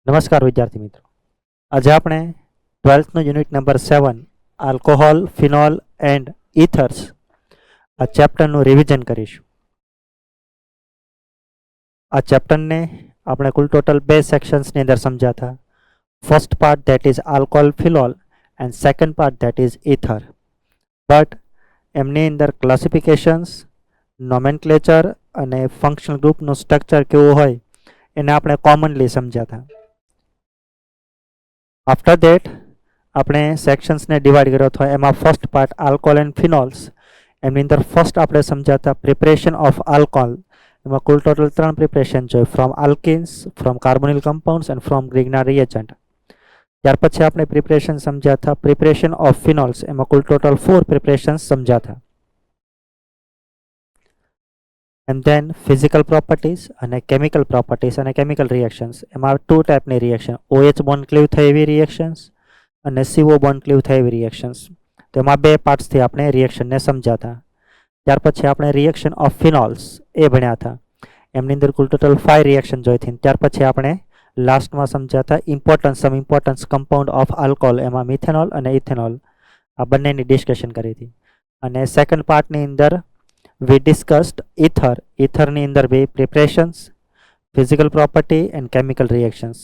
નમસ્કાર વિદ્યાર્થી મિત્રો, આજે આપણે 12th unit number 7 alcohol, phenol and ethers આ ચેપ્ટરનું રિવિઝન કરીશું. આ ચેપ્ટરને આપણે કુલ ટોટલ 2 સેક્શન્સની અંદર સમજ્યા હતા. First part that is alcohol, phenol and second part that is ether. But એમની અંદર ક્લાસિફિકેશન્સ, નોમેનક્લેચર અને ફંક્શનલ ગ્રુપનું સ્ટ્રક્ચર કેવું હોય એને આપણે કોમનલી સમજ્યા હતા. આફ્ટર દેટ આપણે સેક્શન્સને ડિવાઈડ કર્યો હતો. એમાં ફર્સ્ટ પાર્ટ આલ્કોહોલ એન્ડ ફિનોલ્સ, એમની અંદર ફર્સ્ટ આપણે સમજ્યા હતા પ્રિપરેશન ઓફ આલ્કોહોલ. એમાં કુલ ટોટલ 3 પ્રિપરેશન છે, from alkenes, from carbonyl compounds and from Grignard reagent. ત્યાર પછી આપણે પ્રિપરેશન સમજ્યા હતા પ્રિપરેશન ઓફ ફિનોલ્સ, એમાં કુલ ટોટલ 4 પ્રિપરેશન સમજ્યા હતા. એન્ડ ધેન ફિઝિકલ પ્રોપર્ટીઝ અને કેમિકલ પ્રોપર્ટીઝ અને કેમિકલ રિએક્શન્સ. એમાં 2 ટાઈપની રિએક્શન, OH બોન્ડ ક્લીવ થાય એવી રિએક્શન્સ અને CO બોન્ડ ક્લીવ થાય એવી રિએક્શન્સ. તો એમાં 2 પાર્ટ્સથી આપણે રિએક્શનને સમજ્યા હતા. ત્યાર પછી આપણે રિએક્શન ઓફ ફિનોલ્સ એ ભણ્યા હતા. એમની અંદર કુલ ટોટલ 5 રિએક્શન જોઈ હતી. ત્યાર પછી આપણે લાસ્ટમાં સમજ્યા હતા સમ ઇમ્પોર્ટન્સ કમ્પાઉન્ડ ઓફ આલ્કોહોલ, એમાં મિથેનોલ અને ઇથેનોલ, આ બંનેની ડિસ્કશન કરી હતી. અને સેકન્ડ પાર્ટની અંદર we discussed ether. Etherની અંદર બે preparations, physical property and chemical reactions.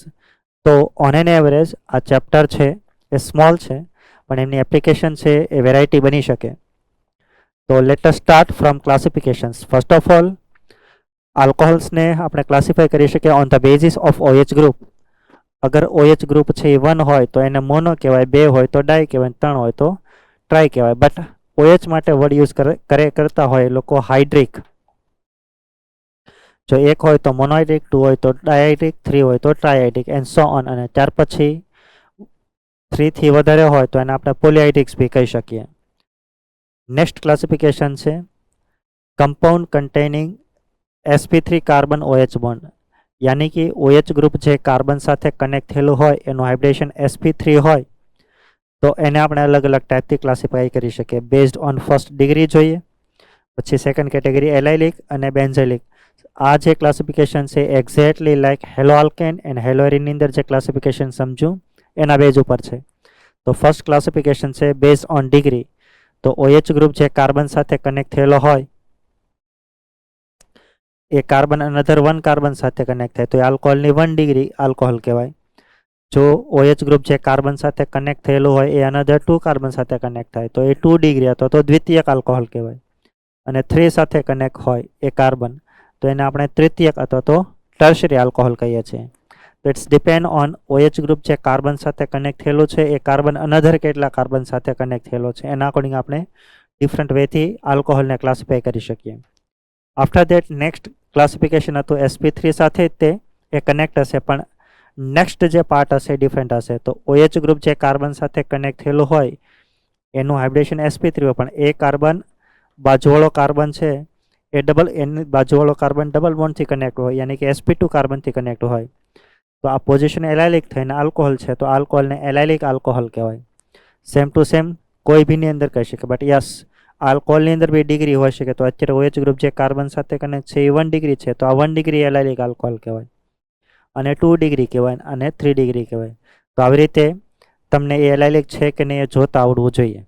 તો ઓન એન એવરેજ આ ચેપ્ટર છે એ સ્મોલ છે, પણ એમની એપ્લિકેશન છે એ વેરાયટી બની શકે. તો let us start from classifications. First of all, આલ્કોહોલ્સને આપણે ક્લાસિફાય કરી શકીએ on the basis of OH group. અગર OH ગ્રુપ છે એ 1 હોય તો એને મોનો કહેવાય, 2 હોય તો ડાય કહેવાય, 3 હોય તો ટ્રાય કહેવાય. બટ OH માટે વર્ડ યુઝ કરતા હોય લોકો હાઇડ્રિક. જો 1 હોય તો મોનોહાઇડ્રિક, 2 હોય તો ડાયહાઇડ્રિક, 3 હોય તો ટ્રાયહાઇડ્રિક એન્ડ સો ઓન. અને ત્યાર પછી 3 થી વધારે હોય તો એને આપણે પોલીહાઇડ્રિક્સ બી કહી શકીએ. નેક્સ્ટ ક્લાસિફિકેશન છે compound containing sp3 carbon OH bond. યાની કે OH ગ્રુપ જે કાર્બન સાથે કનેક્ટ થયેલું હોય એનું હાઇબ્રિડેશન sp3 હોય તો એને આપણે અલગ અલગ ટાઈપથી ક્લાસિફાઈ કરી શકીએ. બેઝડ ઓન ફર્સ્ટ ડિગ્રી જોઈએ, પછી સેકન્ડ કેટેગરી એલાઇલિક અને બેન્ઝેલિક. આ જે ક્લાસિફિકેશન છે exactly like halo alkane and હેલોએરિનની અંદર જે ક્લાસિફિકેશન સમજ્યું એના બેઝ ઉપર છે. તો ફર્સ્ટ ક્લાસિફિકેશન છે બેઝડ ઓન ડિગ્રી. તો OH ગ્રુપ જે કાર્બન સાથે કનેક્ટ થયેલો હોય એ કાર્બન અનધર 1 કાર્બન સાથે કનેક્ટ થાય તો એ આલ્કોહોલની 1 ડિગ્રી આલ્કોહોલ કહેવાય. જો OH ગ્રુપ જે કાર્બન સાથે કનેક્ટ થયેલું હોય એ અનધર 2 કાર્બન સાથે કનેક્ટ થાય તો એ 2 ડિગ્રી હતો તો દ્વિતીયક આલ્કોહોલ કહેવાય. અને 3 સાથે કનેક્ટ હોય એ કાર્બન તો એને આપણે તૃતીયક અથવા તો ટર્શરી આલ્કોહોલ કહીએ છીએ. તો it's depend on OH group જે કાર્બન સાથે કનેક્ટ થયેલું છે એ કાર્બન અનધર કેટલા કાર્બન સાથે કનેક્ટ થયેલો છે એના અકોર્ડિંગ આપણે ડિફરન્ટ વેથી આલ્કોહોલને ક્લાસિફાઈ કરી શકીએ. આફ્ટર દેટ નેક્સ્ટ ક્લાસિફિકેશન હતું sp3 સાથે તે એ કનેક્ટ હશે, પણ નેક્સ્ટ જે પાર્ટ હશે ડિફરન્ટ હશે. તો OH ગ્રુપ જે કાર્બન સાથે કનેક્ટ થયેલું હોય એનું હાઇબ્રિડેશન sp3 હોય, પણ એ કાર્બન બાજુવાળો કાર્બન છે એ એની બાજુવાળો કાર્બન ડબલ બોન્ડથી કનેક્ટ હોય, યાની કે sp2 કાર્બનથી કનેક્ટ હોય. તો આ પોઝિશન એલાઇલિક થઈને આલ્કોહોલ છે તો આલ્કોહોલને એલાઇલિક આલ્કોહોલ કહેવાય. સેમ ટુ સેમ કોઈ બીની અંદર કહી શકે, બટ યસ આલ્કોહોલની અંદર બી ડિગ્રી હોઈ શકે. તો અત્યારે OH ગ્રુપ જે કાર્બન સાથે કનેક્ટ છે એ 1 ડિગ્રી છે તો આ 1 ડિગ્રી એલાઇલિક આલ્કોહોલ કહેવાય, અને 2 ડિગ્રી કહેવાય અને 3 ડિગ્રી કહેવાય. તો આવી રીતે તમને એ એલાઇલિક છે કે નહીં એ જોતા આવડવું જોઈએ.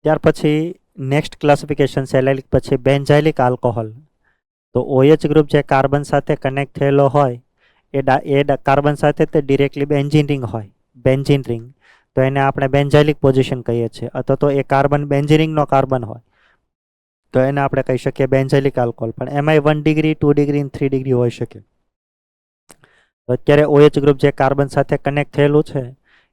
ત્યાર પછી નેક્સ્ટ ક્લાસિફિકેશન છે એલાઇલિક પછી બેન્ઝાઇલિક આલ્કોહોલ. તો OH ગ્રુપ જે કાર્બન સાથે કનેક્ટ થયેલો હોય એ કાર્બન સાથે તે ડિરેક્ટલી બેન્ઝીન રિંગ હોય, બેન્ઝીન રિંગ, તો એને આપણે બેન્ઝાઇલિક પોઝિશન કહીએ છીએ. અથવા તો એ કાર્બન બેન્ઝીન રિંગનો કાર્બન હોય તો એને આપણે કહી શકીએ બેન્ઝાઇલિક આલ્કોહોલ. પણ એમાંય 1 ડિગ્રી, 2 ડિગ્રી અને 3 ડિગ્રી હોઈ શકે. તો અત્યારે OH ગ્રુપ જે કાર્બન સાથે કનેક્ટ થયેલું છે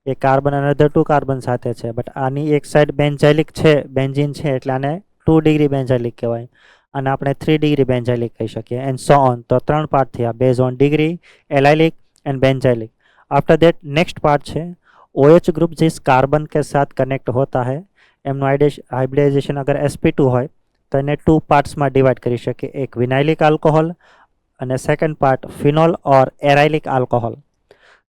એ કાર્બન અનધર 2 કાર્બન સાથે છે, બટ આની એક સાઈડ બેન્ઝાઇલિક છે, બેન્ઝીન છે, એટલે આને 2 ડિગ્રી બેન્ઝાઇલિક કહેવાય અને આપણે 3 ડિગ્રી બેન્ઝાઇલિક કહી શકીએ એન્ડ સો ઓન. તો 3 પાર્ટ થયા base on degree, allylic and benzylic. After that next part है OH ग्रुप जिस कार्बन के साथ कनेक्ट होता है एमनो हाइब्रिडाइजेशन अगर sp2 हो तो એને 2 पार्ट्स में डिवाइड કરી શકીએ. एक विनाइलिक आल्कोहोल અને सेकंड पार्ट फिनोल और एराइलिक आल्कोहोल.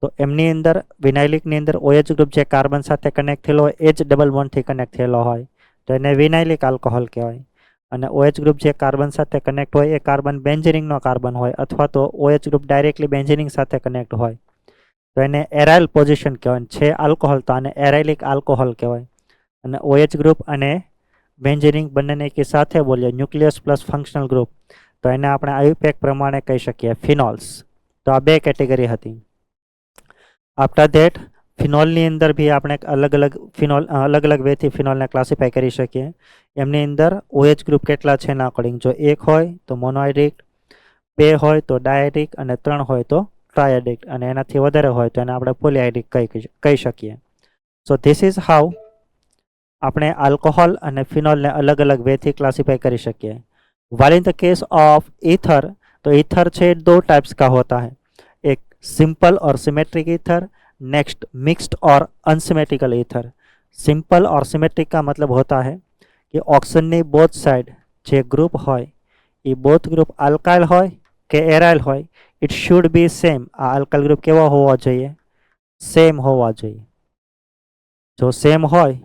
तो તો એમની અંદર વિનાઇલિકની અંદર OH ગ્રુપ જે કાર્બન સાથે કનેક્ટ થયેલો હોય એ જ ડબલ બોન્ડથી કનેક્ટ થયેલો હોય તો એને વિનાઇલિક આલ્કોહોલ કહેવાય. અને OH ગ્રુપ જે કાર્બન સાથે કનેક્ટ હોય એ કાર્બન બેન્ઝીનનો કાર્બન હોય અથવા તો OH ગ્રુપ ડાયરેક્ટલી બેન્ઝીન સાથે કનેક્ટ હોય તો એને એરાઇલ પોઝિશન કહેવાય. છે આલ્કોહોલ તો આને એરાઇલિક આલ્કોહોલ કહેવાય. અને OH ગ્રુપ અને બેન્ઝીન બંનેને એક સાથે બોલીએ ન્યુક્લિયસ પ્લસ ફંક્શનલ ગ્રુપ તો એને આપણે આયુપેક પ્રમાણે કહી શકીએ ફિનોલ્સ. તો આ બે કેટેગરી હતી. આફ્ટર ધેટ ફિનોલની અંદર બી આપણે અલગ અલગ વેથી ફિનોલને ક્લાસિફાય કરી શકીએ. એમની અંદર OH ગ્રુપ કેટલા છે એના અકોર્ડિંગ, જો 1 હોય તો મોનોઆઇડિક, 2 હોય તો ડાયડિક અને 3 હોય તો ટ્રાયડિક અને એનાથી વધારે હોય તો એને આપણે પોલીઆઇડિક કહી શકીએ. સો ધીસ ઇઝ હાઉ આપણે આલ્કોહોલ અને ફિનોલને અલગ અલગ વેથી क्लासिफाई કરી શકીએ. वाल in the case of ether तो ईथर છે दो टाइप्स का होता है, एक सिंपल और सिमेट्रिक ईथर, नेक्स्ट मिक्स्ड और अनसिमेट्रिकल ईथर. सिंपल और सिमेट्रिक का मतलब होता है कि ऑक्सीजनની બોથ સાઇડ જે ગ્રુપ હોય એ બોથ ગ્રુપ આલ્કાઇલ હોય કે એરાઇલ હોય ઇટ શુડ બી સેમ. આ આલ્કાઇલ ગ્રુપ કેવો હોવો જોઈએ? સેમ હોવા જોઈએ. જો સેમ હોય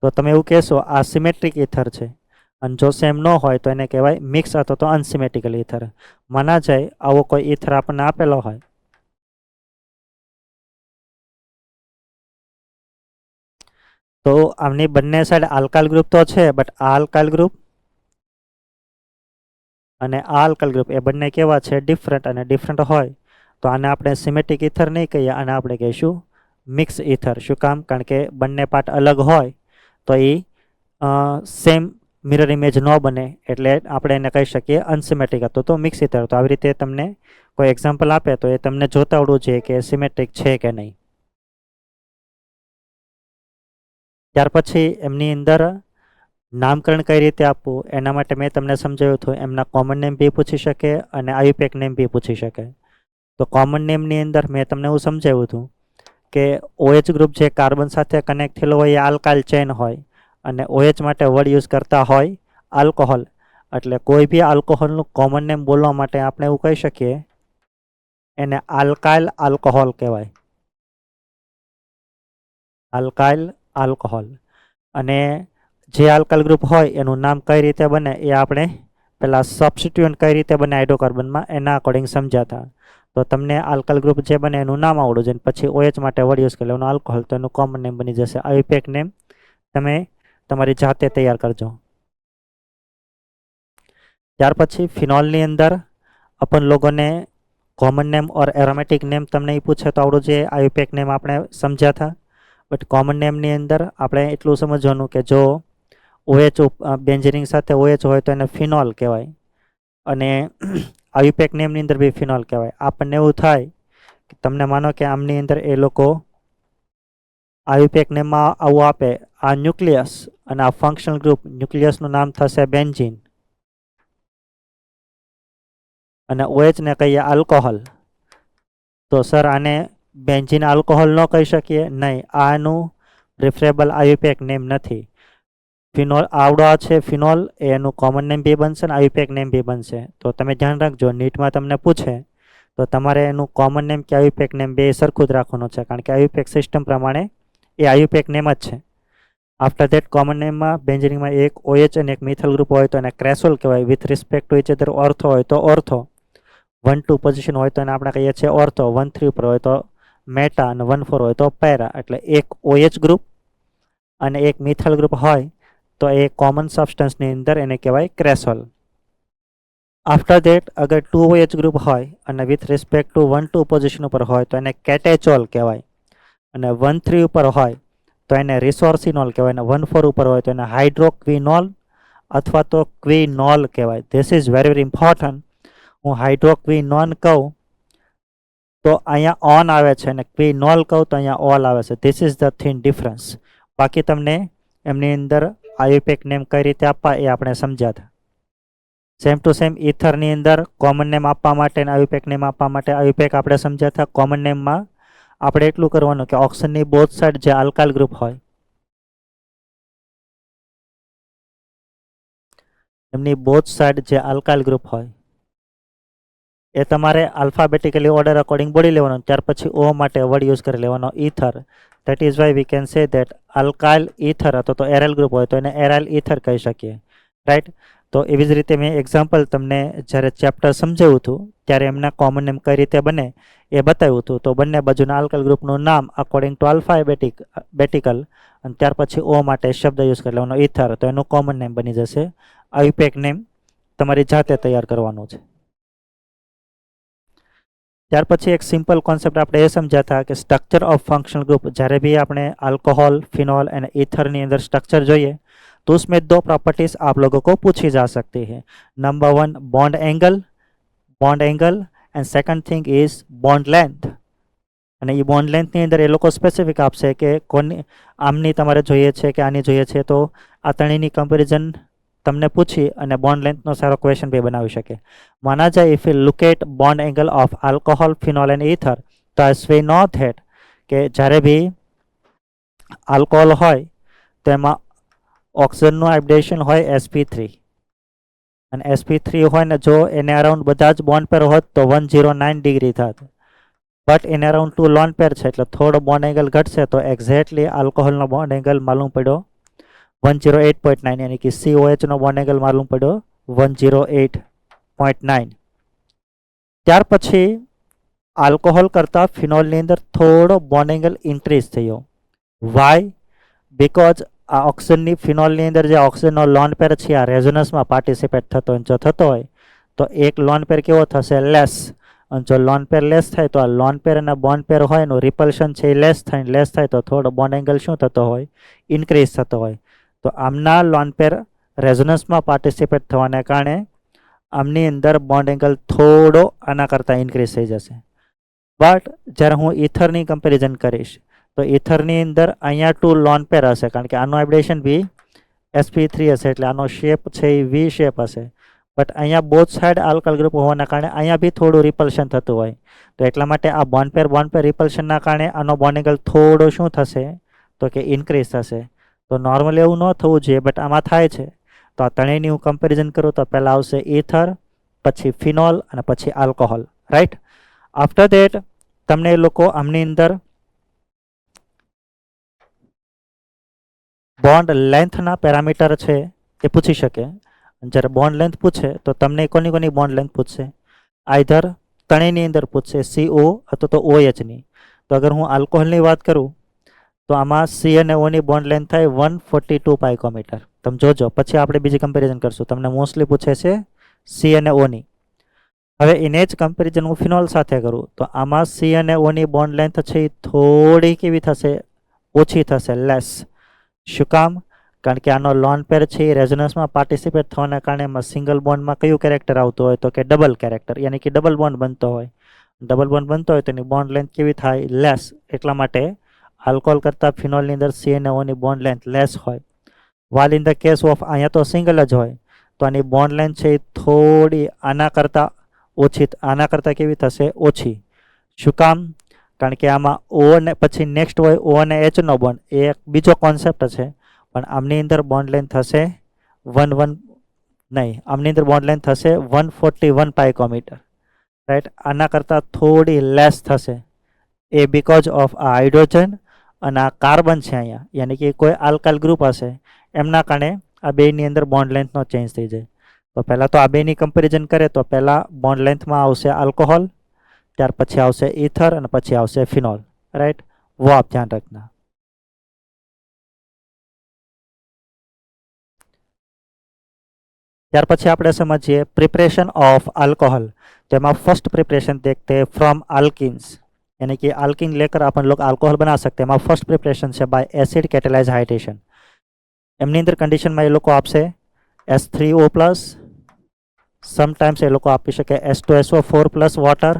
તો તમે એવું કહેશો આ સિમેટ્રિક ઈથર છે, અને જો સેમ ન હોય તો એને કહેવાય મિક્સ અથવા તો અનસિમેટ્રિકલ ઈથર. માના જાય આવો કોઈ ઈથર આપણને આપેલો હોય તો આમની બંને સાઈડ આલ્કાઇલ ગ્રુપ તો છે, બટ આ આલ્કાઇલ ગ્રુપ અને આ આલ્કાઇલ ગ્રુપ એ બંને કેવા છે? ડિફરન્ટ. અને ડિફરન્ટ હોય તો આને આપણે સિમેટ્રિક ઈથર નહીં કહીએ, આને આપણે કહીશું મિક્સ ઈથર. શું કામ? કારણ કે બંને પાર્ટ અલગ હોય તો એ સેમ મિરર ઇમેજ ન બને એટલે આપણે એને કહી શકીએ અનસિમેટ્રિક અથવા તો મિક્સ ઈથર. તો આવી રીતે તમને કોઈ એક્ઝામ્પલ આપે તો એ તમને જોતા આવડવું જોઈએ કે સિમેટ્રિક છે કે નહીં. ત્યાર પછી એમની અંદર નામકરણ કઈ રીતે આપવું એના માટે મેં તમને સમજાવ્યું હતું. એમના કોમન નેમ બી પૂછી શકે અને આયુપેક નેમ બી પૂછી શકે. તો કોમન નેમની અંદર મેં તમને એવું સમજાવ્યું હતું કે OH ગ્રુપ જે કાર્બન સાથે કનેક્ટ થયેલો હોય એ આલ્કાઇલ ચેન હોય અને OH માટે વર્ડ યુઝ કરતા હોય આલ્કોહોલ. એટલે કોઈ બી આલ્કોહોલનું કોમન નેમ બોલવા માટે આપણે એવું કહી શકીએ એને આલ્કાઇલ આલ્કોહોલ કહેવાય. Alkyl alcohol. અને જે આલ્કાઇલ ગ્રુપ હોય એનું નામ કઈ રીતે બને એ આપણે પહેલાં સબસ્ટિટ્યુઅન્ટ કઈ રીતે બને હાઇડ્રોકાર્બનમાં એના અકોર્ડિંગ સમજ્યા હતા. તો તમને આલ્કાઇલ ગ્રુપ જે બને એનું નામ આવડવું જોઈએ, પછી OH માટે વર્ડ યુઝ કરી લેવાનું આલ્કોહોલ તો એનું કોમન નેમ બની જશે. આયુપેક નેમ તમે તમારી જાતે તૈયાર કરજો. ત્યાર પછી ફિનોલની અંદર अपन लोगों ने कॉमन नेम और एरोमेटिक नेम તમને એ પૂછે તો આવડું જે આયુપેક નેમ આપણે સમજ્યા હતા. બટ કોમન નેમની અંદર આપણે એટલું સમજવાનું કે જો OH બેન્ઝીન સાથે OH હોય તો એને ફિનોલ કહેવાય અને આયુપેક નેમની અંદર બી ફિનોલ કહેવાય. આપણને એવું થાય કે તમને માનો કે આમની અંદર એ લોકો આયુપેક નેમમાં આવું આપે આ ન્યુક્લિયસ અને આ ફંક્શનલ ગ્રુપ, ન્યુક્લિયસનું નામ થશે બેન્ઝીન અને OH ને કહીએ આલ્કોહોલ. તો સર આને બેન્ઝીન આલ્કોહોલ ન કહી શકીએ? નહીં, આનું પ્રિફરેબલ આયુપેક નેમ નથી. ફિનોલ આવડો છે ફિનોલ એનું કોમન નેમ બી બનશે અને આયુપેક નેમ બી બનશે. તો તમે ધ્યાન રાખજો, નીટમાં તમને પૂછે તો તમારે એનું કોમન નેમ કે આયુપેક નેમ બે સરખું જ રાખવાનું છે, કારણ કે આયુપેક સિસ્ટમ પ્રમાણે એ આયુપેક નેમ જ છે. આફ્ટર ધેટ કોમન નેમમાં બેન્ઝીનમાં એક OH અને એક મિથાઇલ ગ્રુપ હોય તો એને ક્રેસોલ કહેવાય. With respect to each other ortho હોય તો ઓર્થો, 1-2 પોઝિશન હોય તો એને આપણે કહીએ છીએ ઓર્થો, 1-3 ઉપર હોય તો મેટા અને 1-4 હોય તો પેરા. એટલે એક OH ગ્રુપ અને એક મિથાઇલ ગ્રુપ હોય તો એ કોમન સબસ્ટન્સની અંદર એને કહેવાય ક્રેસોલ. આફ્ટર ધેટ અગર 2 OH ગ્રુપ હોય અને વિથ રિસ્પેક્ટ ટુ 1-2 પોઝિશન ઉપર હોય તો એને કેટેચોલ કહેવાય અને 1-3 ઉપર હોય તો એને રિસોર્સિનોલ કહેવાય અને 1-4 ઉપર હોય તો એને હાઇડ્રોક્વિનોલ અથવા તો ક્વિનોલ કહેવાય. This is very very important. હું હાઇડ્રોક્વિનોન કહું તો અહીંયા ઓન આવે છે અને ક્વિનોલ કહું તો અહીંયા ઓલ આવે છે. This is the thin difference. બાકી તમને એમની અંદર આયુપેક નેમ કઈ રીતે આપવા એ આપણે સમજ્યા હતા. સેમ ટુ સેમ ઈથરની અંદર કોમન નેમ આપવા માટે અને આયુપેક નેમ આપવા માટે આયુપેક આપણે સમજ્યા હતા. કોમન નેમમાં આપણે એટલું કરવાનું કે ઓક્સિજનની બોથ સાઇડ જે આલ્કાઇલ ગ્રુપ હોય એમની બોથ સાઇડ જે આલ્કાઇલ ગ્રુપ હોય એ તમારે આલ્ફાબેટિકલી ઓર્ડર અકોર્ડિંગ બોલી લેવાનો, ત્યાર પછી ઓ માટે વર્ડ યુઝ કરી લેવાનો ether. That is why we can say that alkyl ether હતો તો એરાઇલ ગ્રુપ હોય તો એને એરાઇલ ઇથર કહી શકીએ, રાઈટ. તો એવી જ રીતે મેં એક્ઝામ્પલ તમને જ્યારે ચેપ્ટર સમજાવ્યું હતું ત્યારે એમના કોમન નેમ કઈ રીતે બને એ બતાવ્યું હતું. તો બંને બાજુના આલ્કાઇલ ગ્રુપનું નામ અકોર્ડિંગ ટુ આલ્ફાબેટિકલ અને ત્યાર પછી ઓ માટે શબ્દ યુઝ કરી લેવાનો ઇથર, તો એનું કોમન નેમ બની જશે. આઈયુપેક નેમ તમારી જાતે તૈયાર કરવાનું છે. ત્યાર પછી એક સિમ્પલ કોન્સેપ્ટ આપણે એ સમજ્યા હતા કે સ્ટ્રક્ચર ઓફ फंक्शनल ग्रुप, જ્યારે भी આપણે अल्कोहल, फिनॉल एंड ईथर ની અંદર स्ट्रक्चर જોઈએ तो उसमें दो प्रॉपर्टीज आप लोगों को पूछी जा सकती है. Number 1 bond angle and second thing is bond length. અને એ બોન્ડ લેન્થની અંદર એ લોકો સ્પેસિફિક આપશે કે કોની આમની તમારે જોઈએ છે કે આની જોઈએ છે, તો આ ત્રણેયની કમ્પેરિઝન તમને પૂછી અને બોન્ડ લેન્થનો સારો ક્વેશ્ચન બી બનાવી શકે. માના જાય if you look at bond angle of alcohol, phenol and ether, તો એસ વી નો ધેટ કે જ્યારે બી આલ્કોહોલ હોય તો એમાં ઓક્સિજનનું હાઇબ્રિડેશન હોય sp3 અને sp3 હોય ને જો એને અરાઉન્ડ બધા જ બોન્ડ પેર હોત તો 109 ડિગ્રી થાત. બટ એને અરાઉન્ડ 2 લોન પેર છે એટલે થોડો બોન્ડ એંગલ ઘટશે, તો એક્ઝેક્ટલી આલ્કોહોલનો બોન્ડ એંગલ માલુમ પડ્યો 108.9, यानी कि COH નો બોન્ડ એંગલ માલુમ પડ્યો 108.9. ત્યાર પછી આલ્કોહોલ કરતાં ફિનોલની અંદર થોડો બોન્ડ એંગલ ઇન્ક્રીઝ થયો. વાય? બિકોઝ આ ઓક્સિજનની ફિનોલની અંદર જે ઓક્સિજનનો લોન પેર છે આ રેઝોનન્સમાં પાર્ટિસિપેટ થતો હોય, જો થતો હોય તો એક લોન પેર કેવો થશે? લેસ. અને જો લોન પેર લેસ થાય તો આ લોન પેર અને બોન્ડ પેર હોય એનું રિપલ્શન છે એ લેસ થાય તો થોડો બોન્ડ એંગલ શું થતો હોય? ઇન્ક્રીઝ થતો હોય. તો આમના લોન પેર રેઝોનન્સમાં પાર્ટિસિપેટ થવાને કારણે આમની અંદર બોન્ડ એંગલ થોડો આના કરતાં ઇન્ક્રીઝ થઈ જશે. બટ જ્યારે હું ઇથરની કમ્પેરિઝન કરીશ તો ઇથરની અંદર અહીંયા 2 લોન પેર હશે, કારણ કે આનું હાઇબ્રિડેશન બી sp3 હશે એટલે આનો શેપ છે એ વી શેપ હશે. બટ અહીંયા બોથ સાઇડ આલ્કાઇલ ગ્રુપ હોવાના કારણે અહીંયા બી થોડું રિપલ્શન થતું હોય, તો એટલા માટે આ બોન્ડ પેર રિપલ્શનના કારણે આનો બોન્ડ એંગલ થોડો શું થશે? તો કે ઇન્ક્રીઝ થશે. તો નોર્મલી એવું ન થવું જોઈએ બટ આમાં થાય છે. તો આ ત્રણેયની હું કમ્પેરિઝન કરું તો પહેલાં આવશે ઇથર, પછી ફિનોલ અને પછી આલ્કોહોલ, રાઈટ. આફ્ટર દેટ તમને એ લોકો આમની અંદર બોન્ડ લેન્થના પેરામીટર છે એ પૂછી શકે. જ્યારે બોન્ડ લેન્થ પૂછે તો તમને કોની બોન્ડ લેન્થ પૂછશે? આઈધર ત્રણેયની અંદર પૂછશે, CO અથવા તો OHની. તો અગર હું આલ્કોહોલની વાત કરું તો આમાં C અને O ની બોન્ડ લેન્થ થાય 142 પાઇકોમીટર. તમે જોજો, પછી આપણે બીજી કમ્પેરિઝન કરશું. તમને મોસ્ટલી પૂછે છે C અને O ની. હવે એને જ કમ્પેરિઝન હું ફિનોલ સાથે કરું તો આમાં C અને O ની બોન્ડ લેન્થ છે એ થોડી કેવી થશે? ઓછી થશે, લેસ. શું કામ? કારણ કે આનો લોન પેર છે એ રેઝોનન્સમાં પાર્ટિસિપેટ થવાના કારણે એમાં સિંગલ બોન્ડમાં કયું કેરેક્ટર આવતું હોય? તો કે ડબલ કેરેક્ટર, યાની કે ડબલ બોન્ડ બનતો હોય. ડબલ બોન્ડ બનતો હોય તો એની બોન્ડ લેન્થ કેવી થાય? લેસ. એટલા માટે આલ્કોહોલ કરતાં ફિનોલની અંદર C અને O ની બોન્ડ લેન્થ લેસ હોય. વાલ ઇન ધ કેસ ઓફ અહીંયા તો સિંગલ જ હોય તો આની બોન્ડ લેન્થ છે એ થોડી આના કરતાં કેવી થશે? ઓછી. શું કામ? કારણ કે આમાં O ને પછી નેક્સ્ટ હોય O અને H નો બોન્ડ, એ એક બીજો કોન્સેપ્ટ છે. પણ આમની અંદર બોન્ડ લેન્થ થશે 141 પાઇકોમીટર, રાઈટ. આના કરતાં થોડી લેસ થશે. એ બીકોઝ ઓફ આ હાઇડ્રોજન અને આ કાર્બન છે અહીંયા, યાની કે કોઈ આલ્કાઇલ ગ્રુપ હશે એમના કારણે આ બેની અંદર બોન્ડ લેન્થનો ચેન્જ થઈ જાય. તો પહેલાં તો આ બેની કમ્પેરિઝન કરે તો પહેલાં બોન્ડ લેન્થમાં આવશે આલ્કોહોલ, ત્યાર પછી આવશે ઇથર અને પછી આવશે ફિનોલ, રાઈટ. वो आप ध्यान रखना. ત્યાર પછી આપણે સમજીએ પ્રિપરેશન ઓફ अल्कोहल. तो एमा फर्स्ट प्रिपरेशन देखते हैं फ्रॉम अल्किन्स, यानी कि अल्किन लेकर अपन लोग अल्कोहल बना सकते हैं. एमा फर्स्ट प्रिपरेशन है बाय एसिड कैटेलाइज हाइड्रेशन. એમની અંદર કન્ડિશનમાં એ લોકો આપશે S3O+, સમટાઈમ્સ એ લોકો આપી શકે H2SO4+ વોટર,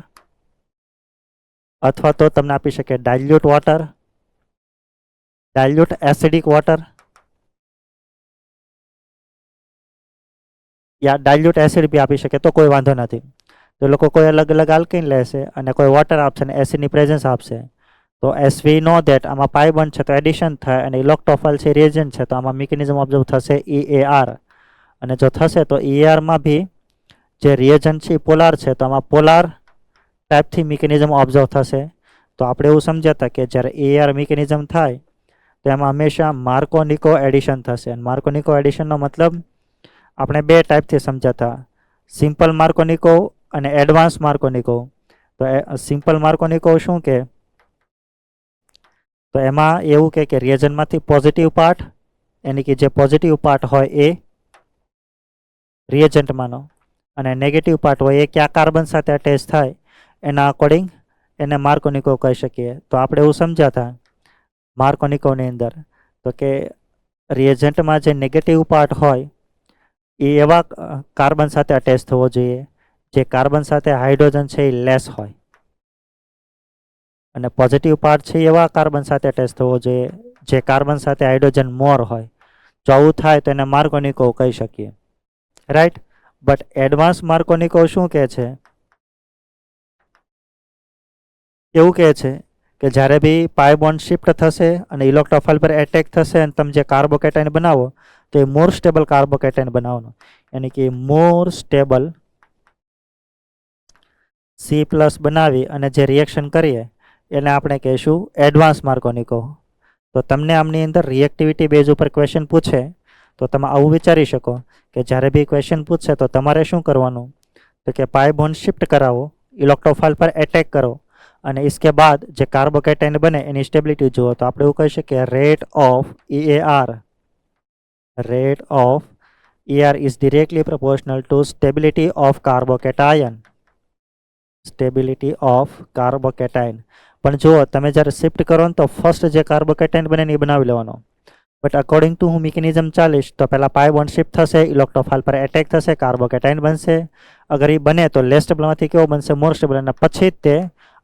અથવા તો તમને આપી શકે dilute water, dilute acidic water યા ડાયલ્યુટ એસિડ બી આપી શકે, તો કોઈ વાંધો નથી. તો લોકો કોઈ અલગ અલગ આલ્કિન લેશે અને કોઈ વોટર આપશે અને એસિડની પ્રેઝન્સ આપશે. તો એસ વી નો દેટ આમાં પાઈ બોન્ડ છે તો એડિશન થાય અને ઇલેક્ટ્રોફાઇલ છે રિએજન્ટ છે તો આમાં મિકેનિઝમ ઓબ્ઝર્વ થશે EAR. અને જો થશે તો EARમાં બી જે રિએજન્ટ છે પોલાર છે, તો આમાં પોલાર ટાઈપથી મિકેનિઝમ ઓબ્ઝર્વ થશે. તો આપણે એવું સમજ્યા હતા કે જ્યારે એઆર મિકેનિઝમ થાય તો એમાં હંમેશા માર્કો-નિકો એડિશન થશે. અને માર્કો-નિકો એડિશનનો મતલબ આપણે બે ટાઈપથી સમજાતા, સિમ્પલ માર્કો-નિકો અને એડવાન્સ માર્કો-નિકો. તો સિમ્પલ માર્કો-નિકો શું કે, તો એમાં એવું કે રિએજન્ટમાંથી પોઝિટિવ પાર્ટ, એની કે જે પોઝિટિવ પાર્ટ હોય એ રિએજન્ટમાંનો, અને નેગેટિવ પાર્ટ હોય એ કયા કાર્બન સાથે અટેચ થાય એના અકોર્ડિંગ એને માર્કો-નિકો કહી શકીએ. તો આપણે એવું સમજાતા માર્કો-નિકોની અંદર તો કે રિએજન્ટમાં જે નેગેટિવ પાર્ટ હોય એ એવા કાર્બન સાથે અટેચ થવો જોઈએ જે કાર્બન સાથે હાઇડ્રોજન છે એ લેસ હોય, અને પોઝિટિવ પાર્ટ છે એવા કાર્બન સાથે અટેચ થવો જોઈએ જે કાર્બન સાથે હાઇડ્રોજન મોર હોય. જો આવું થાય તો એને માર્કો-નિકો કહી શકીએ, રાઈટ. બટ એડવાન્સ માર્કો-નિકો શું કહે છે, એવું કહે છે કે જ્યારે બી પાઈ બોન્ડ શિફ્ટ થશે અને ઇલેક્ટ્રોફાઇલ પર એટેક થશે અને તમે જે કાર્બોકેટાઇન બનાવો તો એ મોર સ્ટેબલ કાર્બોકેટાઇન બનાવવાનો, યાની કે મોર સ્ટેબલ સી પ્લસ બનાવી અને જે રિએક્શન કરીએ એને આપણે કહીશું એડવાન્સ માર્કો-નિકો. તો તમને આમની અંદર રિએક્ટિવિટી બેઝ ઉપર ક્વેશ્ચન પૂછે તો તમે આવું વિચારી શકો કે જ્યારે બી ક્વેશ્ચન પૂછશે તો તમારે શું કરવાનું, તો કે પાઈ બોન્ડ શિફ્ટ કરાવો, ઇલેક્ટ્રોફાઇલ પર એટેક કરો અને इसके बाद જે કાર્બોકેટાઇન બને એની સ્ટેબિલિટી જુઓ. તો આપણે એવું કહી શકીએ rate of EAR is directly proportional to stability of carbocation. Stability of કાર્બોકેટાઇન. પણ જુઓ તમે જ્યારે શિફ્ટ કરો ને તો ફર્સ્ટ જે કાર્બોકેટાઇન બને એ બનાવી લેવાનો. બટ અકોર્ડિંગ ટુ હું મિકેનિઝમ ચાલીશ તો પહેલાં પાઈ બોન્ડ શિફ્ટ થશે, ઇલેક્ટ્રોફાઇલ પર એટેક થશે, કાર્બોકેટાઇન બનશે. અગર એ બને તો લેસ સ્ટેબલમાંથી કેવો બનશે, મોર સ્ટેબલ, અને પછી જ તે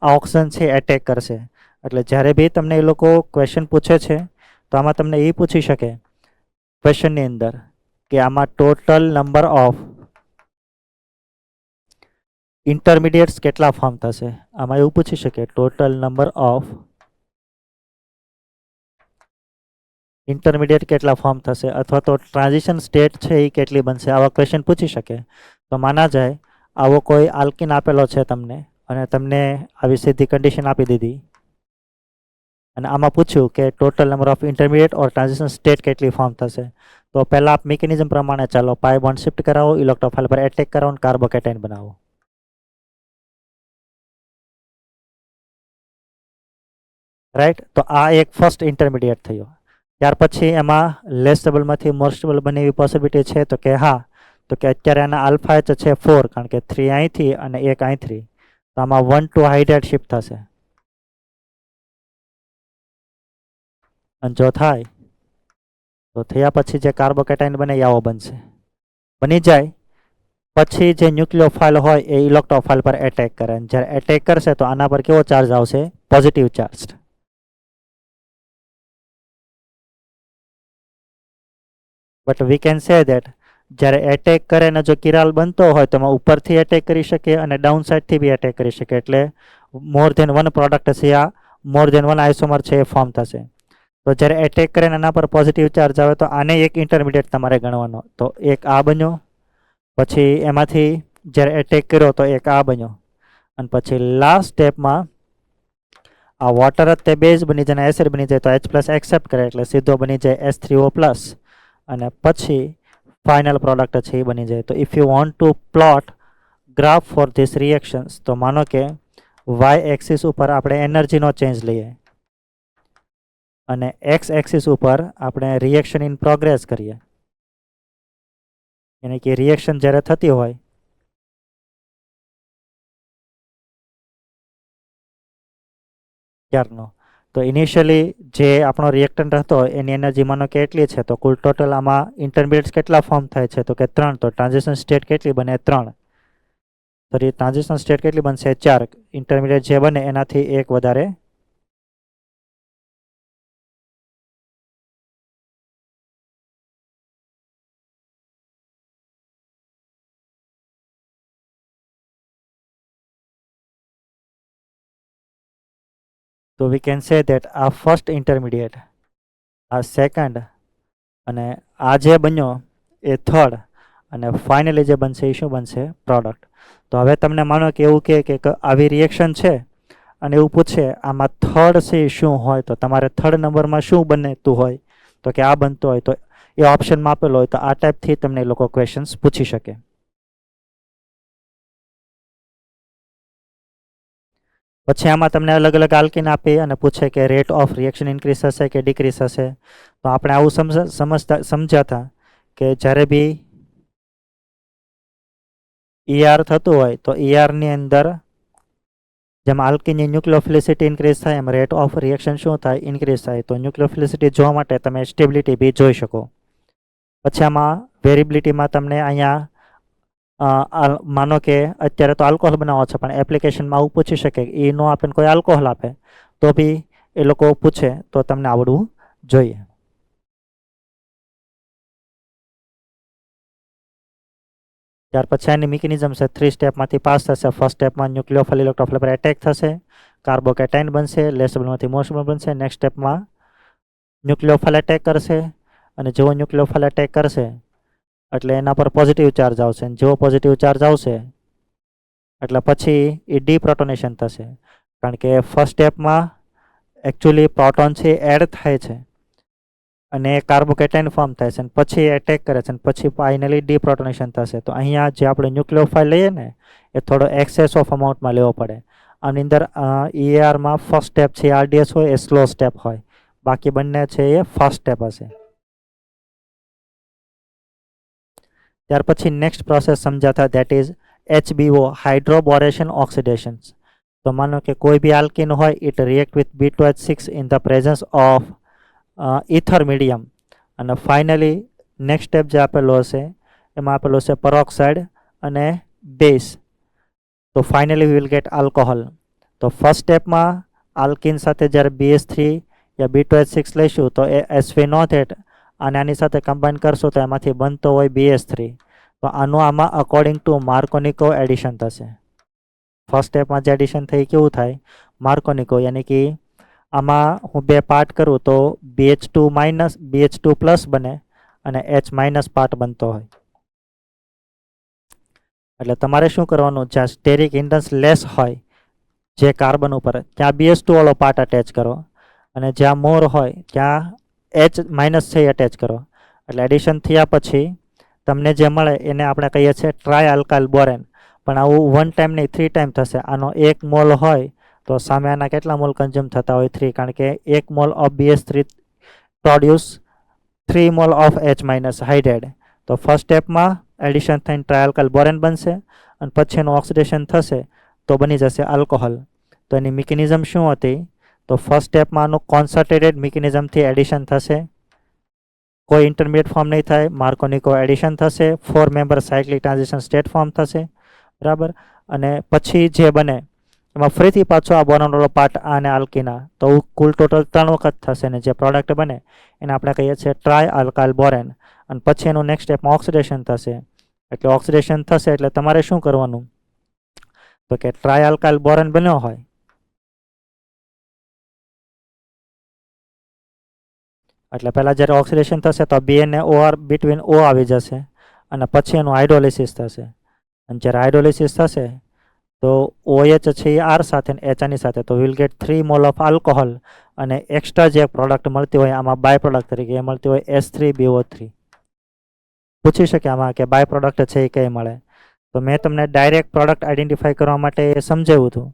આ ઓક્સિજન છે એટેક કરશે. એટલે જ્યારે બી તમને એ લોકો ક્વેશ્ચન પૂછે છે તો આમાં તમને એ પૂછી શકે ક્વેશ્ચનની અંદર કે આમાં ટોટલ નંબર ઓફ ઇન્ટરમીડિયેટ્સ કેટલા ફોર્મ થશે. આમાં એવું પૂછી શકે ટોટલ નંબર ઓફ ઇન્ટરમીડિયેટ કેટલા ફોર્મ થશે, અથવા તો ટ્રાન્ઝિશન સ્ટેટ છે એ કેટલી બનશે. આવા ક્વેશ્ચન પૂછી શકે. તો માના જાય આવો કોઈ આલ્કિન આપેલો છે તમને અને તમને આવી સીધી કન્ડિશન આપી દીધી અને આમાં પૂછ્યું કે total number of intermediate or transition state કેટલી ફોર્મ થશે. તો પહેલાં આપ મિકેનિઝમ પ્રમાણે ચાલો, પાઈ બોન્ડ શિફ્ટ કરાવો, ઇલેક્ટ્રોફાઇલ પર એટેક કરાવો અને કાર્બોકેટાઇન બનાવો. રાઈટ. તો આ એક ફર્સ્ટ ઇન્ટરમીડિયેટ થયો. ત્યાર પછી એમાં લેસ સ્ટેબલમાંથી મોર સ્ટેબલ બને એવી પોસિબિલિટી છે, તો કે હા. તો કે અત્યારે આના આલ્ફા એચ છે 4, કારણ કે 3 અહીંથી અને 1 અહીંથી, તો આમાં 1 ટુ હાઇડ્રેટ શિફ્ટ થશે. અને જો થાય તો થયા પછી જે કાર્બોકેટાઇન બને એ આવો બનશે. બની જાય પછી જે ન્યુક્લિયોફાઇલ હોય એ ઇલેક્ટ્રોફાઇલ પર એટેક કરે, અને જ્યારે એટેક કરશે તો આના પર કેવો ચાર્જ આવશે, positive charge. But we can say that જ્યારે એટેક કરે અને જો કિરાલ બનતો હોય તો એમાં ઉપરથી એટેક કરી શકે અને ડાઉન સાઇડથી બી એટેક કરી શકે. એટલે મોર ધેન વન પ્રોડક્ટ છે, આ મોર ધેન વન આઇસોમર છે એ ફોર્મ થશે. તો જ્યારે એટેક કરે એના પર પોઝિટિવ ચાર્જ આવે તો આને એક ઇન્ટરમીડિયેટ તમારે ગણવાનો. તો એક આ બન્યો, પછી એમાંથી જ્યારે એટેક કર્યો તો એક આ બન્યો, અને પછી લાસ્ટ સ્ટેપમાં આ વોટર જ તે બેઝ બની જાય અને એસિડ બની જાય તો H+ એક્સેપ્ટ કરે એટલે સીધો બની જાય H3O+, અને પછી ફાઇનલ પ્રોડક્ટ છે એ બની જાય. તો if you want to plot graph for this reactions, તો માનો કે વાય એક્સિસ ઉપર આપણે એનર્જીનો ચેન્જ લઈએ અને એક્સ એક્સિસ ઉપર આપણે રિએક્શન ઇન પ્રોગ્રેસ કરીએ, એટલે કે રિએક્શન જ્યારે થતી હોય ત્યારનો. તો ઇનિશિયલી જે આપણો રિએક્ટન્ટ હતો એની એનર્જી માનો કે એટલી છે, તો કુલ ટોટલ આમાં ઇન્ટરમીડિયેટ્સ કેટલા ફોર્મ થાય છે, તો કે 3. તો ટ્રાન્ઝિશન સ્ટેટ કેટલી બને, 3. તો ટ્રાન્ઝિશન સ્ટેટ કેટલી બનશે, 4. ઇન્ટરમીડિયેટ જે બને એનાથી એક વધારે. તો વી કેન સે દેટ આ ફર્સ્ટ ઇન્ટરમીડિયેટ, આ સેકન્ડ, અને આ જે બન્યો એ થર્ડ, અને ફાઇનલી જે બનશે એ શું બનશે? પ્રોડક્ટ. તો હવે તમને માનો કે એવું કે આવી રિએક્શન છે અને એવું પૂછે આમાં થર્ડ છે એ શું હોય, તો તમારે થર્ડ નંબરમાં શું બનતું હોય? તો કે આ બનતું હોય, તો એ ઓપ્શનમાં આપેલો હોય. તો આ ટાઈપથી તમને એ લોકો ક્વેશ્ચન્સ પૂછી શકે. પછી આમાં તમને અલગ અલગ આલ્કીન આપી અને પૂછે કે રેટ ઓફ રિએક્શન ઇન્ક્રીઝ થશે કે ડિક્રીઝ થશે. તો આપણે આવું સમજ્યા હતા કે જ્યારે બી ER થતું હોય તો ERની અંદર જેમ આલ્કીનની ન્યુક્લિયોફિલિસિટી ઇન્ક્રીઝ થાય એમ રેટ ઓફ રિએક્શન શું થાય? ઇન્ક્રીઝ થાય. તો ન્યુક્લિયોફિલિસિટી જોવા માટે તમે સ્ટેબિલિટી બી જોઈ શકો. પછી આમાં વેરિબિલિટીમાં તમને અહીંયા માનો કે અત્યારે તો આલ્કોહોલ બનાવો છે, પણ એપ્લિકેશનમાં આવું પૂછી શકે એ નો આપે કોઈ આલ્કોહોલ આપે તો બી એ લોકો પૂછે તો તમને આવડવું જોઈએ. ત્યાર પછી આની મિકેનિઝમ છે 3 સ્ટેપમાંથી પાસ થશે. ફર્સ્ટ સ્ટેપમાં ન્યુક્લિયોફાઇલ ઇલેક્ટ્રોફિલ પર એટેક થશે, કાર્બોકેટાઇન બનશે, લેસેબલમાંથી મોસ્ટેબલ બનશે. નેક્સ્ટ સ્ટેપમાં ન્યુક્લિયોફાઇલ એટેક કરશે અને જેવો ન્યુક્લિયોફાઇલ એટેક કરશે એટલે એના પર પોઝિટિવ ચાર્જ આવશે. જેવો પોઝિટિવ ચાર્જ આવશે એટલે પછી એ ડીપ્રોટોનેશન થશે, કારણ કે ફર્સ્ટ સ્ટેપમાં એકચ્યુઅલી પ્રોટોન છે એડ થાય છે અને કાર્બોકેટાઇન ફોર્મ થાય છે અને પછી એટેક કરે છે અને પછી ફાઇનલી ડીપ્રોટોનેશન થશે. તો અહીંયા જે આપણે ન્યુક્લિયોફાઇલ લઈએ ને એ થોડો એક્સેસ ઓફ અમાઉન્ટમાં લેવો પડે. આની અંદર EARમાં ફર્સ્ટ સ્ટેપ છે RDS હોય એ સ્લો સ્ટેપ હોય, બાકી બંને છે એ ફાસ્ટ સ્ટેપ હશે. ત્યાર પછી નેક્સ્ટ પ્રોસેસ સમજાતા that is HBO hydroboration oxidation. તો માનો કે કોઈ બી આલ્કીન હોય it react with B2H6 in the presence of ether medium. અને ફાઇનલી નેક્સ્ટ સ્ટેપ જે આપેલો હશે એમાં આપેલું છે પરોક્સાઇડ અને બેઝ. તો finally V will get alcohol. તો ફર્સ્ટ સ્ટેપમાં આલ્કીન સાથે જ્યારે BH3 યા B2H6 લઈશું તો એ SV0 અને આની સાથે કમ્બાઈન કરશું તો એમાંથી બનતો હોય BH3. તો આનું આમાં અકોર્ડિંગ ટુ માર્કોનિકો એડિશન થશે. ફર્સ્ટ સ્ટેપમાં જે એડિશન થઈ કેવું થાય? માર્કોનિકો, યાની કે આમાં હું બે પાર્ટ કરું તો BH2 માઇનસ BH2 પ્લસ બને અને H માઇનસ પાર્ટ બનતો હોય. એટલે તમારે શું કરવાનું? જ્યાં સ્ટેરિક ઇન્ડન્સ લેસ હોય જે કાર્બન ઉપર ત્યાં BH2 વાળો પાર્ટ અટેચ કરો અને જ્યાં મોર હોય ત્યાં H માઇનસ છે અટેચ કરો. એટલે એડિશન થયા પછી તમને જે મળે એને આપણે કહીએ છીએ ટ્રાય આલ્કાઇલ બોરેન. પણ આવું 1 ટાઈમ નહીં 3 ટાઈમ થશે. આનો 1 મોલ હોય તો સામે આના કેટલા મોલ કન્ઝ્યુમ થતા હોય? 3, કારણ કે 1 mole of BH3 produce 3 mall of H minus hydrate. તો ફર્સ્ટ સ્ટેપમાં એડિશન થઈને ટ્રાયઆલ્કાઇલ બોરેન બનશે અને પછી એનું ઓક્સિડેશન થશે તો બની જશે આલ્કોહોલ. તો એની મિકેનિઝમ શું હતી? તો ફર્સ્ટ સ્ટેપમાં આનું કોન્સન્ટ્રેટેડ મિકેનિઝમથી એડિશન થશે, કોઈ ઇન્ટરમીડિયેટ ફોર્મ નહીં થાય, માર્કોનિકો એડિશન થશે, 4 member cyclic transition state form થશે, બરાબર. અને પછી જે બને એમાં ફરીથી પાછો આ બોરોનવાળો પાર્ટ આને આલ્કીના, તો કુલ ટોટલ 3 વખત થશે ને જે પ્રોડક્ટ બને એને આપણે કહીએ છીએ ટ્રાય આલ્કાઇલ બોરેન. અને પછી એનું નેક્સ્ટ સ્ટેપમાં ઓક્સિડેશન થશે. એટલે ઓક્સિડેશન થશે એટલે તમારે શું કરવાનું? તો કે ટ્રાય આલ્કાઇલ બોરેન બન્યો હોય એટલે પહેલાં જ્યારે ઓક્સિડેશન થશે તો બે ને OR બિટવીન O આવી જશે અને પછી એનું હાઇડ્રોલિસિસ થશે. અને જ્યારે હાઇડ્રોલિસિસ થશે તો OH છે એ R સાથે ને H આની સાથે, તો will gate 3 mall of alcohol અને એક્સ્ટ્રા જે પ્રોડક્ટ મળતી હોય આમાં બાય પ્રોડક્ટ તરીકે એ મળતી હોય H3BO3. પૂછી શકે આમાં કે બાય પ્રોડક્ટ છે એ કઈ મળે? તો મેં તમને ડાયરેક્ટ પ્રોડક્ટ આઈડેન્ટિફાઈ કરવા માટે સમજાવ્યું હતું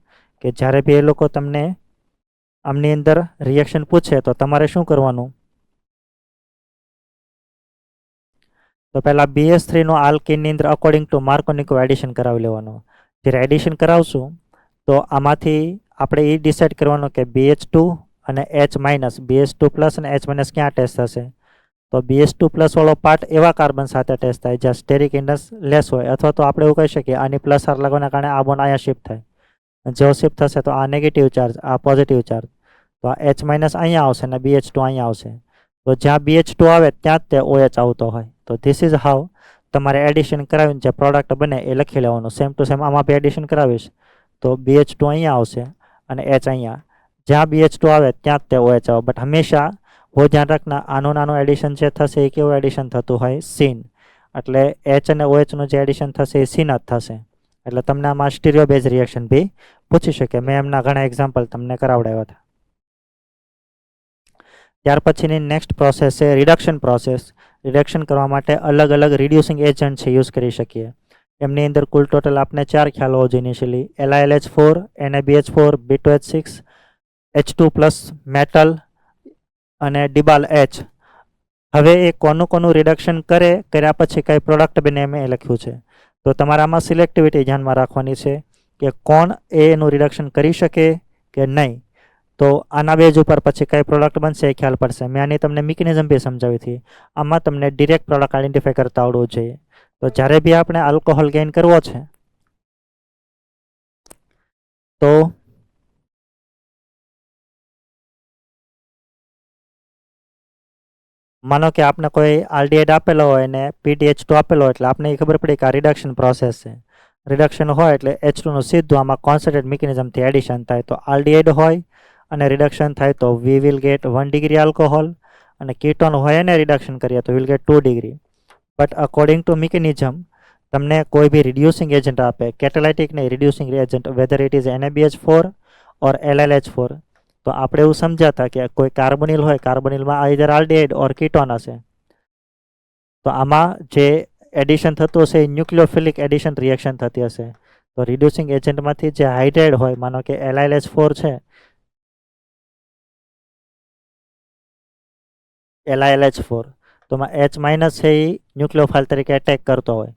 કે જ્યારે બી એ લોકો તમને આમની અંદર રિએક્શન પૂછે તો તમારે શું કરવાનું? તો પહેલાં BH3નો આલ્કીનની અંદર અકોર્ડિંગ ટુ માર્કોનિકો એડિશન કરાવી લેવાનું. જ્યારે એડિશન કરાવશું તો આમાંથી આપણે એ ડિસાઇડ કરવાનું કે BH2 અને H માઇનસ, BH2 પ્લસ અને H માઇનસ ક્યાં અટેચ થશે? તો BH2 પ્લસ વાળો પાર્ટ એવા કાર્બન સાથે અટેચ થાય જ્યાં સ્ટેરિક ઇન્ડન્સ લેસ હોય, અથવા તો આપણે એવું કહી શકીએ આની પ્લસ R લગાવવાના કારણે આ બોન્ડ અહીંયા શિફ્ટ થાય. જેવો શિફ્ટ થશે તો આ નેગેટિવ ચાર્જ, આ પોઝિટિવ ચાર્જ, તો આ H માઇનસ અહીંયા આવશે અને BH2 અહીંયા આવશે. તો જ્યાં BH2 આવે ત્યાં જ તે OH આવતો હોય. તો ધીસ ઇઝ હાઉ તમારે એડિશન કરાવીને જે પ્રોડક્ટ બને એ લખી લેવાનું. સેમ ટુ સેમ આમાં બી એડિશન કરાવીશ તો BH2 અહીંયા આવશે અને H અહીંયા. જ્યાં BH2 આવે ત્યાં જ તે OH આવે. બટ હંમેશા वो ધ્યાન રાખના આનું નાનું એડિશન જે થશે એ કેવું એડિશન થતું હોય? સીન. એટલે H અને OH નું જે એડિશન થશે એ C ના જ થશે. એટલે તમને આમાં સ્ટીરિયો બેઝ રિએક્શન બી પૂછી શકે. મેં એમના ઘણા એક્ઝામ્પલ તમને કરાવડાવ્યા હતા. ત્યાર પછીની નેક્સ્ટ પ્રોસેસ છે રિડક્શન પ્રોસેસ. રિડક્શન કરવા માટે અલગ અલગ રિડ્યુસિંગ એજન્ટ છે યુઝ કરી શકીએ. એમની અંદર કુલ ટોટલ આપણે 4 ખ્યાલ હોવો જોઈએ initially: LiLH4, NaBH4, B2H6, H2+ metal અને ડિબાલ H. હવે એ કોનું રિડક્શન કર્યા પછી કઈ પ્રોડક્ટ બને એમ એ લખ્યું છે. તો તમારે આમાં સિલેક્ટિવિટી ધ્યાનમાં રાખવાની છે કે કોણ એનું રિડક્શન કરી શકે કે નહીં. તો આના બેઝ ઉપર પછી કઈ પ્રોડક્ટ બનશે એ ખ્યાલ પડશે. મેં આની તમને મિકેનિઝમ બી સમજાવી હતી. આમાં તમને ડિરેક્ટ પ્રોડક્ટ આઈડેન્ટિફાઈ કરતા આવડવું જોઈએ. તો જ્યારે બી આપણે આલ્કોહોલ ગેઇન કરવો છે તો માનો કે આપણે કોઈ આલ્ડિહાઇડ આપેલો હોય અને PDH2 આપેલો હોય એટલે આપણે એ ખબર પડી કે આ રિડક્શન પ્રોસેસ છે. રિડક્શન હોય એટલે H2 નું સીધું આમાં કોન્સન્ટ્રેટ મિકેનિઝમથી એડિશન થાય. તો આલ્ડિહાઇડ હોય અને રિડક્શન થાય તો વી વિલ ગેટ 1 ડિગ્રી આલ્કોહોલ, અને કીટોન હોય અને રિડક્શન કરીએ તો will gate 2 degree. But according to mechanism તમને કોઈ બી રિડ્યુસિંગ એજન્ટ આપે, કેટેલાઇટિક નહીં reducing agent, weather it is NaBH4 or LiLH4, તો આપણે એવું સમજાતા કે કોઈ કાર્બોનિલ હોય, કાર્બોનિલમાં આઈધર આલ્ડિહાઇડ ઓર કીટોન હશે. તો આમાં જે એડિશન થતું હશે એ ન્યુક્લિયોફિલિક એડિશન રિએક્શન થતી હશે. તો રિડ્યુસિંગ એજન્ટમાંથી જે હાઇડ્રાઇડ હોય, માનો કે LiLH4 છે, LiLH4, તો H- છે એ ન્યુક્લિયોફાઇલ તરીકે એટેક કરતો હોય.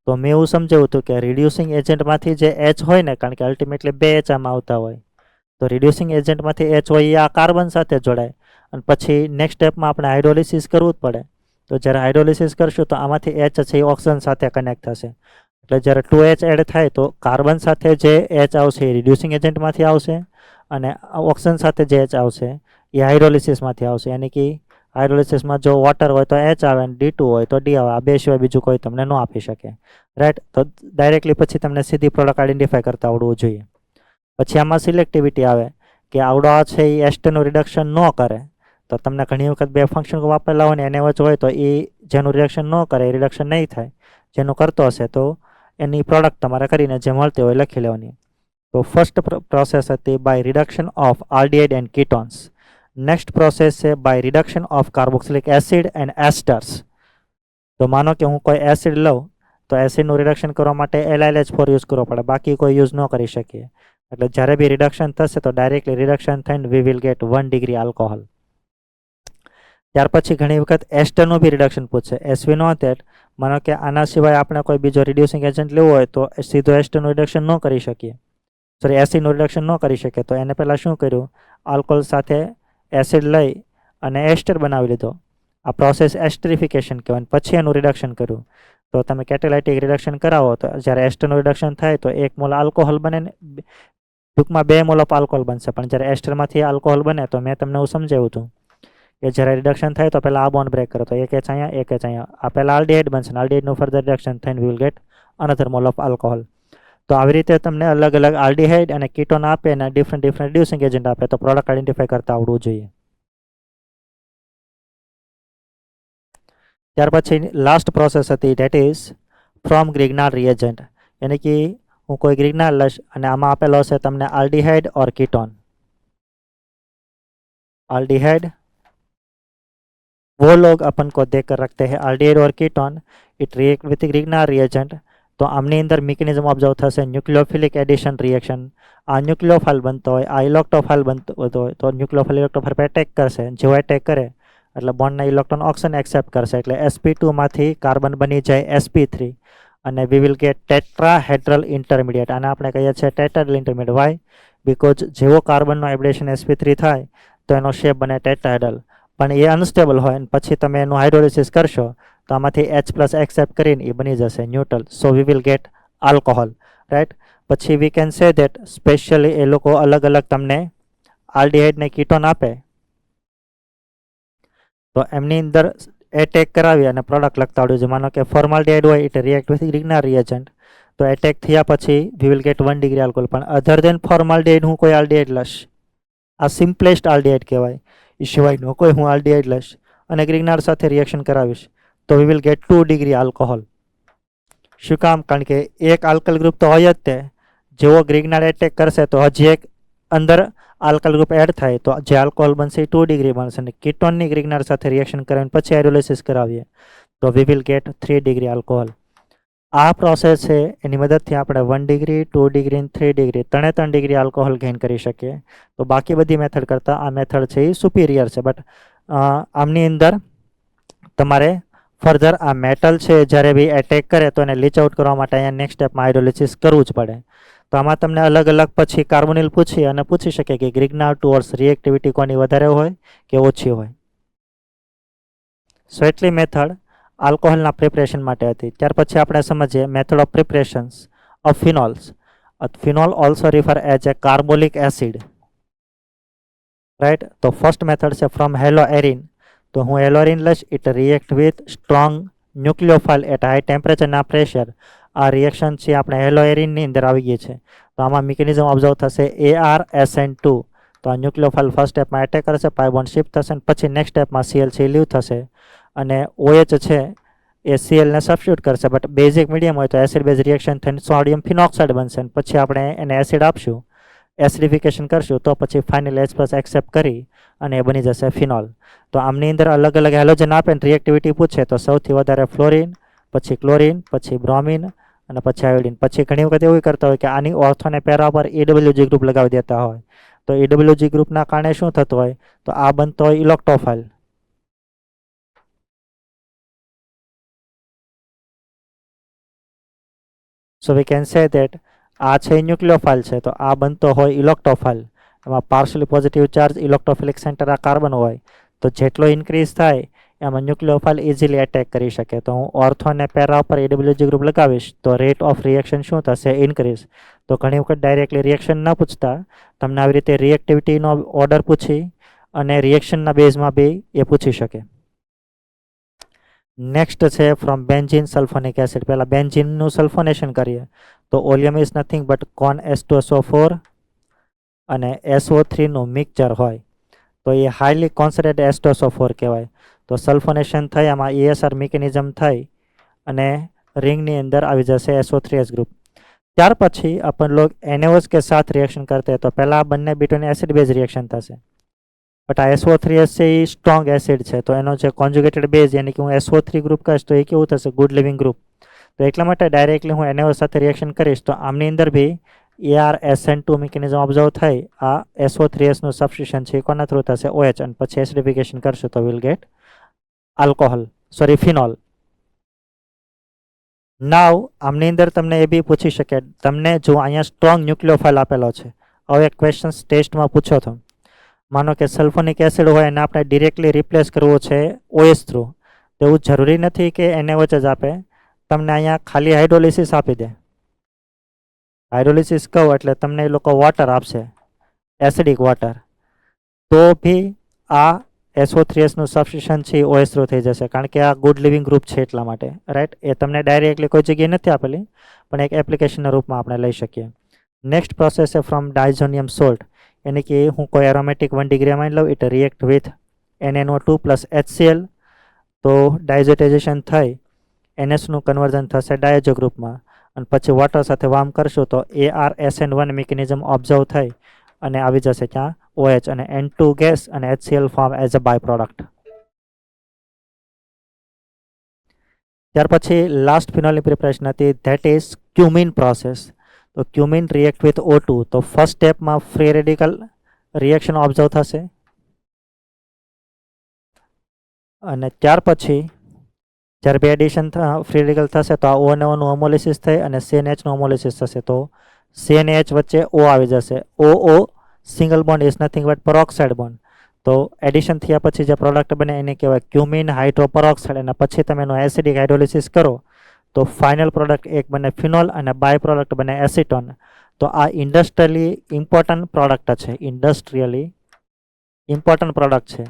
તો મેં એવું સમજાવ્યું હતું કે રિડ્યુસિંગ એજન્ટમાંથી જે H હોય ને, કારણ કે અલ્ટિમેટલી 2 H આમાં આવતા હોય, તો રિડ્યુસિંગ એજન્ટમાંથી H હોય એ આ કાર્બન સાથે જોડાય અને પછી નેક્સ્ટ સ્ટેપમાં આપણે હાઇડ્રોલિસિસ કરવું જ પડે. તો જ્યારે હાઇડ્રોલિસિસ કરશું તો આમાંથી H છે એ ઓક્સિજન સાથે કનેક્ટ થશે. એટલે જ્યારે 2H એડ થાય તો કાર્બન સાથે જે H આવશે એ રિડ્યુસિંગ એજન્ટમાંથી આવશે, અને ઓક્સિજન સાથે જે H આવશે એ હાઇડ્રોલિસિસમાંથી આવશે. યાની કે હાઇડ્રોલિસિસમાં જો વોટર હોય તો H આવે અને D2 હોય તો D આવે. આ બે સિવાય બીજું કોઈ તમને ન આપી શકે, રાઈટ. તો ડાયરેક્ટલી પછી તમને સીધી પ્રોડક્ટ આઈડેન્ટિફાઈ કરતા આવડવું જોઈએ. પછી આમાં સિલેક્ટિવિટી આવે કે આવડો છે એ એસ્ટરનું રિડક્શન ન કરે. તો તમને ઘણી વખત બે ફંક્શન વાપરેલા હોય ને એને વચ્ચે હોય તો એ જેનું રિડક્શન ન કરે એ રિડક્શન નહીં થાય. જેનું કરતો હશે તો એની પ્રોડક્ટ તમારે કરીને જે મળતી હોય લખી લેવાની. તો ફર્સ્ટ પ્રોસેસ હતી by reduction of aldehyde and ketones. Next process છે by reduction of carboxylic acid and esters. તો માનો કે હું કોઈ એસિડ લઉં તો એસિડનું રિડક્શન કરવા માટે LiLH4 યુઝ કરવો પડે, બાકી કોઈ યુઝ ન કરી શકીએ. એટલે જ્યારે બી રિડક્શન થશે તો ડાયરેક્ટલી રિડક્શન થઈને વી વિલ ગેટ 1 ડિગ્રી આલ્કોહોલ. ત્યાર પછી ઘણી વખત એસ્ટરનું બી રિડક્શન પૂછશે. એસ વી નોટ ધેટ, માનો કે આના સિવાય આપણે કોઈ બીજો રિડ્યુસિંગ એજન્ટ લેવું હોય તો સીધો એસ્ટરનું રિડક્શન ન કરી શકીએ, સોરી એસિડનું રિડક્શન ન કરી શકીએ. તો એને પહેલાં શું કર્યું, આલ્કોહોલ સાથે એસિડ લઈ અને એસ્ટર બનાવી લીધો. આ પ્રોસેસ એસ્ટરિફિકેશન કહેવાય. પછી એનું રિડક્શન કર્યું. તો તમે કેટેલાઇટિક રિડક્શન કરાવો તો જ્યારે એસ્ટરનું રિડક્શન થાય તો 1 મોલ આલ્કોહોલ બને, ટૂંકમાં 2 મોલ ઓફ આલ્કોહોલ બનશે. પણ જ્યારે એસ્ટરમાંથી આલ્કોહોલ બને તો મેં તમને એવું સમજાવ્યું હતું કે જ્યારે રિડક્શન થાય તો પહેલાં આ બોન્ડ બ્રેક કરો, તો 1 H અહીંયા 1 H અહીંયા. આ પહેલાં આલ્ડિહાઇડ બનશે, આલ્ડિહાઇડનું ફર્ધર રિડક્શન થઈને વી will gate another mall of alcohol. તો આવી રીતે તમને અલગ અલગ આલ્ડિહાઇડ અને કીટોન આપે અને ડિફરન્ટ રિડ્યુસિંગ એજન્ટ આપે તો પ્રોડક્ટ આઈડેન્ટિફાઈ કરતા આવડવું જોઈએ. ત્યાર પછી લાસ્ટ પ્રોસેસ હતી ધેટ ઇઝ ફ્રોમ ગ્રિગ્નાર્ડ રિએજન્ટ. यानी कि હું કોઈ ગ્રિગ્નાર્ડ લઈશ અને આમાં આપેલો હશે તમને આલ્ડિહાઇડ ઓર કીટોન. आल्डिहाइड वो लोग अपन को देकर रखते हैं आल्डिहाइड और ketone it react with Grignard reagent. तो आमनी अंदर मिकेनिज्म ऑब्जर्व થશે ન્યુક્લિયોફિલિક એડિશન રિએક્શન. આ ન્યુક્લિયોફાઇલ બનતો હોય, આ ઇલેક્ટ્રોફાઇલ બનતો હોય તો ન્યુક્લિયોફાઇલ ઇલેક્ટ્રોફાઇલ પર એટેક કરશે. જેવો એટેક કરે એટલે બોન્ડના ઇલેક્ટ્રોન ઓક્સિજન એક્સેપ્ટ કરશે એટલે sp2 માંથી કાર્બન બની જાય sp3 અને વી વિલ ગેટ ટેટ્રાહેડ્રલ ઇન્ટરમીડિયેટ. આને આપણે કહીએ છીએ ટેટ્રાહેડ્રલ ઇન્ટરમીડિયેટ. વાય? બીકોઝ જેવો કાર્બનનો એબ્રેશન sp3 થાય તો એનો શેપ બને ટેટ્રાહેડ્રલ. પણ એ અનસ્ટેબલ હોય અને પછી તમે એનું હાઇડ્રોલિસિસ કરશો તો આમાંથી H+ એક્સેપ્ટ કરીને એ બની જશે neutral. So we will get alcohol, right. પછી we can say that specially એ લોકો અલગ અલગ તમને આલ્ડિહાઇડને કીટોન આપે તો એમની અંદર એટેક કરાવી અને પ્રોડક્ટ લખતા આવડ્યું છે. માનો કે ફોર્માલ્ડિહાઇડ હોય ઇટ રિએક્ટ વિથ ગ્રિગ્નાર્ડ રિએજન્ટ, તો એટેક થયા પછી વી વિલ ગેટ 1 ડિગ્રી આલ્કોહોલ. પણ અધર દેન ફોર્માલ્ડિહાઇડ હું કોઈ આલ્ડિહાઇડ લઈશ, આ સિમ્પલેસ્ટ આલ્ડિહાઇડ કહેવાય, એ સિવાયનો કોઈ હું આલ્ડિહાઇડ લઈશ અને ગ્રિગ્નાર્ડ સાથે રિએક્શન કરાવીશ તો વી વિલ ગેટ 2 ડિગ્રી આલ્કોહોલ. શું કામ? કારણ કે એક આલ્કલ ગ્રુપ તો હોય જ તે. જેવો ગ્રિગ્નાર્ડ એટેક કરશે તો હજી એક અંદર આલ્કલ ગ્રુપ એડ થાય તો જે આલ્કોહોલ બનશે એ 2 ડિગ્રી બનશે. અને કીટોનની ગ્રિગ્નાર્ડ સાથે રિએક્શન કરાવીને પછી હાઇડ્રોલિસિસ કરાવીએ તો વી વિલ ગેટ 3 ડિગ્રી આલ્કોહોલ. આ પ્રોસેસ છે એની મદદથી આપણે 1 ડિગ્રી 2 ડિગ્રી અને 3 ડિગ્રી 3 ડિગ્રી આલ્કોહોલ ગેઇન કરી શકીએ. તો બાકી બધી મેથડ કરતાં આ મેથડ છે એ સુપિરિયર છે. બટ આમની અંદર તમારે ફર્ધર આ મેટલ છે જ્યારે બી એટેક કરે તો એને લીચ આઉટ કરવા માટે અહીંયા નેક્સ્ટ સ્ટેપમાં હાઇડ્રોલિસિસ કરવું જ પડે. તો આમાં તમને અલગ અલગ પછી કાર્બોનિલ પૂછી અને પૂછી શકે કે ગ્રિગ્નાર્ડ ટુવર્ડ્સ રિએક્ટિવિટી કોની વધારે હોય કે ઓછી હોય. સો એટલી મેથડ આલ્કોહોલના પ્રિપરેશન માટે હતી. ત્યાર પછી આપણે સમજીએ method of preparations of phenols. Phenol also refer as a carbolic acid, right. તો ફર્સ્ટ મેથડ છે ફ્રોમ હેલોએરિન. તો હું હેલોએરિન લઈશ. It react with strong nucleophile at high ટેમ્પરેચરના પ્રેશર. આ રિએક્શન છે આપણે હેલોએરિનની અંદર આવી ગઈ છે. તો આમાં મિકેનિઝમ ઓબ્ઝર્વ થશે ArSN2. તો આ ન્યુક્લિયોફાઇલ ફર્સ્ટ સ્ટેપમાં એટેક કરશે, પાઈ બોન્ડ શિફ્ટ થશે અને પછી નેક્સ્ટ સ્ટેપમાં Cl છે લીવ થશે અને OH છે એ Cl ને સબસ્ટિટ્યુટ કરશે. બટ બેઝિક મીડિયમ હોય તો એસિડ બેઝ રિએક્શન થઈને સોડિયમ ફિનોક્સાઇડ બનશે અને પછી આપણે એને એસિડ આપશું, એસિડિફિકેશન કરશું તો પછી ફાઇનલ H+ એક્સેપ્ટ કરી અને એ બની જશે ફિનોલ. તો આમની અંદર અલગ અલગ હેલોજન આપે ને રિએક્ટિવિટી પૂછે તો સૌથી વધારે ફ્લોરિન, પછી ક્લોરિન, પછી બ્રોમિન અને પછી આયોડિન. પછી ઘણી વખત એવું કરતા હોય કે આની ઓર્થોને પેરા પર EWG ગ્રુપ લગાવી દેતા હોય. તો EWG ગ્રુપના કારણે શું થતું હોય તો આ બનતો હોય electrophile. So V can say that આ છે ન્યુક્લિયોફાઇલ છે તો આ બનતો હોય ઇલેક્ટ્રોફાઇલ. એમાં partially positive charge electrophilic centre આ કાર્બન હોય. તો જેટલો ઇન્ક્રીઝ થાય એમાં ન્યુક્લિયોફાઇલ ઇઝીલી એટેક કરી શકે. તો હું ઓર્થો અને પેરા ઉપર EWG ગ્રુપ લગાવીશ તો રેટ ઓફ રિએક્શન શું થશે? ઇન્ક્રીઝ. તો ઘણી વખત ડાયરેક્ટલી રિએક્શન ન પૂછતા તમને આવી રીતે રિએક્ટિવિટીનો ઓર્ડર પૂછી અને રિએક્શનના બેઝમાં બી એ પૂછી શકે. નેક્સ્ટ છે ફ્રોમ બેન્ઝીન સલ્ફોનિક એસિડ. પહેલાં બેન્ઝીનનું સલ્ફોનેશન કરીએ તો ઓલિયમ ઇઝ નથિંગ બટ કોન H2SO4 અને SO3નું મિક્સચર હોય તો એ હાઈલી કોન્સન્ટ્રેટેડ H2SO4 કહેવાય. તો સલ્ફોનેશન થઈ આમાં ESR મિકેનિઝમ થઈ અને रिंग अंदर आ जैसे SO3H ग्रुप। त्यार पछी अपन लोग NaOH के साथ रिएक्शन करते हैं तो पहला बने बिटवीन एसिड बेज रिएक्शन थशे, बट आ SO3H से ही स्ट्रॉन्ग एसिड है तो एनो जे कॉन्जुगेटेड बेज यानी कि हूँ SO3 ग्रुप कहीश तो ये केवुं थशे गुड लिविंग ग्रुप। तो एटला माटे डायरेक्टली हूँ NaOH साथे रिएक्शन करीश तो आमनी अंदर भी ArSN2 मिकेनिझम ऑब्जर्व थई आ SO3H નું સબસ્ટિટ્યુશન છે કોના થ્રુ થશે OH અને પછી એસિડિફિકેશન કરશું તો will get alcohol sorry phenol. Now આમની અંદર તમને એ બી પૂછી શકે તમને જો અહીંયા સ્ટ્રોંગ ન્યુક્લિયોફાઇલ આપેલો છે। હવે એક ક્વેશ્ચન ટેસ્ટમાં પૂછો તો માનો કે સલ્ફોનિક એસિડ હોય અને આપણે ડિરેક્ટલી રિપ્લેસ કરવો છે OH થ્રુ તો એવું જરૂરી નથી કે NaOH જ આપે, તમને અહીંયા ખાલી હાઇડ્રોલિસિસ આપી દે। હાઇડ્રોલિસિસ કહો એટલે તમને એ લોકો વોટર આપશે એસિડિક વોટર તો બી આ SO3H નું સબસ્ટિટ્યુશન છે OH થ્રુ થઈ જશે કારણ કે આ ગુડ લિવિંગ ગ્રુપ છે એટલા માટે રાઈટ। એ તમને ડાયરેક્ટલી કોઈ જગ્યાએ નથી આપેલી પણ એક એપ્લિકેશનના રૂપમાં આપણે લઈ શકીએ। નેક્સ્ટ પ્રોસેસ છે ફ્રોમ ડાયઝોનિયમ સોલ્ટ यानी कि हूँ कोई एरोमेटिक 1 डिग्री अमाइन लઉં it react with NaNO2 plus HCl तो डायजेटाइजेशन थई NH નું કન્વર્ઝન થશે ડાયઝો ગ્રુપમાં અને પછી વોટર સાથે વાર્મ કરશો તો ArSN1 મિકેનિઝમ ઓબ્ઝર્વ થઈ અને આવી જશે ક્યાં OH અને N2 ગેસ અને HCl form as a by product. ત્યાર પછી લાસ્ટ ફિનોલની પ્રિપરેશન હતી ધેટ ઇઝ ક્યુમિન પ્રોસેસ। तो क्यूमिन रिएक्ट विथ O2 तो फर्स्ट स्टेप में फ्री रेडिकल रिएक्शन ऑब्जर्व थशे अने त्यार पछी ज्यारे बे एडिशन फ्री रेडिकल थशे तो आ O અને O નું હોમોલિસિસ થઈ અને CnH નું હોમોલિસિસ થશે तो CnH वच्चे O આવી જશે। OO single bond is nothing but peroxide bond तो एडिशन थया पछी जे प्रोडक्ट बने एने कहेवाय क्यूमिन हाइड्रोपेरोक्साइड અને પછી તમે એનું એસિડિક હાઇડ્રોલિસિસ કરો तो फाइनल प्रोडक्ट एक बने फिनोल और बाय प्रोडक्ट बने एसीटोन। तो आ इंडस्ट्रियली इम्पोर्टंट प्रोडक्ट है, इंडस्ट्रियली इम्पोर्टंट प्रोडक्ट है।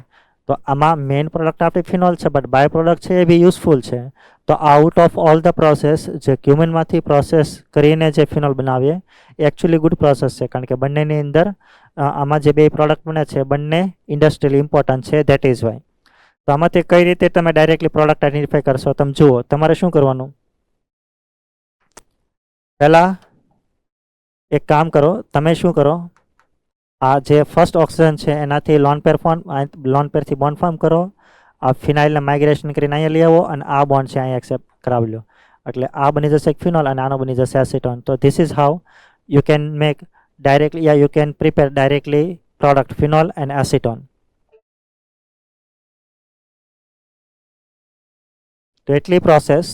तो आमा मेन प्रोडक्ट आपणी फिनोल है बट बाय प्रोडक्ट है भी यूजफुल है। तो out of all the process जो क्यूमिन में प्रोसेस करीने जे फिनोल बनावीए एक्चुअली गुड प्रोसेस है कारण के बंनेनी अंदर आमा जे बे प्रोडक्ट बने छे बंने इंडस्ट्रियली इम्पोर्टंट है दैट इज वाय। તો આમાંથી કઈ રીતે તમે ડાયરેક્ટલી પ્રોડક્ટ આઈડેન્ટિફાઈ કરશો? તમે જુઓ, તમારે શું કરવાનું? પહેલા એક કામ કરો, તમે શું કરો, આ જે ફર્સ્ટ ઓક્સિજન છે એનાથી લોન પેરથી બોન્ડ ફોર્મ કરો, આ ફિનાઇલને માઇગ્રેશન કરીને અહીંયા લઈ આવો અને આ બોન્ડ છે અહીંયા એક્સેપ્ટ કરાવી લો. એટલે આ બની જશે એક ફિનોલ અને આનો બની જશે એસિટોન. તો this is how you can make directly, yeah you can prepare directly product phenol and acetone. તો એટલી પ્રોસેસ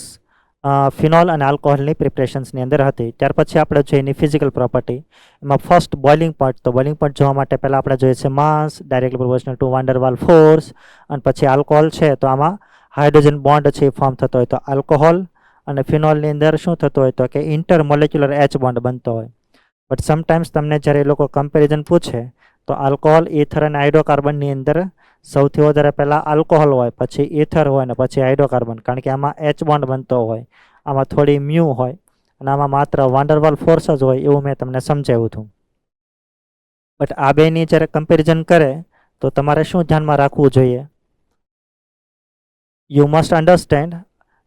ફિનોલ અને આલ્કોહોલની પ્રિપરેશન્સની અંદર હતી. ત્યાર પછી આપણે જોઈએ એની ફિઝિકલ પ્રોપર્ટી. એમાં ફર્સ્ટ બોઇલિંગ પોઈન્ટ. તો બોઇલિંગ પોઈન્ટ જોવા માટે પહેલાં આપણે જોઈએ છે માસ ડાયરેક્ટલી પ્રોપોર્શનલ ટુ વાન ડર વાલ ફોર્સ, અને પછી આલ્કોહોલ છે તો આમાં હાઇડ્રોજન બોન્ડ છે એ ફોર્મ થતો હોય. તો આલ્કોહોલ અને ફિનોલની અંદર શું થતું હોય તો કે ઇન્ટરમોલેક્યુલર એચ બોન્ડ બનતો હોય. બટ સમટાઈમ્સ તમને જ્યારે એ લોકો કમ્પેરિઝન પૂછે તો આલ્કોહોલ, ઇથર અને હાઇડ્રોકાર્બનની અંદર સૌથી વધારે પહેલાં આલ્કોહોલ હોય, પછી ઇથર હોય ને પછી હાઇડ્રોકાર્બન. કારણ કે આમાં એચ બોન્ડ બનતો હોય, આમાં થોડી મ્યુ હોય અને આમાં માત્ર વાન્ડરવાલ ફોર્સ જ હોય, એવું મેં તમને સમજાવ્યું હતું. બટ આ બેની જ્યારે કમ્પેરિઝન કરે તો તમારે શું ધ્યાનમાં રાખવું જોઈએ? You must understand.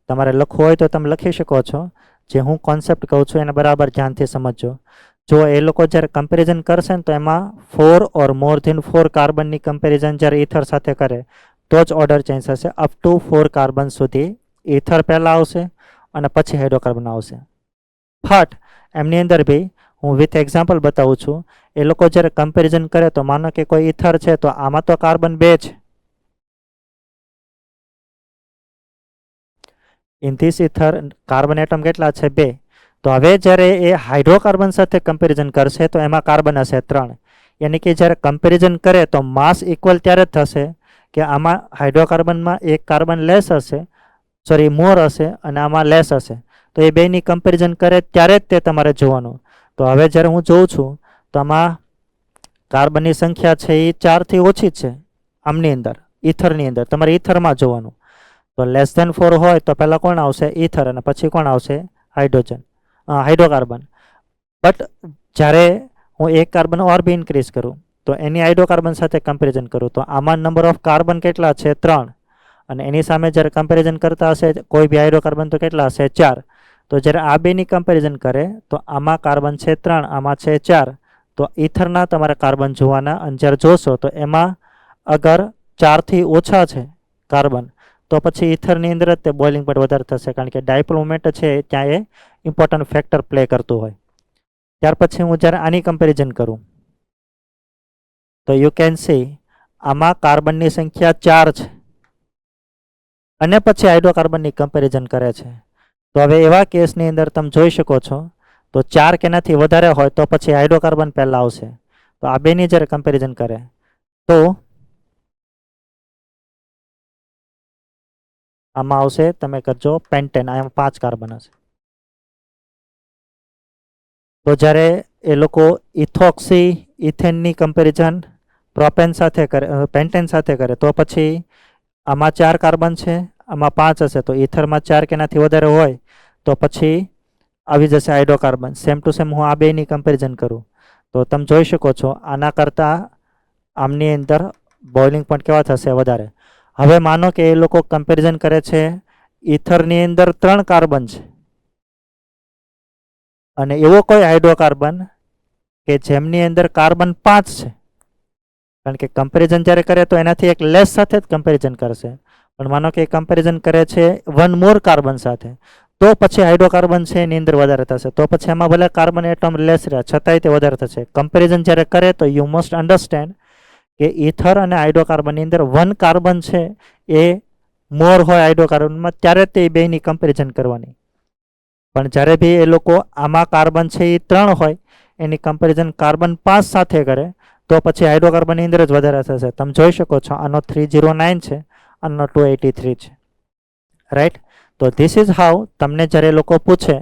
તમારે લખવું હોય તો તમે લખી શકો છો. જે હું કોન્સેપ્ટ કહું છું એને બરાબર ધ્યાનથી સમજજો. જો એ લોકો જ્યારે કમ્પેરિઝન કરશે ને તો એમાં 4 ઓર મોર ધેન 4 કાર્બનની કમ્પેરિઝન જ્યારે ઇથર સાથે કરે તો જ ઓર્ડર ચેન્જ થશે. અપ ટુ 4 કાર્બન સુધી ઇથર પહેલાં આવશે અને પછી હાઇડ્રોકાર્બન આવશે. બટ એમની અંદર બી હું વિથ એક્ઝામ્પલ બતાવું છું. એ લોકો જ્યારે કમ્પેરિઝન કરે તો માનો કે કોઈ ઇથર છે તો આમાં તો કાર્બન 2 છે. In this ether carbon atom કેટલા છે? 2. તો હવે જ્યારે એ હાઇડ્રોકાર્બન સાથે કમ્પેરિઝન કરશે તો એમાં કાર્બન હશે 3. યાની કે જ્યારે કમ્પેરિઝન કરે તો માસ ઇક્વલ ત્યારે જ થશે કે આમાં હાઇડ્રોકાર્બનમાં એક કાર્બન લેસ હશે, સોરી મોર હશે, અને આમાં લેસ હશે. તો એ બેની કમ્પેરિઝન કરે ત્યારે જ તે તમારે જોવાનું. તો હવે જ્યારે હું જોઉં છું તો આમાં કાર્બનની સંખ્યા છે એ 4થી ઓછી જ છે આમની અંદર, ઇથરની અંદર. તમારે ઇથરમાં જોવાનું. તો લેસ ધેન 4 હોય તો પહેલાં કોણ આવશે? ઇથર, અને પછી કોણ આવશે? હાઇડ્રોકાર્બન. બટ જ્યારે હું એક કાર્બન ઓર બી ઇન્ક્રીઝ કરું તો એની હાઇડ્રોકાર્બન સાથે કમ્પેરિઝન કરું તો આમાં નંબર ઓફ કાર્બન કેટલા છે? 3. અને એની સામે જ્યારે કમ્પેરિઝન કરતા હશે કોઈ બી હાઇડ્રોકાર્બન તો કેટલા હશે? 4. તો જ્યારે આ બેની કમ્પેરિઝન કરે તો આમાં કાર્બન છે 3, આમાં છે 4. તો ઇથરના તમારે કાર્બન જોવાના, અને જ્યારે જોશો તો એમાં અગર 4થી ઓછા છે કાર્બન તો પછી ઇથરની અંદર જ તે બોઇલિંગ પોઈન્ટ વધારે થશે, કારણ કે ડાયપોલ મોમેન્ટ છે ત્યાં એ ઇમ્પોર્ટન્ટ ફેક્ટર પ્લે કરતું હોય. ત્યાર પછી હું જ્યારે આની કમ્પેરિઝન કરું તો યુ કેન સી આમાં કાર્બનની સંખ્યા 4 છે અને પછી હાઇડ્રોકાર્બનની કમ્પેરિઝન કરે છે. તો હવે એવા કેસની અંદર તમે જોઈ શકો છો તો 4 કે એનાથી વધારે હોય તો પછી હાઇડ્રોકાર્બન પહેલાં આવશે. તો આ બેની જ્યારે કમ્પેરિઝન કરે તો આમાં આવશે, તમે કરજો પેન્ટેન, આમાં 5 કાર્બન હશે. તો જ્યારે એ લોકો ઇથોક્સી ઇથેનની કમ્પેરિઝન પ્રોપેન સાથે કરે, પેન્ટેન સાથે કરે તો પછી આમાં 4 કાર્બન છે, આમાં 5 હશે. તો ઇથરમાં 4 કે એનાથી વધારે હોય તો પછી આવી જશે હાઇડ્રોકાર્બન. સેમ ટુ સેમ હું આ બેની કમ્પેરિઝન કરું તો તમે જોઈ શકો છો આના કરતાં આમની અંદર બોઇલિંગ પોઈન્ટ કેવા થશે? વધારે. હવે માનો કે એ લોકો કમ્પેરિઝન કરે છે, ઇથરની અંદર 3 કાર્બન છે અને એવો કોઈ હાઇડ્રોકાર્બન કે જેમની અંદર કાર્બન 5 છે. કારણ કે કમ્પેરિઝન જ્યારે કરે તો એનાથી એક લેસ સાથે જ કમ્પેરિઝન કરશે. પણ માનો કે કમ્પેરિઝન કરે છે 1 મોર કાર્બન સાથે તો પછી હાઇડ્રોકાર્બન છે એની અંદર વધારે થશે. તો પછી એમાં ભલે કાર્બન એટમ લેસ રહે છતાંય તે વધારે થશે. કમ્પેરિઝન જ્યારે કરે તો યુ મસ્ટ અન્ડરસ્ટેન્ડ કે ઇથર અને હાઇડ્રોકાર્બનની અંદર 1 કાર્બન છે એ મોર હોય હાઇડ્રોકાર્બનમાં ત્યારે તે બેની કમ્પેરિઝન કરવાની. પણ જ્યારે બી એ લોકો આમાં કાર્બન છે એ 3 હોય એની કમ્પેરિઝન કાર્બન 5 સાથે કરે તો પછી હાઇડ્રોકાર્બનની અંદર જ વધારે થશે. તમે જોઈ શકો છો આનો 309 છે, આનો 283 છે, રાઈટ. તો ધીસ ઇઝ હાઉ તમને જ્યારે લોકો પૂછે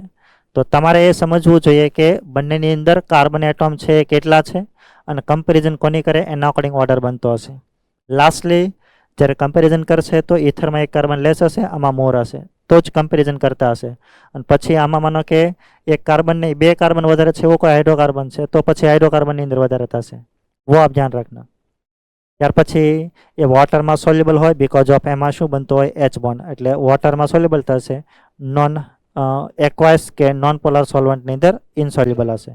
તો તમારે એ સમજવું જોઈએ કે બંનેની અંદર કાર્બન એટમ છે એ કેટલા છે અને કમ્પેરિઝન કોની કરે એના અકોર્ડિંગ ઓર્ડર બનતો હશે. લાસ્ટલી જ્યારે કમ્પેરિઝન કરશે તો ઇથરમાં 1 કાર્બન લેસ હશે, આમાં મોર હશે તો જ કમ્પેરિઝન કરતા હશે. અને પછી આમાં માનો કે 1 કાર્બન નહીં 2 કાર્બન વધારે છે એવો કોઈ હાઇડ્રોકાર્બન છે તો પછી હાઇડ્રોકાર્બનની અંદર વધારે થશે. वो आप ध्यान रखना. ત્યાર પછી એ વોટરમાં સોલ્યુબલ હોય બીકોઝ ઓફ એમાં શું બનતું હોય એચ બોન્ડ, એટલે વોટરમાં સોલ્યુબલ થશે, નોન एक्वायस के नॉन पोलर सॉल्वेंट ની અંદર इनसॉल्युबल હશે।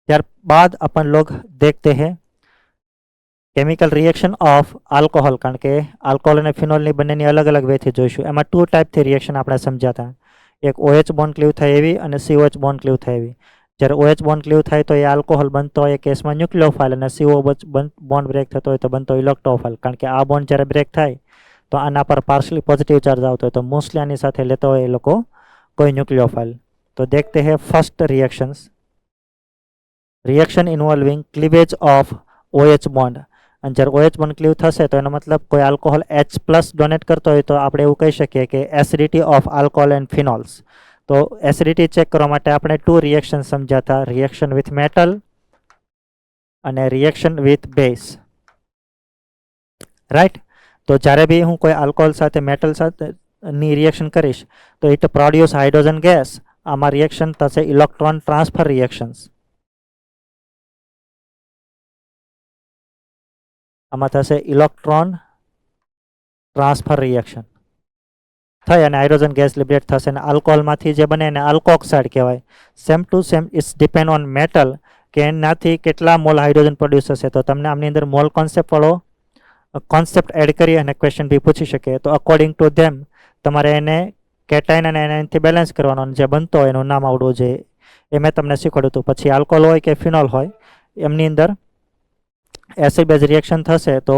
ત્યારબાદ अपन लोग देखते हैं केमिकल रिएक्शन ऑफ अल्कोहल, कारण के अल्कोहल અને ફિનોલ ની બંનેની અલગ અલગ વેથી જોઈશું। એમાં ટુ ટાઈપથી રિએક્શન આપણે સમજ્યા હતા, એક OH બોન્ડ ક્લીવ થાય એવી અને COH બોન્ડ ક્લીવ થાય એવી। જ્યારે OH બોન્ડ ક્લીવ થાય તો એ આલ્કોહોલ બનતો હોય, કેસમાં ન્યુક્લિયોફાઇલ, અને CO બોન્ડ બ્રેક થતો હોય તો બનતો ઇલેક્ટ્રોફાઇલ। કારણ કે આ બોન્ડ જ્યારે બ્રેક થાય તો આના પર પાર્શલી पॉजिटिव चार्ज આવતો હોય તો મોસ્ટલી આની સાથે લેતો હોય એ લોકો કોઈ ન્યુક્લિયોફાઇલ। તો देखते हैं first reaction involving cleavage of OH bond. અને જ્યારે OH બોન્ડ ક્લીવ થશે તો એનો મતલબ કોઈ આલ્કોહોલ H+ ડોનેટ કરતો હોય તો આપણે એવું કહી શકીએ કે એસિડિટી ઓફ આલ્કોહોલ એન્ડ ફિનોલ્સ। તો એસિડિટી ચેક કરવા માટે આપણે ટુ રિએક્શન સમજ્યા હતા, રિએક્શન વિથ મેટલ અને રિએક્શન વિથ બેઝ, રાઈટ। તો જ્યારે બી હું કોઈ આલ્કોહોલ સાથે મેટલ સાથે ની રિએક્શન કરીશ તો ઇટ પ્રોડ્યુસ હાઇડ્રોજન ગેસ। આમાં રિએક્શન થશે ઇલેક્ટ્રોન ટ્રાન્સફર રિએક્શન્સ, આમાં થશે ઇલેક્ટ્રોન ટ્રાન્સફર રિએક્શન થઈ અને હાઇડ્રોજન ગેસ લિબરેટ થશે અને આલ્કોહોલમાંથી જે બને એને આલ્કોક્સાઇડ કહેવાય। Same to same it's depend on metal કે એનાથી કેટલા મોલ હાઇડ્રોજન પ્રોડ્યુસ થશે। તો તમને આમની અંદર મોલ કોન્સેપ્ટવાળો કોન્સેપ્ટ એડ કરી અને ક્વેશ્ચન બી પૂછી શકે। તો અકોર્ડિંગ ટુ ધેમ તમારે એને કેટાઇન અને એનાઇનથી બેલેન્સ કરવાનો, જે બનતો હોય એનું નામ આવડવું જોઈએ, એ મેં તમને શીખવાડ્યું હતું। પછી આલ્કોહોલ હોય કે ફિનોલ હોય એમની અંદર એસિડ બેઝ રિએક્શન થશે તો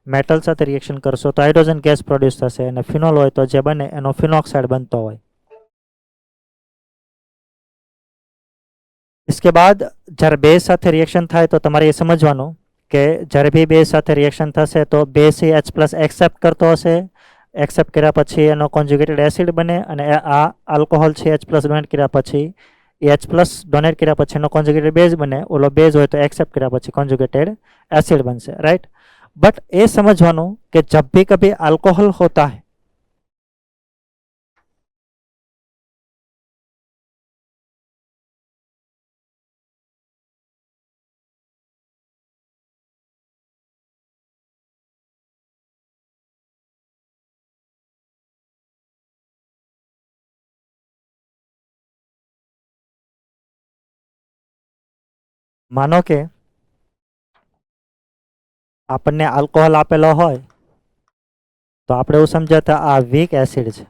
મેટલ સાથે રિએક્શન કરશો તો હાઇડ્રોજન ગેસ પ્રોડ્યુસ થશે અને ફિનોલ હોય તો જે બને એનો ફિનોક્સાઇડ બનતો હોય। इसके बाद જ્યારે બેઝ સાથે રિએક્શન થાય તો તમારે એ સમજવાનું કે જ્યારે બી બેઝ સાથે રિએક્શન થશે તો બેઝ H+ એક્સેપ્ટ કરતો હશે, એક્સેપ્ટ કર્યા પછી એનો કોન્જ્યુગેટેડ એસિડ બને અને આ આલ્કોહોલ છે H+ ડોનેટ કર્યા પછી H+ डोनेट કર્યા પછી એનો કોન્જ્યુગેટેડ બેઝ બને, ઓલો બેઝ હોય તો एक्सेप्ट કર્યા પછી conjugated acid Banse, right. But ये समझवानो कि जब भी कभी अल्कोहल होता है मानो के આપણને આલ્કોહોલ આપેલો હોય તો આપણે એવું સમજતા આ વીક એસિડ છે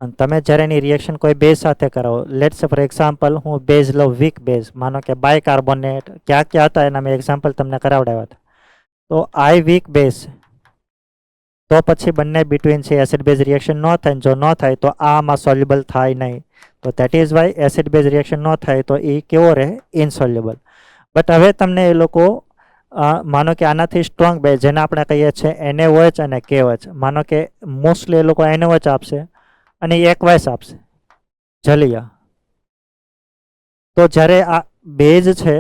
અને તમે જ્યારે એની રિએક્શન કોઈ બેઝ સાથે કરાવો, લેટ્સ સે ફોર એક્ઝામ્પલ હું બેઝ લઉં વીક બેઝ, માનો કે બાયકાર્બોનેટ ક્યાં ક્યાં હતા એના મેં એક્ઝામ્પલ તમને કરાવડાવ્યા હતા। તો આઈ વીક બેઝ તો પછી બંને બિટવીન છે એસિડ બેઝ રિએક્શન ન થાય, જો ન થાય તો આમાં સોલ્યુબલ થાય નહીં। તો that is why acid base reaction ન થાય તો એ કેવો રહે, ઇનસોલ્યુબલ। બટ હવે તમને એ લોકો માનો કે આનાથી સ્ટ્રોંગ બેઝ જેને આપણે કહીએ છીએ NaOH અને KOH, માનો કે મોસ્ટલી એ લોકો NaOH આપશે અને એકવાઇસ આપશે જલીય। તો જ્યારે આ બેઝ છે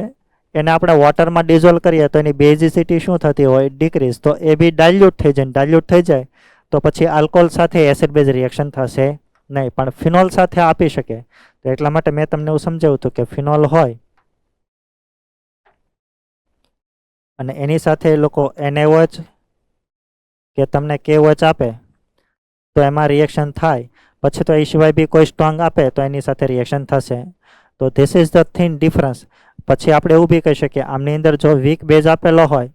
એને આપણે વોટરમાં ડિઝોલ્વ કરીએ તો એની બેઝિસિટી શું થતી હોય, ડિક્રીઝ। તો એ બી ડાયલ્યુટ થઈ જાય, ડાયલ્યુટ થઈ જાય તો પછી આલ્કોહોલ સાથે એસિડ બેઝ રિએક્શન થશે નહીં, પણ ફિનોલ સાથે આપી શકે। તો એટલા માટે મેં તમને એવું સમજાવ્યું હતું કે ફિનોલ હોય અને એની સાથે એ લોકો NaOH કે તમને KOH આપે તો એમાં રિએક્શન થાય, પછી તો એ સિવાય બી કોઈ સ્ટ્રોંગ આપે તો એની સાથે રિએક્શન થશે। તો this is the thin difference. પછી આપણે એવું બી કહી શકીએ આમની અંદર જો વીક બેઝ આપેલો હોય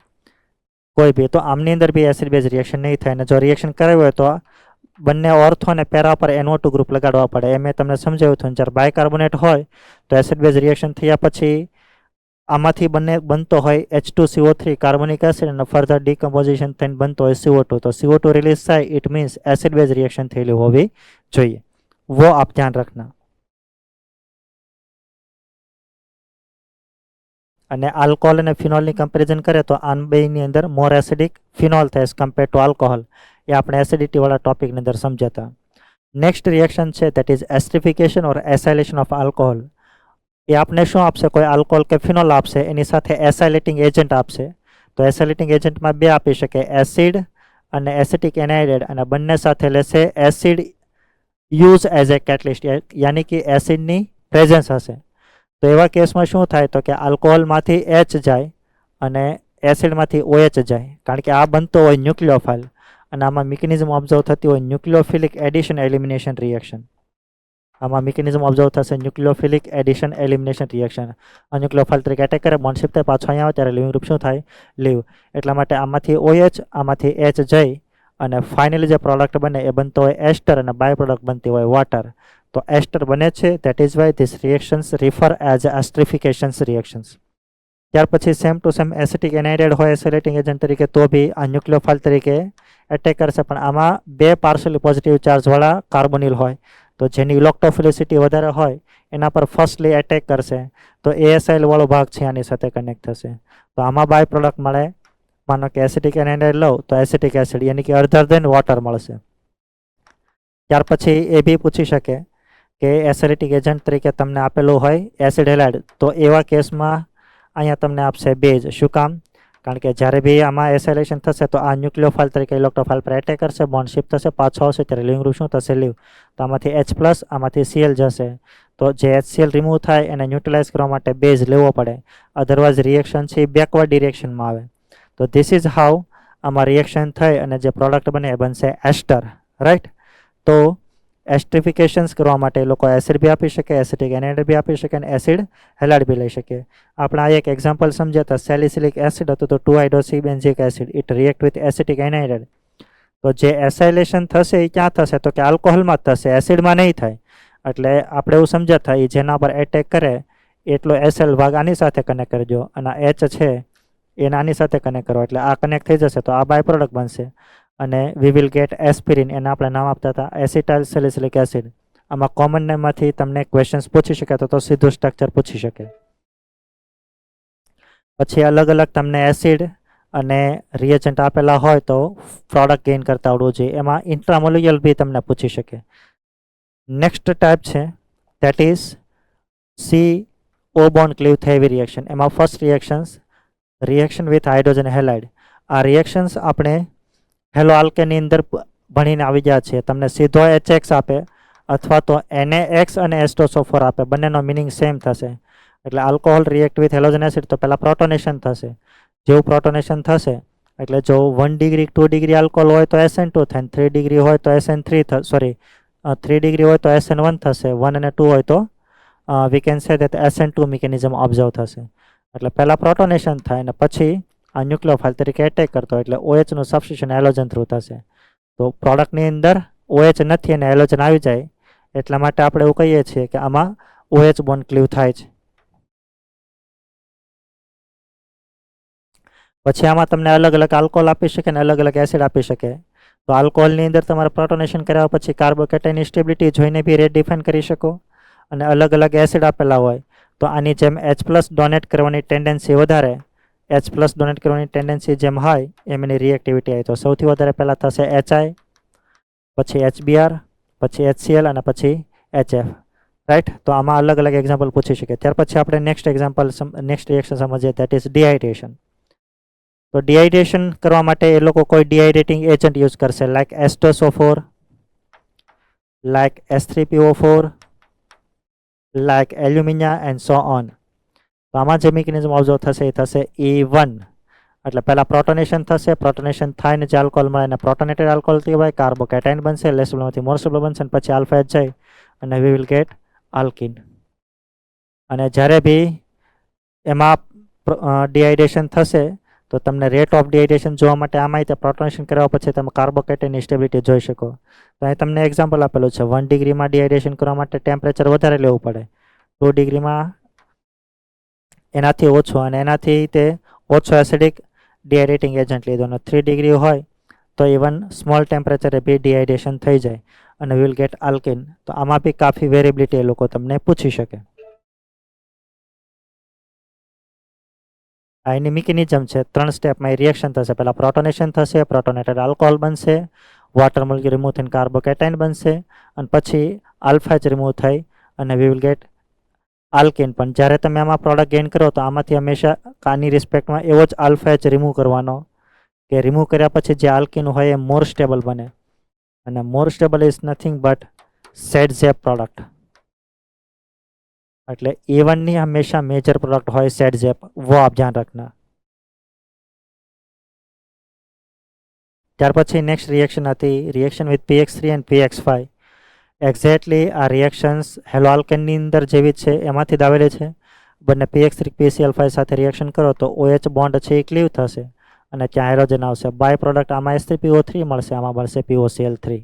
કોઈ બી તો આમની અંદર બી એસિડ બેઝ રિએક્શન નહીં થાય, અને જો રિએક્શન કરાવ્યું હોય તો બંને ઓર્થો અને પેરા પર NO2 ગ્રુપ લગાડવા પડે। એ મેં તમને સમજાવ્યું હતું। જ્યારે બાયકાર્બોનેટ હોય તો એસિડ બેઝ રિએક્શન થયા પછી આમાંથી બંને બનતો હોય H2CO3 કાર્બોનિક એસિડ અને ફર્ધર ડિકમ્પોઝિશન થઈને બનતો હોય CO2। તો CO2 रिलीज થાય it means acid base reaction થયેલી હોવી જોઈએ, वो आप ध्यान रखना। અને આલ્કોહોલ અને ફિનોલની કમ્પેરિઝન કરે તો આ બેની અંદર મોર એસિડિક ફિનોલ થાય એઝ કમ્પેર ટુ આલ્કોહોલ, એ આપણે એસિડિટી વાળા ટોપિકની અંદર સમજ્યા। નેક્સ્ટ રિએક્શન છે that is esterification or acylation of alcohol. એ આપણે શું આપશે, કોઈ આલ્કોહોલ કે ફિનોલ આપશે એની સાથે એસાઇલેટિંગ એજન્ટ આપશે। તો એસાઇલેટિંગ એજન્ટમાં બે આપી શકે, એસિડ અને એસિટિક એનાઇડ્રાઇડ, અને બંને સાથે લેશે acid use as a catalyst, યાની કે એસિડની પ્રેઝન્સ હશે। તો એવા કેસમાં શું થાય તો કે આલ્કોહોલમાંથી એચ જાય અને એસિડમાંથી OH જાય, કારણ કે આ બનતો હોય ન્યુક્લિયોફાઇલ અને આમાં મિકેનિઝમ ઓબ્ઝર્વ થતી હોય ન્યુક્લિયોફિલિક એડિશન એલિમિનેશન રિએક્શન. આમાં મિકેનિઝમ ઓબ્ઝર્વ થશે ન્યુક્લિયોફિલિક એડિશન એલિમિનેશન રિએક્શન. ન્યુક્લિયોફાઇલ તરીકે એટેક કરે, બોન્ડ શિફ્ટ થાય, પાછો અહીંયા આવે ત્યારે લિવિંગ ગ્રુપ શું થાય? લીવ. એટલા માટે આમાંથી OH આમાંથી H જઈ અને ફાઇનલી જે પ્રોડક્ટ બને એ બનતો હોય એસ્ટર અને બાય પ્રોડક્ટ બનતી હોય વોટર. તો એસ્ટર બને છે. That is why this reactions refer as esterifications reactions. ત્યાર પછી same to same acetic anhydride હોય એસિલેટિંગ એજન્ટ તરીકે, તો બી આ ન્યુક્લિયોફાઇલ તરીકે એટેક કરશે, પણ આમાં 2 પાર્શિયલી પોઝિટિવ ચાર્જવાળા કાર્બોનિલ હોય, તો જેની ઇલેક્ટ્રોફિલિસિટી વધારે હોય એના પર ફર્સ્ટલી એટેક કરશે, તો ASIL વાળો ભાગ છે આની સાથે કનેક્ટ થશે. તો આમાં બાય પ્રોડક્ટ મળે. માનો કે એસિટિક એનાઇડ્રાઇડ લઉં તો એસિટિક એસિડ યાની કે અડધર દેન વોટર મળશે. ત્યાર પછી એ બી પૂછી શકે કે એસિડિક એજન્ટ તરીકે તમને આપેલું હોય એસિડ હેલાઇડ, તો એવા કેસમાં અહીંયા તમને આપશે બેઝ. શું કામ? કારણ કે જ્યારે બી આમાં એસાઇલેશન થશે તો આ ન્યુક્લિયોફાઇલ તરીકે ઇલેક્ટ્રોફાઇલ પર એટેક કરશે, બોન્ડ શિફ્ટ થશે, પાછો આવશે ત્યારે લિવિંગ ગ્રુપ શું થશે? લીવ. તો આમાંથી H+, આમાંથી Cl જશે. તો જે HCl રિમૂવ થાય એને ન્યુટ્રલાઇઝ કરવા માટે બેઝ લેવો પડે, અધરવાઇઝ રિએક્શન છે એ બેકવર્ડ ડિરેક્શનમાં આવે. તો ધીસ ઇઝ હાઉ આમાં રિએક્શન થઈ અને જે પ્રોડક્ટ બને એ બનશે એસ્ટર. રાઈટ. તો એસ્ટ્રિફિકેશન્સ કરવા માટે લોકો એસિડ બી આપી શકે, એસિટિક એનાઇડ બી આપી શકે અને એસિડ હેલાઇડ બી લઈ શકે. આપણે આ એક એક્ઝામ્પલ સમજ્યા હતા, સેલિસિલિક એસિડ હતું તો 2-હાઇડ્રોક્સીબેન્ઝિક acid, it react with acetic anhydride. તો જે એસાઇલેશન થશે એ ક્યાં થશે તો કે આલ્કોહોલમાં જ થશે, એસિડમાં નહીં થાય. એટલે આપણે એવું સમજ્યા હતા એ જેના પર એટેક કરે એટલો એસએલ ભાગ આની સાથે કનેક્ટ કરજો અને H છે એને આની સાથે કનેક્ટ કરો, એટલે આ કનેક્ટ થઈ જશે તો આ બાય પ્રોડક્ટ બનશે અને વી વિલ ગેટ એસ્પિરિન. એને આપણે નામ આપતા હતા એસિટાઇલ સેલિસિલિક એસિડ. આમાં કોમન નેમમાંથી તમને ક્વેશ્ચન્સ પૂછી શકે તો સીધું સ્ટ્રક્ચર પૂછી શકે. પછી અલગ અલગ તમને એસિડ અને રિએજન્ટ આપેલા હોય તો પ્રોડક્ટ ગેઇન કરતા આવડવું જોઈએ. એમાં ઇન્ટ્રામોલિક્યુલર બી તમને પૂછી શકે. નેક્સ્ટ ટાઈપ છે that is CO bond cleave થેવી રિએક્શન. એમાં first reaction with hydrogen halide. આ રિએક્શન્સ આપણે હેલો આલ્કેનની અંદર ભણીને આવી ગયા છે. તમને સીધો HX આપે અથવા તો NaX અને H2SO4 આપે, બંનેનો મિનિંગ સેમ થશે. એટલે alcohol react with halogen acid તો પહેલાં પ્રોટોનેશન થશે. જેવું પ્રોટોનેશન થશે એટલે જો 1 ડિગ્રી 2 ડિગ્રી આલ્કોહોલ હોય તો SN2 થાય, 3 ડિગ્રી હોય તો SN3 3 ડિગ્રી હોય તો SN1 થશે, 1 અને 2 હોય તો we can say that SN2 mechanism observe થશે. એટલે પહેલાં પ્રોટોનેશન થાય અને પછી આ ન્યુક્લિયોફાઇલ તરીકે એટેક કરતો એટલે OHનું સબસ્ટિટ્યુશન હેલોજન થ્રુ થશે. તો પ્રોડક્ટની અંદર OH નથી અને હેલોજન આવી જાય એટલા માટે આપણે એવું કહીએ છીએ કે આમાં OH બોન્ડ ક્લીવ થાય છે. પછી આમાં તમને અલગ અલગ આલ્કોહોલ આપી શકે અને અલગ અલગ એસિડ આપી શકે. તો આલ્કોહોલની અંદર તમારે પ્રોટોનેશન કર્યા પછી કાર્બોકેટાઇનની સ્ટેબિલિટી જોઈને બી રેટ ડિફાઇન કરી શકો. અને અલગ અલગ એસિડ આપેલા હોય તો આની જેમ H+ ડોનેટ કરવાની ટેન્ડન્સી વધારે, H+ ડોનેટ કરવાની ટેન્ડન્સી જેમ હોય એમ એની રિએક્ટિવિટી હોય. તો સૌથી વધારે પહેલાં થશે HI, પછી HBr, પછી HCl અને પછી HF. રાઈટ. તો આમાં અલગ અલગ એક્ઝામ્પલ પૂછી શકે. ત્યાર પછી આપણે નેક્સ્ટ રિએક્શન સમજીએ ધેટ ઇઝ ડિહાઇડ્રેશન. તો ડિહાઇડ્રેશન કરવા માટે એ લોકો કોઈ ડિહાઇડ્રેટિંગ એજન્ટ યુઝ કરશે, like H2SO4, like H3PO4, like alumina and so on. તો આમાં જે મિકેનિઝમ ઓબ્ઝર્વ થશે એ થશે E1. એટલે પહેલાં પ્રોટોનેશન થશે, પ્રોટોનેશન થાય ને જે આલ્કોહોલ મળે એને પ્રોટોનેટેડ આલ્કોહોલ કહેવાય, કાર્બોકેટાઇન બનશે, લેસ સ્ટેબલમાંથી મોર સ્ટેબલ બનશે અને પછી આલ્ફા H જાય અને વી વિલ ગેટ આલ્કીન. અને જ્યારે બી એમાં ડિહાઇડ્રેશન થશે તો તમને રેટ ઓફ ડિહાઇડ્રેશન જોવા માટે આમાં તે પ્રોટોનેશન કરવા પછી તમે કાર્બોકેટાઇનની સ્ટેબિલિટી જોઈ શકો. તો અહીં તમને એક્ઝામ્પલ આપેલું છે, 1 ડિગ્રીમાં ડિહાઇડ્રેશન કરવા માટે ટેમ્પરેચર વધારે લેવું પડે, 2 ડિગ્રીમાં એનાથી ઓછું અને એનાથી તે ઓછો એસિડિક ડિહાઇડ્રેટિંગ એજન્ટ લીધો અને 3 ડિગ્રી હોય તો ઇવન સ્મોલ ટેમ્પરેચરે બી ડિહાઇડ્રેશન થઈ જાય અને વિલ ગેટ આલ્કિન. તો આમાં બી કાફી વેરિબિલિટી એ લોકો તમને પૂછી શકે. આ એની મિકેનિઝમ છે. 3 સ્ટેપમાં એ રિએક્શન થશે. પહેલાં પ્રોટોનેશન થશે, પ્રોટોનેટેડ આલ્કોહોલ બનશે, વોટર મોલિક્યુલ રિમૂવ થઈને કાર્બોકેટાઇન બનશે અને પછી આલ્ફા H રિમૂવ થઈ અને વી વિલ ગેટ આલ્કિન. પણ જ્યારે તમે આમાં પ્રોડક્ટ ગેઇન કરો તો આમાંથી હંમેશા આની રિસ્પેક્ટમાં એવો જ આલ્ફા H રિમૂવ કરવાનો કે રિમૂવ કર્યા પછી જે આલ્કિન હોય એ મોર સ્ટેબલ બને અને more stable is nothing but ZZ product. એટલે A1 ની हमेशा मेजर प्रोडक्ट હોય ZZEP, वो आप ध्यान रखना। ત્યાર પછી નેક્સ્ટ રિએક્શન હતી reaction with PX3 and PX5। Exactly આ રિએક્શન્સ હેલો આલ્કેનની અંદર જેવી જ છે, એમાંથી જ આવેલી છે। બંને PX3 PCl5 સાથે રિએક્શન કરો તો OH બોન્ડ છે એ ક્લીવ થશે અને ત્યાં હાઇડ્રોજન આવશે। બાય પ્રોડક્ટ આમાં H3PO3 મળશે, આમાં મળશે POCl3।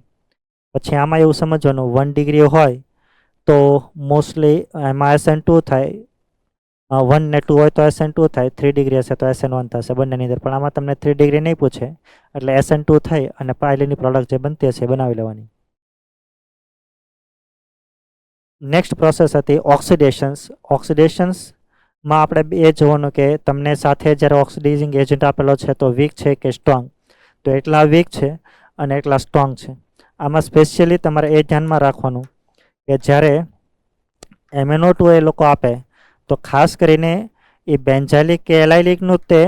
પછી આમાં એવું સમજવાનું 1 ડિગ્રી હોય તો મોસ્ટલી એમાં SN2 થાય, 1 ને 2 હોય તો SN2 થાય, 3 ડિગ્રી હશે તો SN1 થશે બંનેની અંદર। પણ આમાં તમને 3 ડિગ્રી નહીં પૂછે એટલે SN2 થઈ અને પાયલીની પ્રોડક્ટ જે બનતી હશે એ બનાવી લેવાની। નેક્સ્ટ પ્રોસેસ હતી ઓક્સિડેશન્સ। ઓક્સિડેશન્સમાં આપણે એ જોવાનું કે તમને સાથે જ્યારે ઓક્સિડાઇઝિંગ એજન્ટ આપેલો છે તો વીક છે કે સ્ટ્રોંગ, તો એટલા વીક છે અને એટલા સ્ટ્રોંગ છે। આમાં સ્પેશિયલી તમારે એ ધ્યાનમાં રાખવાનું કે જ્યારે MnO2 એ લોકો આપે તો ખાસ કરીને એ બેન્ઝાઇલિક કે એલાઇલિકનું તે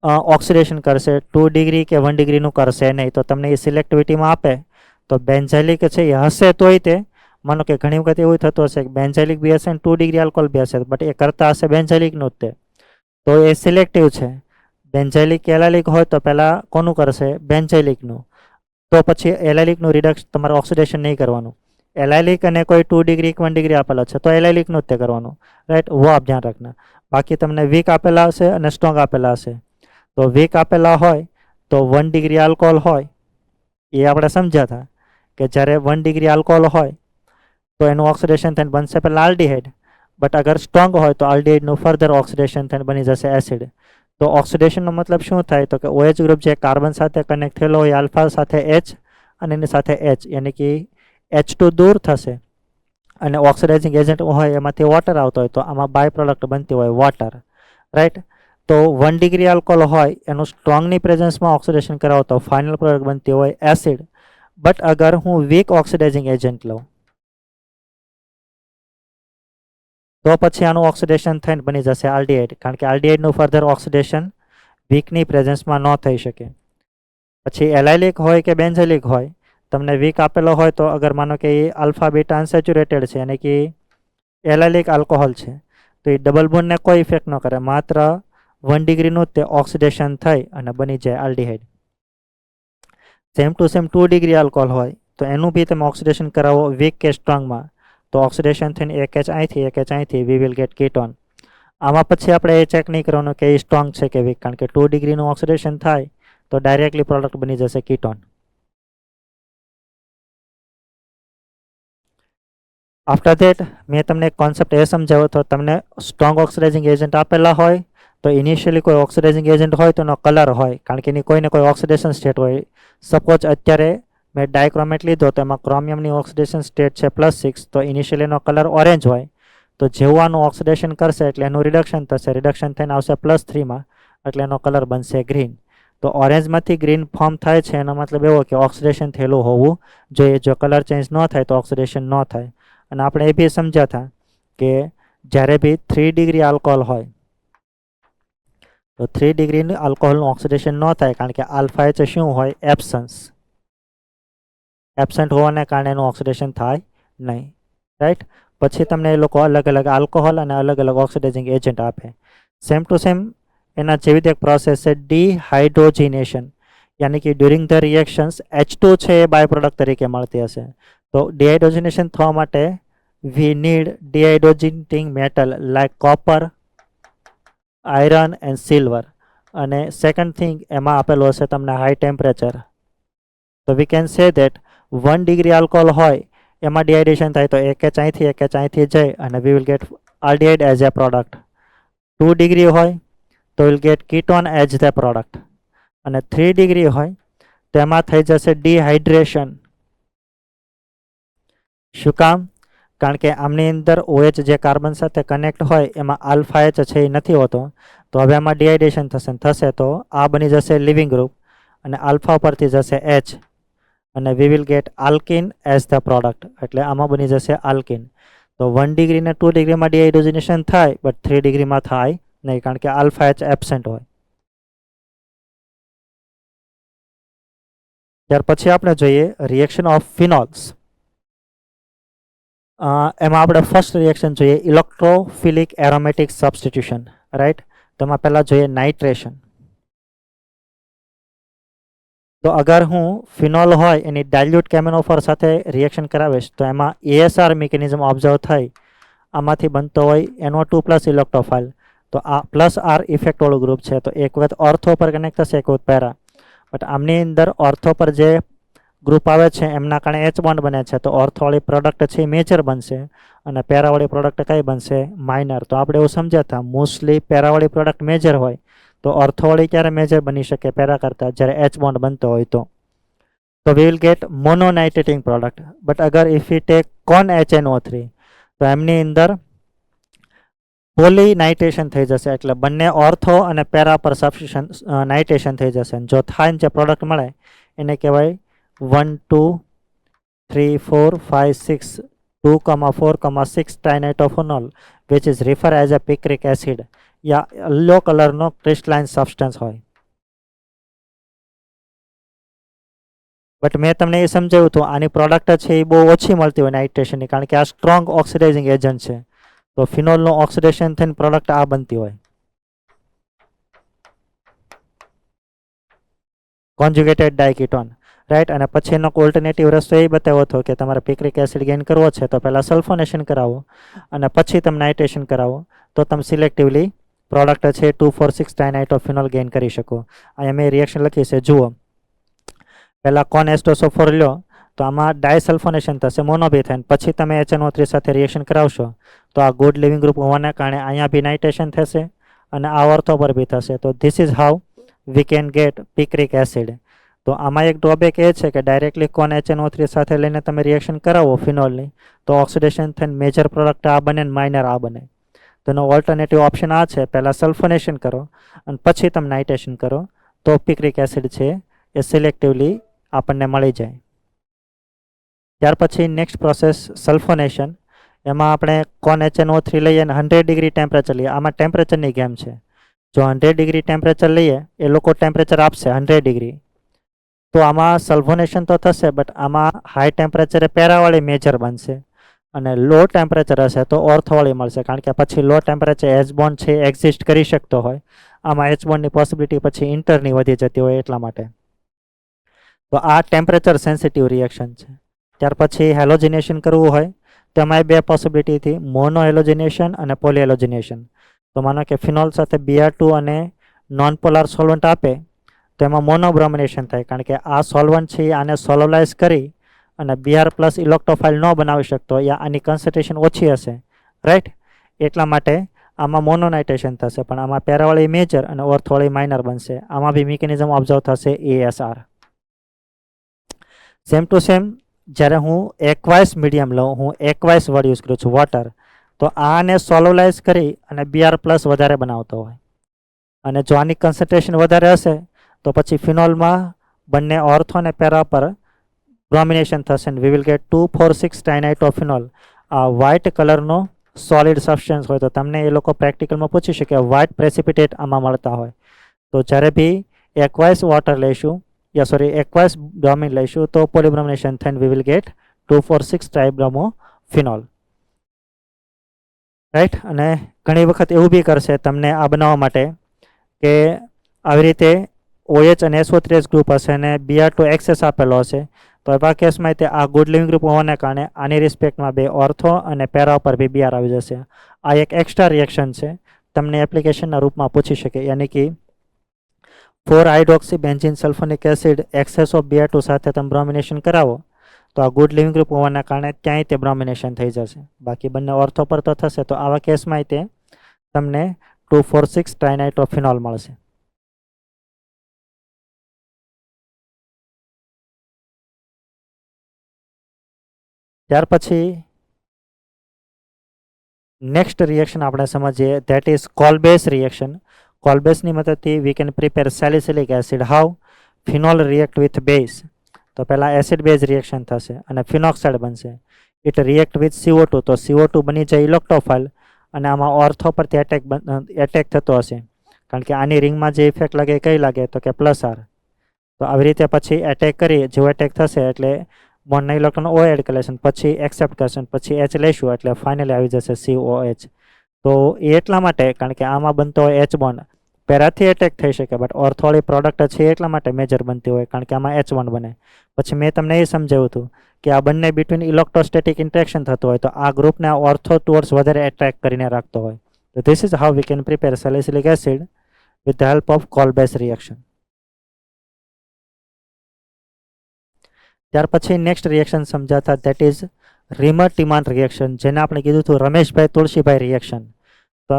ઓક્સિડેશન કરશે, 2 ડિગ્રી કે 1 ડિગ્રીનું કરશે નહીં। તો તમને એ સિલેક્ટિવિટીમાં આપે તો બેન્ઝાઇલિક છે એ હશે તોય તે, માનો કે ઘણી વખત એવું થતું હશે કે બેન્ઝાઇલિક બી હશે ને 2 ડિગ્રી આલ્કોહોલ બી હશે, બટ એ કરતા હશે બેન્ઝાઇલિકનું જ તે, તો એ સિલેક્ટિવ છે। બેન્ઝાઇલિક કે એલાઇલિક હોય તો પહેલાં કોનું કરશે? બેન્ઝાઇલિકનું। તો પછી એલાઇલિકનું રિડક્શન તમારે ઓક્સિડેશન નહીં કરવાનું। एलाइलिक અને કોઈ 2 ડિગ્રી 1 ડિગ્રી આપેલા છે તો એલાઇલિકનું જ તે કરવાનું, રાઈટ, वो आप ध्यान रखना। બાકી તમને વીક આપેલા હશે અને સ્ટ્રોંગ આપેલા હશે, તો વીક આપેલા હોય તો 1 ડિગ્રી આલ્કોહોલ હોય એ આપણે સમજ્યા હતા કે જ્યારે 1 ડિગ્રી આલ્કોહોલ હોય તો એનું ઓક્સિડેશન થઈને બનશે પહેલાં આલ્ડીહાઇડ, બટ અગર સ્ટ્રોંગ હોય તો આલ્ડીહાઇડનું ફર્ધર ઓક્સિડેશન થઈને બની જશે એસિડ। તો ઓક્સિડેશનનો મતલબ શું થાય તો કે OH ગ્રુપ જે કાર્બન સાથે કનેક્ટ થયેલો હોય આલ્ફા સાથે H અને એની સાથે H, યાની કે H2 દૂર થશે અને ઓક્સિડાઇઝિંગ એજન્ટ હોય એમાંથી વોટર આવતો હોય તો આમાં બાય પ્રોડક્ટ બનતી હોય વોટર, રાઈટ। તો 1 ડિગ્રી આલ્કોહોલ હોય એનું સ્ટ્રોંગની પ્રેઝન્સમાં ઓક્સિડેશન કરાવો તો ફાઇનલ પ્રોડક્ટ બનતી હોય એસિડ। બટ અગર હું વીક ઓક્સિડાઇઝિંગ એજન્ટ લઉં તો પછી આનું ઓક્સિડેશન થઈને બની જશે આલ્ડીહાઇડ, કારણ કે આલ્ડીહાઇડનું ફર્ધર ઓક્સિડેશન વીકની પ્રેઝન્સમાં ન થઈ શકે। પછી એલાઇલિક હોય કે બેન્ઝાઇલિક હોય, તમને વીક આપેલો હોય તો અગર માનો કે એ આલ્ફા બીટા અનસેચ્યુરેટેડ છે અને કે એલાઇલિક આલ્કોહોલ છે તો એ ડબલ બોન્ડને કોઈ ઇફેક્ટ ન કરે, માત્ર 1 ડિગ્રીનું તે ઓક્સિડેશન થઈ અને બની જાય aldehyde. Same to same 2 degree alcohol હોય તો એનું બી તમે ઓક્સિડેશન કરાવો વીક કે સ્ટ્રોંગમાં તો ઓક્સિડેશન થઈને એક H અહીંથી એક H અહીંથી વી વિલ ગેટ કીટોન। આમાં પછી આપણે એ ચેક નહીં કરવાનું કે એ સ્ટ્રોંગ છે કે વીક, કારણ કે 2 ડિગ્રીનું ઓક્સિડેશન થાય તો ડાયરેક્ટલી પ્રોડક્ટ બની જશે કીટોન। આફ્ટર ધેટ મેં તમને એક કોન્સેપ્ટ એ સમજાવ્યો તો તમને સ્ટ્રોંગ ઓક્સિડાઇઝિંગ એજન્ટ આપેલા હોય તો ઇનિશિયલી કોઈ ઓક્સિડાઇઝિંગ એજન્ટ હોય તો એનો કલર હોય, કારણ કે એની કોઈને કોઈ ઓક્સિડેશન સ્ટેટ હોય। સપોઝ અત્યારે મેં ડાયક્રોમેટ લીધો તો એમાં ક્રોમિયમની ઓક્સિડેશન સ્ટેટ છે +6, તો ઇનિશિયલી એનો કલર ઓરેન્જ હોય, તો જેવું આનું ઓક્સિડેશન કરશે એટલે એનું રિડક્શન થશે, રિડક્શન થઈને આવશે +3માં એટલે એનો કલર બનશે ગ્રીન। તો ઓરેન્જમાંથી ગ્રીન ફોર્મ થાય છે એનો મતલબ એવો કે ઓક્સિડેશન થયેલું હોવું જોઈએ, જો કલર ચેન્જ ન થાય તો ઓક્સિડેશન ન થાય। અને આપણે એ બી સમજ્યા હતા કે જ્યારે બી 3 ડિગ્રી આલ્કોહોલ હોય તો 3 ડિગ્રી આલ્કોહોલનું ઓક્સિડેશન ન થાય, કારણ કે આલ્ફા H શું હોય? એબસન્ટ હોવાને કારણે એનું ઓક્સિડેશન થાય નહીં, રાઈટ। પછી તમને એ લોકો અલગ અલગ આલ્કોહોલ અને અલગ અલગ ઓક્સિડાઇઝિંગ એજન્ટ આપે। સેમ ટુ સેમ એના જેવી જ એક પ્રોસેસ છે ડિહાઇડ્રોજિનેશન, યાની કે ડ્યુરિંગ ધ રિએક્શન્સ H2 છે એ બાય પ્રોડક્ટ તરીકે મળતી હશે। તો ડિહાઇડ્રોજિનેશન થવા માટે we need dehydrogenating metal like copper, iron and silver, અને સેકન્ડ થિંગ એમાં આપેલું હશે તમને હાઈ ટેમ્પરેચર। તો we can say that 1 degree alcohol હોય એમાં ડિહાઇડ્રેશન થાય તો એક H અહીંથી એક H અહીંથી જઈ અને વી will gate aldehyde as a product. 2 degree હોય તો will gate ketone as the product, અને 3 ડિગ્રી હોય તો એમાં થઈ જશે ડિહાઇડ્રેશન। શું કામ? કારણ કે આમની અંદર OH જે કાર્બન સાથે કનેક્ટ હોય એમાં આલ્ફા H છે એ નથી હોતો, તો હવે આમાં ડિહાઇડ્રેશન થશે તો આ બની જશે લિવિંગ ગ્રુપ અને આલ્ફા પરથી જશે H અને વી will get alkene as the product, એટલે આમાં બની જશે આલ્કિન। તો 1 ડિગ્રી ને 2 ડિગ્રીમાં ડિહાઇડ્રોજિનેશન થાય બટ 3 ડિગ્રીમાં થાય નહીં, કારણ કે આલ્ફા H એબસેન્ટ હોય। ત્યાર પછી આપણે જોઈએ રિએક્શન ઓફ ફિનોલ્સ। એમાં આપણે ફર્સ્ટ રિએક્શન જોઈએ ઇલેક્ટ્રોફિલિક એરોમેટિક સબસ્ટિટ્યુશન, રાઈટ. તો એમાં પહેલાં જોઈએ નાઇટ્રેશન. તો અગર હું ફિનોલ હોય એની ડાયલ્યુટ કેમિનોફર સાથે રિએક્શન કરાવીશ તો એમાં એએસઆર મિકેનિઝમ ઓબ્ઝર્વ થઈ આમાંથી બનતો હોય NO2 પ્લસ ઇલેક્ટ્રોફાઇલ. તો આ પ્લસ આર ઇફેક્ટવાળું ગ્રુપ છે. તો એક વખત ઓર્થો પર કનેક્ટ થશે, એક વખત પેરા. બટ આમની અંદર ઓર્થો પર જે ગ્રુપ આવે છે એમના કારણે એચ બોન્ડ બને છે. તો ઓર્થોવાળી પ્રોડક્ટ છે એ મેજર બનશે અને પેરાવાળી પ્રોડક્ટ કઈ બનશે? માઇનર. તો આપણે એવું સમજ્યા હતા મોસ્ટલી પેરાવાળી પ્રોડક્ટ મેજર હોય તો ઓર્થોવાળી ક્યારે મેજર બની શકે પેરા કરતા? જ્યારે એચ બોન્ડ બનતો હોય તો we will get mononitrating product. but અગર if we take con HNO3 તો એમની અંદર પોલીનાઇટ્રેશન થઈ જશે, એટલે બંને ઓર્થો અને પેરા પર સબસ્ટિટ્યુશન નાઇટ્રેશન થઈ જશે. જો થાય જે પ્રોડક્ટ મળે એને કહેવાય 1 2 3 4 5 6 2,4,6 ટ્રાઇનાઇટ્રોફિનોલ which is refer as a picric acid yeah yellow કલરનો ક્રિસ્ટલાઇન સબસ્ટન્સ હોય. બટ મેં તમને એ સમજાવ્યું હતું આની પ્રોડક્ટ છે એ બહુ ઓછી મળતી હોય નાઇટ્રેશનની, કારણ કે આ સ્ટ્રોંગ ઓક્સિડાઇઝિંગ એજન્ટ છે. તો ફિનોલનું ઓક્સિડેશન થઈને પ્રોડક્ટ આ બનતી હોય કોન્જ્યુગેટેડ ડાયકીટોન, રાઈટ. અને પછી એનો ઓલ્ટરનેટિવ રસ્તો એ બતાવ્યો હતો કે તમારે પિક્રિક એસિડ ગેઇન કરવો છે તો પહેલાં સલ્ફોનેશન કરાવો અને પછી તમે નાઇટ્રેશન કરાવો તો તમે સિલેક્ટિવલી પ્રોડક્ટ છે 2,4,6 ટ્રાઇનાઇટ્રોફિનોલ ગેઇન કરી શકો. અહીંયા મેં રિએક્શન લખી છે, જુઓ. પહેલાં કોન એસ્ટોસોફોર લો તો આમાં ડાયસલ્ફોનેશન થશે, મોનોબીથેન. પછી તમે HNO3 સાથે રિએક્શન કરાવશો તો આ ગુડ લિવિંગ ગ્રુપ હોવાના કારણે અહીંયા બી નાઇટ્રેશન થશે અને આ ઓર્થો પર બી થશે. તો this is how we can get picric acid. તો આમાં એક ડ્રોબેક એ છે કે ડાયરેક્ટલી કોન HNO3 સાથે લઈને તમે રિએક્શન કરાવો ફિનોલની તો ઓક્સિડેશન થઈને મેજર પ્રોડક્ટ આ બને ને માઇનર આ બને. તેનો ઓલ્ટરનેટિવ ઓપ્શન આ છે, પહેલાં સલ્ફોનેશન કરો અને પછી તમે નાઇટ્રેશન કરો તો પિક્રિક એસિડ છે એ સિલેક્ટિવલી આપણને મળી જાય. ત્યાર પછી નેક્સ્ટ પ્રોસેસ સલ્ફોનેશન. એમાં આપણે કોન HNO3 લઈએ અને 100 ડિગ્રી ટેમ્પરેચર લઈએ. આમાં ટેમ્પરેચરની ગેમ છે. જો 100 ડિગ્રી ટેમ્પરેચર લઈએ એ લોકો ટેમ્પરેચર આપશે 100 ડિગ્રી, તો આમાં સલ્ફોનેશન તો થશે બટ આમાં હાઈ ટેમ્પરેચરે પેરાવાળી મેજર બનશે અને લો ટેમ્પરેચર હશે તો ઓર્થોવાળી મળશે, કારણ કે પછી લો ટેમ્પરેચર એચ બોન્ડ છે એક્ઝિસ્ટ કરી શકતો હોય. આમાં એચ બોન્ડની પોસિબિલિટી પછી ઇન્ટરની વધી જતી હોય એટલા માટે. તો આ ટેમ્પરેચર સેન્સિટિવ રિએક્શન છે. ત્યાર પછી હેલોજિનેશન કરવું હોય તો એમાં બે પોસિબિલિટીથી મોનો હેલોજિનેશન અને પોલી હેલોજિનેશન. તો માનો કે ફિનોલ સાથે Br2 અને નોન પોલાર સોલ્વન્ટ આપે તો એમાં મોનોબ્રોમિનેશન થાય, કારણ કે આ સોલ્વન્ટ છે આને સોલોલાઇઝ કરી અને Br પ્લસ ઇલેક્ટ્રોફાઇલ ન બનાવી શકતો યા આની કન્સન્ટ્રેશન ઓછી હશે, રાઈટ. એટલા માટે આમાં મોનોનાઇટ્રેશન થશે, પણ આમાં પેરાવાળી મેજર અને ઓર્થોવાળી માઇનર બનશે. આમાં બી મિકેનિઝમ ઓબ્ઝર્વ થશે ASR. સેમ ટુ સેમ જ્યારે હું એકવાઇસ મીડિયમ લઉં, હું એકવાઇસ વર્ડ યુઝ કરું છું વોટર, તો આને સોલોલાઇઝ કરી અને Br પ્લસ વધારે બનાવતો હોય અને જો આની કન્સન્ટ્રેશન વધારે હશે તો પછી ફિનોલમાં બંને ઓર્થો અને પેરા પર બ્રોમિનેશન થશે અને વી વિલ ગેટ 2,4,6 ટ્રાઇનાઇટ્રોફિનોલ. આ વ્હાઇટ કલરનો સોલિડ સબસ્ટન્સ હોય તો તમને એ લોકો પ્રેક્ટિકલમાં પૂછી શકે વ્હાઇટ પ્રેસિપિટેટ આમાં મળતા હોય. તો જ્યારે બી એકવાઇસ વોટર લઈશું એકવાઇસ બ્રોમિન લઈશું તો પોલીબ્રોમિનેશન થઈને વી વિલ ગેટ 2,4,6 ટ્રાઇબ્રોમોફિનોલ, રાઈટ. અને ઘણી વખત એવું બી કરશે તમને આ બનાવવા માટે કે આવી રીતે OH અને SO3 ગ્રુપ હશે અને Br2 એક્સેસ આપેલો હશે તો એવા કેસમાં તે આ ગુડ લિવિંગ ગ્રુપ હોવાના કારણે આની રિસ્પેક્ટમાં બે ઓર્થો અને પેરા પર બી Br આવી જશે. આ એક એક્સ્ટ્રા રિએક્શન છે, તમને એપ્લિકેશનના રૂપમાં પૂછી શકે. યાની કે 4-હાઇડ્રોક્સીબેન્ઝીન sulphonic acid excess of Br2 સાથે તમે બ્રોમિનેશન કરાવો તો આ ગુડ લિવિંગ ગ્રુપ હોવાના કારણે ક્યાંય તે બ્રોમિનેશન થઈ જશે. બાકી બંને ઓર્થો પર તો થશે. તો આવા કેસમાં તે તમને 2,4,6 ટ્રાઇનાઇટ્રોફિનોલ મળશે. ત્યાર પછી નેક્સ્ટ રિએક્શન આપણે સમજીએ, ધેટ ઇઝ કોલ્બેસ રિએક્શન. કોલ્બેસની મદદથી વી can prepare salicylic acid. How? Phenol react with base. તો પહેલાં એસિડ બેઝ રિએક્શન થશે અને ફિનોક્સાઇડ બનશે. ઇટ રિએક્ટ વિથ CO2 તો CO2 બની જાય ઇલેક્ટ્રોફાઇલ અને આમાં ઓર્થો પરથી એટેક થતો હશે, કારણ કે આની રિંગમાં જે ઇફેક્ટ લાગે કઈ લાગે તો કે +R. તો આવી રીતે પછી એટેક કરી જેવો એટેક થશે એટલે બોન્ડના ઇલેક્ટ્રોન O એડ કરે છે, પછી એક્સેપ્ટ કરશે, પછી H લેશું એટલે ફાઇનલી આવી જશે COH. તો એ એટલા માટે કારણ કે આમાં બનતો હોય H બોન્ડ પેરાથી એટેક થઈ શકે, બટ ઓર્થોવાળી પ્રોડક્ટ છે એટલા માટે મેજર બનતી હોય કારણ કે આમાં H1 બને. પછી મેં તમને એ સમજાવ્યું હતું કે આ બંને બિટવીન ઇલેક્ટ્રોસ્ટેટિક ઇન્ટરેક્શન થતું હોય તો આ ગ્રુપને ઓર્થો ટુવર્ડ્સ વધારે એટ્રેક્ટ કરીને રાખતો હોય. તો this is how we can prepare salicylic acid with the help of Kolbe's reaction. ત્યાર પછી નેક્સ્ટ રિએક્શન સમજાતા દેટ ઇઝ રીમર-ટીમાન રિએક્શન, જેને આપણે કીધું હતું રમેશભાઈ તુલસીભાઈ રિએક્શન. તો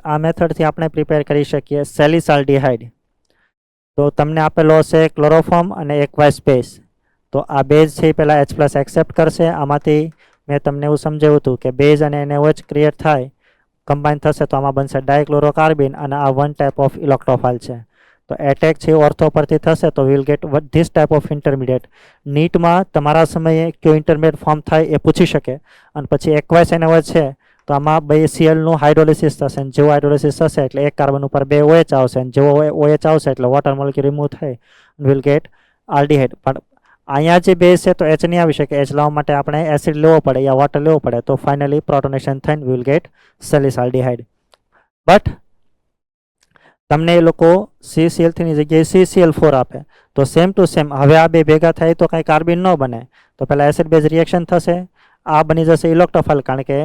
આ મેથડથી આપણે પ્રિપેર કરી શકીએ સેલિસાલ્ડિહાઇડ. તો તમને આપેલો હશે ક્લોરોફોર્મ અને એક્વાઇસ બેઝ. તો આ બેઝ છે એ પહેલાં H+ એક્સેપ્ટ કરશે. આમાંથી મેં તમને એવું સમજાવ્યું હતું કે બેઝ અને NaOH ક્રિએટ થાય, કમ્બાઈન થશે તો આમાં બનશે ડાયક્લોરોકાર્બિન અને આ વન ટાઈપ ઓફ ઇલેક્ટ્રોફાઇલ છે. તો એટેક છે ઓર્થો પરથી થશે તો will get this type of intermediate. નીટમાં તમારા સમયે કયો ઇન્ટરમીડિયેટ ફોર્મ થાય એ પૂછી શકે. અને પછી એક્વાઇસ NaOH છે તો આમાં 2 Clનું હાઇડ્રોલિસિસ થશે, અને જેવું હાઇડ્રોલિસિસ થશે એટલે એક કાર્બન ઉપર 2 OH આવશે, અને જેવો OH આવશે એટલે વોટર મોલિક્યુલ રિમૂવ થાય વિલ ગેટ આલ્ડિહાઇડ. પણ અહીંયા જે બેઝ છે તો H નહીં આવી શકે, H લાવવા માટે આપણે એસિડ લેવો પડે યા વોટર લેવો પડે. તો ફાઇનલી પ્રોટોનેશન થઈને વિલ ગેટ સેલિસાલ્ડિહાઇડ. બટ તમને એ લોકો CCl3 ની જગ્યાએ CCl4 આપે તો સેમ ટુ સેમ હવે આ બે ભેગા થાય તો કાંઈ કાર્બન ન બને. તો પહેલાં એસિડ બેઝ રિએક્શન થશે, આ બની જશે ઇલેક્ટ્રોફાઇલ, કારણ કે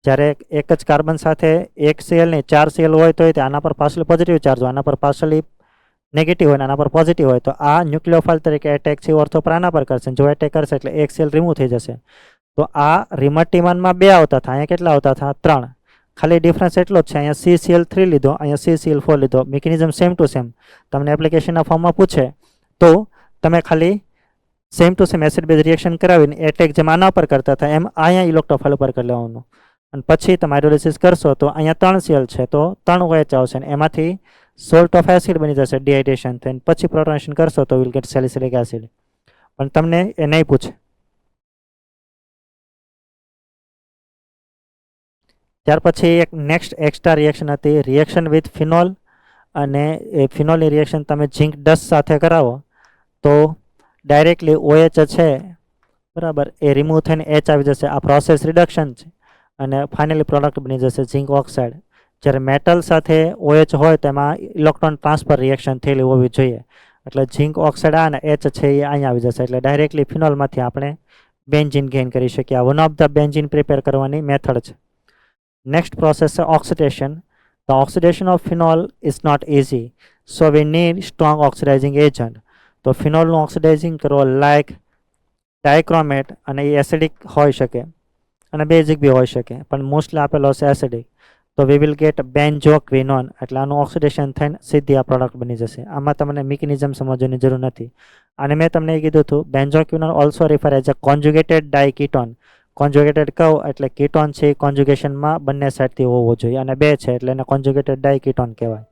જ્યારે એક જ કાર્બન સાથે એક Cl નહીં 4 Cl હોય તો આના પર પાર્શિયલી પોઝિટિવ ચાર્જ હોય, આના પર પાર્શિયલી નેગેટિવ હોય, આના પર પોઝિટિવ હોય, તો આ ન્યુક્લિયોફાઇલ તરીકે એટેક છે ઓર્થો પર આના પર કરશે. જો એટેક કરશે એટલે એક Cl રિમૂવ થઈ જશે. તો આ રીમર-ટીમાનમાં 2 આવતા હતા, અહીંયા કેટલા આવતા હતા? 3. ખાલી ડિફરન્સ એટલો જ છે, અહીંયા CCl3 લીધો, અહીંયા CCl4 લીધો. Mechanism same to same. તમને એપ્લિકેશનના ફોર્મમાં પૂછે તો તમે ખાલી same to same acid base reaction કરાવીને એટેક જેમ આના પર કરતા હતા એમ અહીંયા ઇલેક્ટ્રોફાઇલ ઉપર કરી લેવાનું. અને પછી તમે હાઇડ્રોલિસિસ કરશો તો અહીંયા 3 Cl છે તો 3 OH આવશે, ને એમાંથી સોલ્ટ ઓફ એસિડ બની જશે ડિહાઇડ્રેશન થઈને. પછી પ્રોટોનેશન કરશો તો વિલ ગેટ સેલિસિલિક એસિડ. પણ તમને એ નહીં પૂછે. ત્યાર પછી એક નેક્સ્ટ એક્સ્ટ્રા રિએક્શન હતી રિએક્શન વિથ ફિનોલ, અને એ ફિનોલની રિએક્શન તમે ઝિંક ડસ્ટ સાથે કરાવો તો ડાયરેક્ટલી OH છે બરાબર એ રિમૂવ થઈને H આવી જશે. આ પ્રોસેસ રિડક્શન છે અને ફાઇનલી પ્રોડક્ટ બની જશે ઝિંક ઓક્સાઇડ. જ્યારે મેટલ સાથે OH હોય તો એમાં ઇલેક્ટ્રોન ટ્રાન્સફર રિએક્શન થયેલી હોવી જોઈએ, એટલે ઝિંક ઓક્સાઇડ આ અને H છે એ અહીંયા આવી જશે. એટલે ડાયરેક્ટલી ફિનોલમાંથી આપણે બેન્ઝીન ગેઇન કરી શકીએ. આ one of the benzene prepare કરવાની મેથડ છે. નેક્સ્ટ પ્રોસેસ છે oxidation. The oxidation of phenol is not easy, so we need strong oxidizing agent. તો ફિનોલનું ઓક્સિડાઇઝિંગ કરવો લાઇક ડાયક્રોમેટ, અને એ એસિડિક હોઈ શકે અને બેઝિક બી હોઈ શકે, પણ મોસ્ટલી આપેલો હશે એસિડિક. તો વી વિલ ગેટ બેન્ઝોક્વિનોન, એટલે આનું ઓક્સિડેશન થઈને સીધી આ પ્રોડક્ટ બની જશે. આમાં તમને મિકેનિઝમ સમજવાની જરૂર નથી. અને મેં તમને એ કીધું હતું બેન્ઝોક્વિનોન ઓલ્સો રિફર એઝ અ કોન્જુગેટેડ ડાયકીટોન. કોન્જુગેટેડ કહું એટલે કીટોન છે એ કોન્જુગેશનમાં બંને સાઈડથી હોવો જોઈએ, અને 2 છે એટલે એને કોન્જુગેટેડ ડાયકીટોન કહેવાય.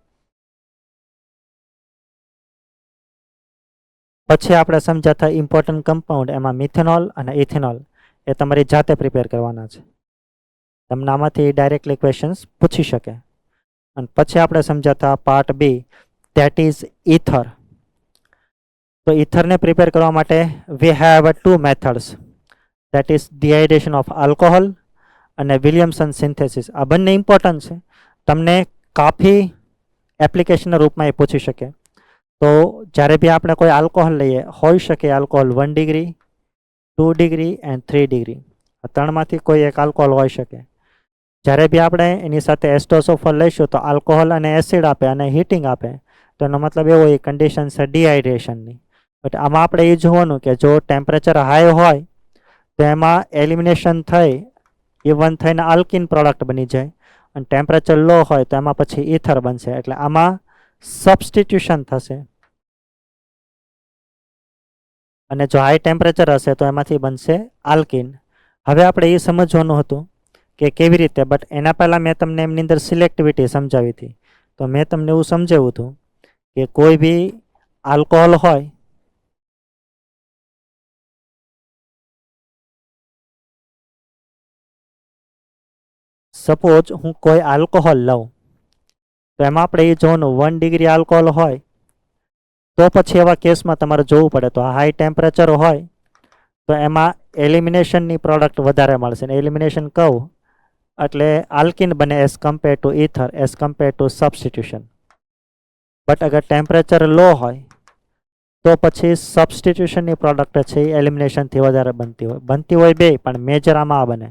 પછી આપણે સમજાતા ઇમ્પોર્ટન્ટ કમ્પાઉન્ડ, એમાં મિથેનોલ અને ઇથેનોલ એ તમારી જાતે પ્રિપેર કરવાના છે. તમને આમાંથી ડાયરેક્ટલી ક્વેશ્ચન્સ પૂછી શકે. અને પછી આપણે સમજાતા part B that is ether. તો ઇથરને પ્રિપેર કરવા માટે we have 2 methods, that is dehydration of alcohol અને વિલિયમસન સિન્થેસિસ. આ બંને ઇમ્પોર્ટન્ટ છે. તમને કાફી એપ્લિકેશનના રૂપમાં એ પૂછી શકે. તો જ્યારે બી આપણે કોઈ આલ્કોહોલ લઈએ, હોઈ શકે alcohol 1 degree, 2 degree and 3 degree. આ 3માંથી કોઈ એક આલ્કોહોલ હોઈ શકે. જ્યારે બી આપણે એની સાથે એસ્ટોસોફર લઈશું તો આલ્કોહોલ અને એસિડ આપે અને હીટિંગ આપે, તો એનો મતલબ એવો એ કન્ડિશન છે ડિહાઇડ્રેશનની. બટ આમાં આપણે એ જોવાનું કે જો ટેમ્પરેચર હાઈ હોય તો એમાં એલિમિનેશન થઈ ઇવન થઈને આલ્કિન પ્રોડક્ટ બની જાય, અને ટેમ્પરેચર લો હોય તો એમાં પછી ઇથર બનશે. એટલે આમાં સબસ્ટિટ્યુશન થશે, અને જો હાઈ ટેમ્પરેચર હશે તો એમાંથી બનશે આલ્કિન. હવે આપણે એ સમજવાનું હતું કે કેવી રીતે, બટ એના પહેલાં મેં તમને એમની અંદર સિલેક્ટિવિટી સમજાવી હતી. તો મેં તમને એવું સમજાવ્યું હતું કે કોઈ બી આલ્કોહોલ હોય સપોઝ હું કોઈ આલ્કોહોલ લઉં તો એમાં આપણે એ જોવાનું 1 ડિગ્રી આલ્કોહોલ હોય તો પછી એવા કેસમાં તમારે જોવું પડે. તો હાઈ ટેમ્પરેચર હોય તો એમાં એલિમિનેશનની પ્રોડક્ટ વધારે મળશે. ને એલિમિનેશન કહું એટલે આલ્કિન બને as compare two ether, as compare two substitution. But અગર ટેમ્પરેચર લો હોય તો પછી સબસ્ટિટ્યુશનની પ્રોડક્ટ છે એ એલિમિનેશનથી વધારે બનતી હોય બે, પણ મેજર આમાં આ બને.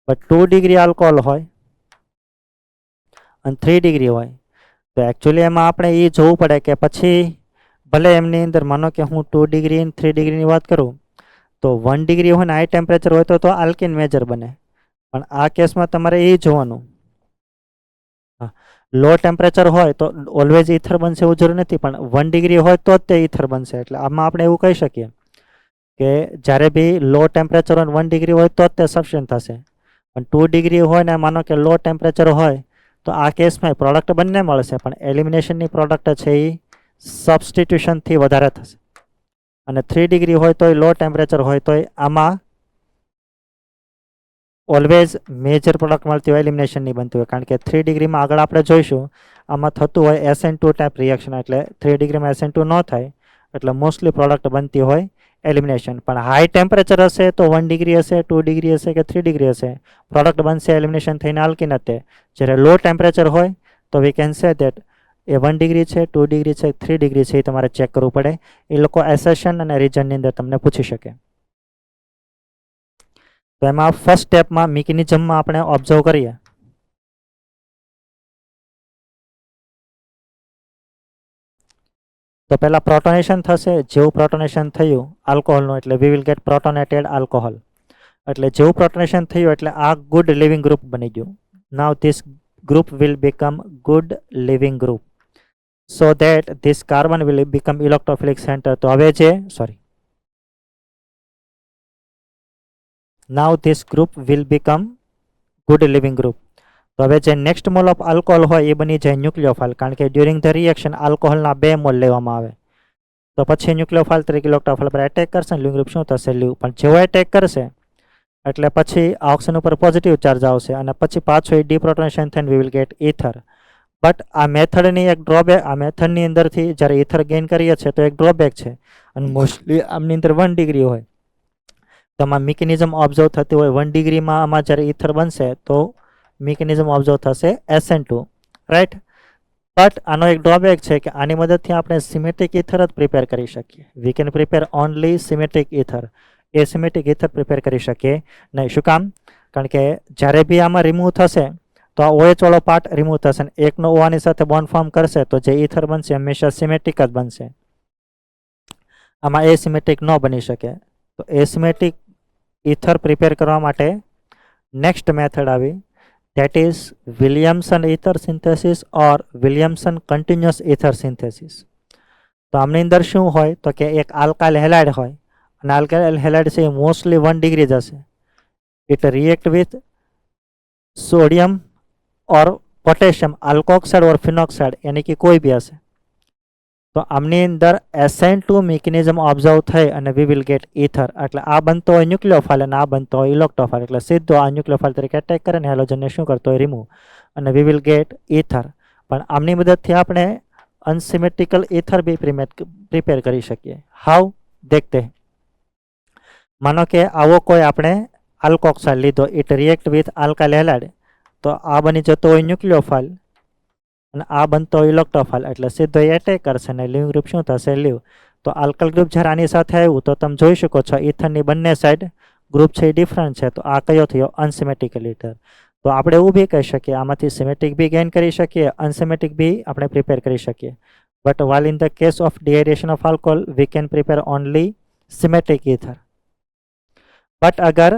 બટ 2 ડિગ્રી આલ્કોહોલ હોય અને 3 ડિગ્રી હોય તો એકચ્યુઅલી એમાં આપણે એ જોવું પડે કે પછી ભલે એમની અંદર માનો કે હું 2 ડિગ્રી અને 3 ડિગ્રીની વાત કરું તો 1 ડિગ્રી હોય ને હાઈ ટેમ્પરેચર હોય તો આલ્કિન મેજર બને. પણ આ કેસમાં તમારે એ જોવાનું, લો ટેમ્પરેચર હોય તો ઓલવેઝ ઇથર બનશે એવું જરૂર નથી, પણ 1 ડિગ્રી હોય તો જ તે ઇથર બનશે. એટલે આમાં આપણે એવું કહી શકીએ કે જ્યારે બી લો ટેમ્પરેચર હોય 1 ડિગ્રી હોય તો જ તે સફિશિયન્ટ થશે. પણ 2 ડિગ્રી હોય ને માનો કે લો ટેમ્પરેચર હોય તો આ કેસમાં પ્રોડક્ટ બંને મળશે, પણ એલિમિનેશનની પ્રોડક્ટ છે એ સબસ્ટિટ્યુશનથી વધારે થશે. અને 3 ડિગ્રી હોય તો લો ટેમ્પરેચર હોય તો આમાં ઓલવેઝ મેજર પ્રોડક્ટ મળતી હોય, એલિમિનેશનની બનતી હોય. કારણ કે 3 ડિગ્રીમાં આગળ આપણે જોઈશું આમાં થતું હોય SN2 ટાઈપ રિએક્શન, એટલે 3 ડિગ્રીમાં SN2 ન થાય એટલે મોસ્ટલી પ્રોડક્ટ બનતી હોય એલિમિનેશન. પણ હાઈ ટેમ્પરેચર હશે તો 1 ડિગ્રી હશે, 2 ડિગ્રી હશે કે 3 ડિગ્રી હશે, પ્રોડક્ટ બનશે એલિમિનેશન થઈને આલ્કિન હશે. જ્યારે લો ટેમ્પરેચર હોય તો we can say that A 1 degree છે, 2 ડિગ્રી છે, 3 ડિગ્રી છે, એ તમારે ચેક કરવું પડે. એ લોકો એસેશન અને રીજનની અંદર તમને પૂછી શકે. તો એમાં ફર્સ્ટ સ્ટેપમાં મિકેનિઝમમાં આપણે ઓબ્ઝર્વ કરીએ તો પહેલાં પ્રોટોનેશન થશે. જેવું પ્રોટોનેશન થયું આલ્કોહોલનું એટલે વી વિલ ગેટ પ્રોટોનેટેડ આલ્કોહોલ. એટલે જેવું પ્રોટોનેશન થયું એટલે આ ગુડ લિવિંગ ગ્રુપ બની ગયું. નાવ this group will become good living group so that this carbon will become electrophilic center. તો હવે જે now this group will become good living group. તો હવે જે નેક્સ્ટ મોલ ઓફ આલ્કોહોલ હોય એ બની જાય ન્યુક્લિયોફાઇલ, કારણ કે ડ્યુરિંગ ધ રિએક્શન આલ્કોહોલના 2 મોલ લેવામાં આવે તો પછી ન્યુક્લિયોફાઇલ તરીકે ઇલેક્ટ્રોફાઇલ પર એટેક કરશે ને લિવિંગ ગ્રુપ શું થશે? લીવ. પણ જેવો એટેક કરશે એટલે પછી આ ઓક્સિજન ઉપર પોઝિટિવ ચાર્જ આવશે અને પછી પાછું એ ડિપ્રોટોનેશન થઈને વી વિલ ગેટ ઇથર. બટ આ મેથડની એક ડ્રોબેક, આ મેથડની અંદરથી જ્યારે ઇથર ગેઇન કરીએ છીએ તો એક ડ્રોબેક છે અને મોસ્ટલી આમની અંદર 1 ડિગ્રી હોય તો આમાં મિકેનિઝમ ઓબ્ઝર્વ થતી હોય 1 ડિગ્રીમાં આમાં જ્યારે ઇથર બનશે તો મિકેનિઝમ ઓબ્ઝર્વ થશે SN2, રાઈટ. બટ આનો એક ડ્રોબેક છે કે આની મદદથી આપણે સિમેટ્રિક ઇથર જ પ્રિપેર કરી શકીએ. We can prepare only symmetric ether. Asymmetric ether prepare કરી શકીએ નહીં. શું કામ? કારણ કે જ્યારે બી આમાં રિમૂવ થશે તો આ OH વાળો પાર્ટ રિમૂવ થશે ને એકનો O આની સાથે બોન્ડ ફોર્મ કરશે તો જે ઇથર બનશે હંમેશા સિમેટ્રિક જ બનશે. આમાં એસિમેટ્રિક ન બની શકે. તો એસિમેટ્રિક ઇથર પ્રિપેર કરવા માટે નેક્સ્ટ મેથડ આવી, that is Williamson ether synthesis or Williamson continuous ether synthesis. તો આમની અંદર શું હોય તો કે એક આલ્કાઇલ હેલાઇડ હોય અને આલ્કાઇલ હેલાઇડ છે એ મોસ્ટલી 1 ડિગ્રી જ હશે. It react with sodium or potassium alkoxide or phenoxide यानी कि કોઈ બી હશે. તો આમની અંદર SN2 મિકેનિઝમ ઓબ્ઝર્વ થઈ અને વી વિલ ગેટ ઇથર. એટલે આ બનતો હોય ન્યુક્લિયોફાઇલ અને આ બનતો હોય ઇલેક્ટ્રોફાઇલ. એટલે સીધો આ ન્યુક્લિયોફાઇલ તરીકે એટેક કરે ને હેલોજનને શું કરતો હોય? રિમૂવ. અને વી વિલ ગેટ ઇથર. પણ આમની મદદથી આપણે અનસિમેટ્રિકલ ઇથર બી પ્રિપેર કરી શકીએ. હાઉ? દેખતે. માનો કે આવો કોઈ આપણે આલ્કોક્સાઇડ લીધો, it react with alkyl halide, તો આ બની જતો હોય ન્યુક્લિયોફાઇલ અને આ બનતો હોય ઇલેક્ટ્રોફાઇલ. એટલે સીધો એટેક કરશે ને લિવિંગ ગ્રુપ શું થશે? લીવ. તો આલ્કાઇલ ગ્રુપ જ્યારે આની સાથે આવ્યું તો તમે જોઈ શકો છો ઇથરની બંને સાઈડ ગ્રુપ છે એ ડિફરન્ટ છે. તો આ કયો થયો? Unsymmetrical ether. તો આપણે એવું બી કહી શકીએ આમાંથી સિમેટ્રિક બી ગેઇન કરી શકીએ, અનસિમેટ્રિક બી આપણે પ્રિપેર કરી શકીએ. But while in the case of dehydration of alcohol we can prepare only symmetric ether. But agar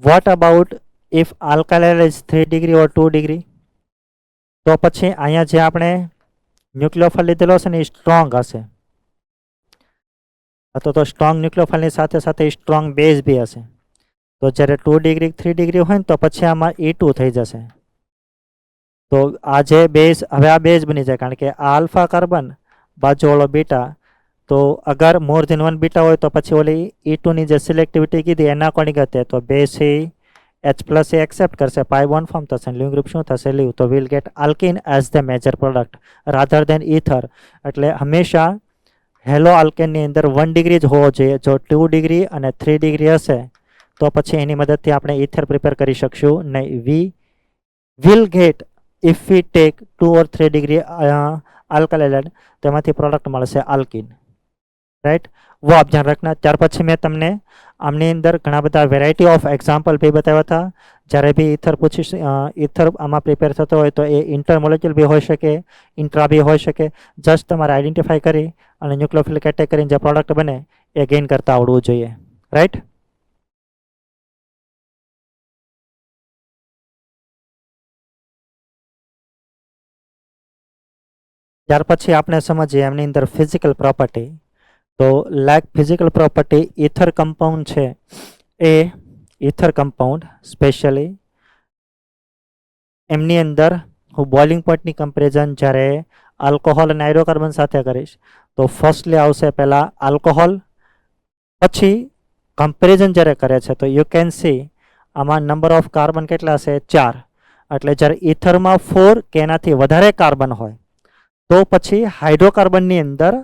what about if alkyl is 3 degree or 2 degree? તો પછી અહીંયા જે આપણે ન્યુક્લિયોફાઇલ લીધેલો હશે ને એ સ્ટ્રોંગ હશે, અથવા તો સ્ટ્રોંગ ન્યુક્લિયોફાઇલની સાથે સાથે સ્ટ્રોંગ બેઝ બી હશે. તો જ્યારે 2 ડિગ્રી 3 ડિગ્રી હોય ને તો પછી આમાં E2 થઈ જશે. તો આ જે બેઝ, હવે આ બેઝ બની જાય કારણ કે આ આલ્ફા કાર્બન બાજુવાળો બીટા, તો અગર મોર ધેન 1 બીટા હોય તો પછી ઓલી E2 ની જે સિલેક્ટિવિટી કીધી એના અકોર્ડિંગ હતી તો બેઝ છે H+ એ એક્સેપ્ટ કરશે, પાઈ બોન્ડ ફોર્મ થશે, લિવિંગ ગ્રુપ શું થશે? લીવ. તો will get alkene as the major product rather than ether. એટલે હંમેશા હેલો આલ્કેનની અંદર 1 ડિગ્રી જ હોવો જોઈએ. જો 2 ડિગ્રી અને 3 ડિગ્રી હશે તો પછી એની મદદથી આપણે ઇથર પ્રિપેર કરી શકશું નહીં. We will get if we take 2 or 3 degree alkyl halide, તેમાંથી પ્રોડક્ટ મળશે આલ્કીન, રાઈટ. वो आप ध्यान रखना. ત્યાર પછી મેં તમને આમની અંદર ઘણા બધા વેરાયટી ઓફ એક્ઝામ્પલ બી બતાવ્યા હતા. જ્યારે બી ઇથર પૂછીશ, ઇથર આમાં પ્રિપેર થતો હોય તો એ ઇન્ટરમોલેક્યુલ બી હોઈ શકે, ઇન્ટ્રા બી હોઈ શકે. જસ્ટ તમારે આઈડેન્ટિફાઈ કરી અને ન્યુક્લિયોફિલિક એટેક કરીને જે પ્રોડક્ટ બને એ ગેઇન કરતા આવડવું જોઈએ, રાઈટ. ત્યાર પછી આપણે સમજીએ એમની અંદર ફિઝિકલ પ્રોપર્ટી. તો like physical property ether compound છે, એ ઇથર કમ્પાઉન્ડ સ્પેશિયલી એમની અંદર હું બોઇલિંગ પોઈન્ટની કમ્પેરિઝન જ્યારે આલ્કોહોલ અને હાઇડ્રોકાર્બન સાથે કરીશ તો ફર્સ્ટલી આવશે પહેલાં આલ્કોહોલ, પછી કમ્પેરિઝન જ્યારે કરે છે તો યુ કેન સી આમાં નંબર ઓફ કાર્બન કેટલા હશે? 4. એટલે જ્યારે ઇથરમાં 4 કે એનાથી વધારે કાર્બન હોય તો પછી હાઇડ્રોકાર્બનની અંદર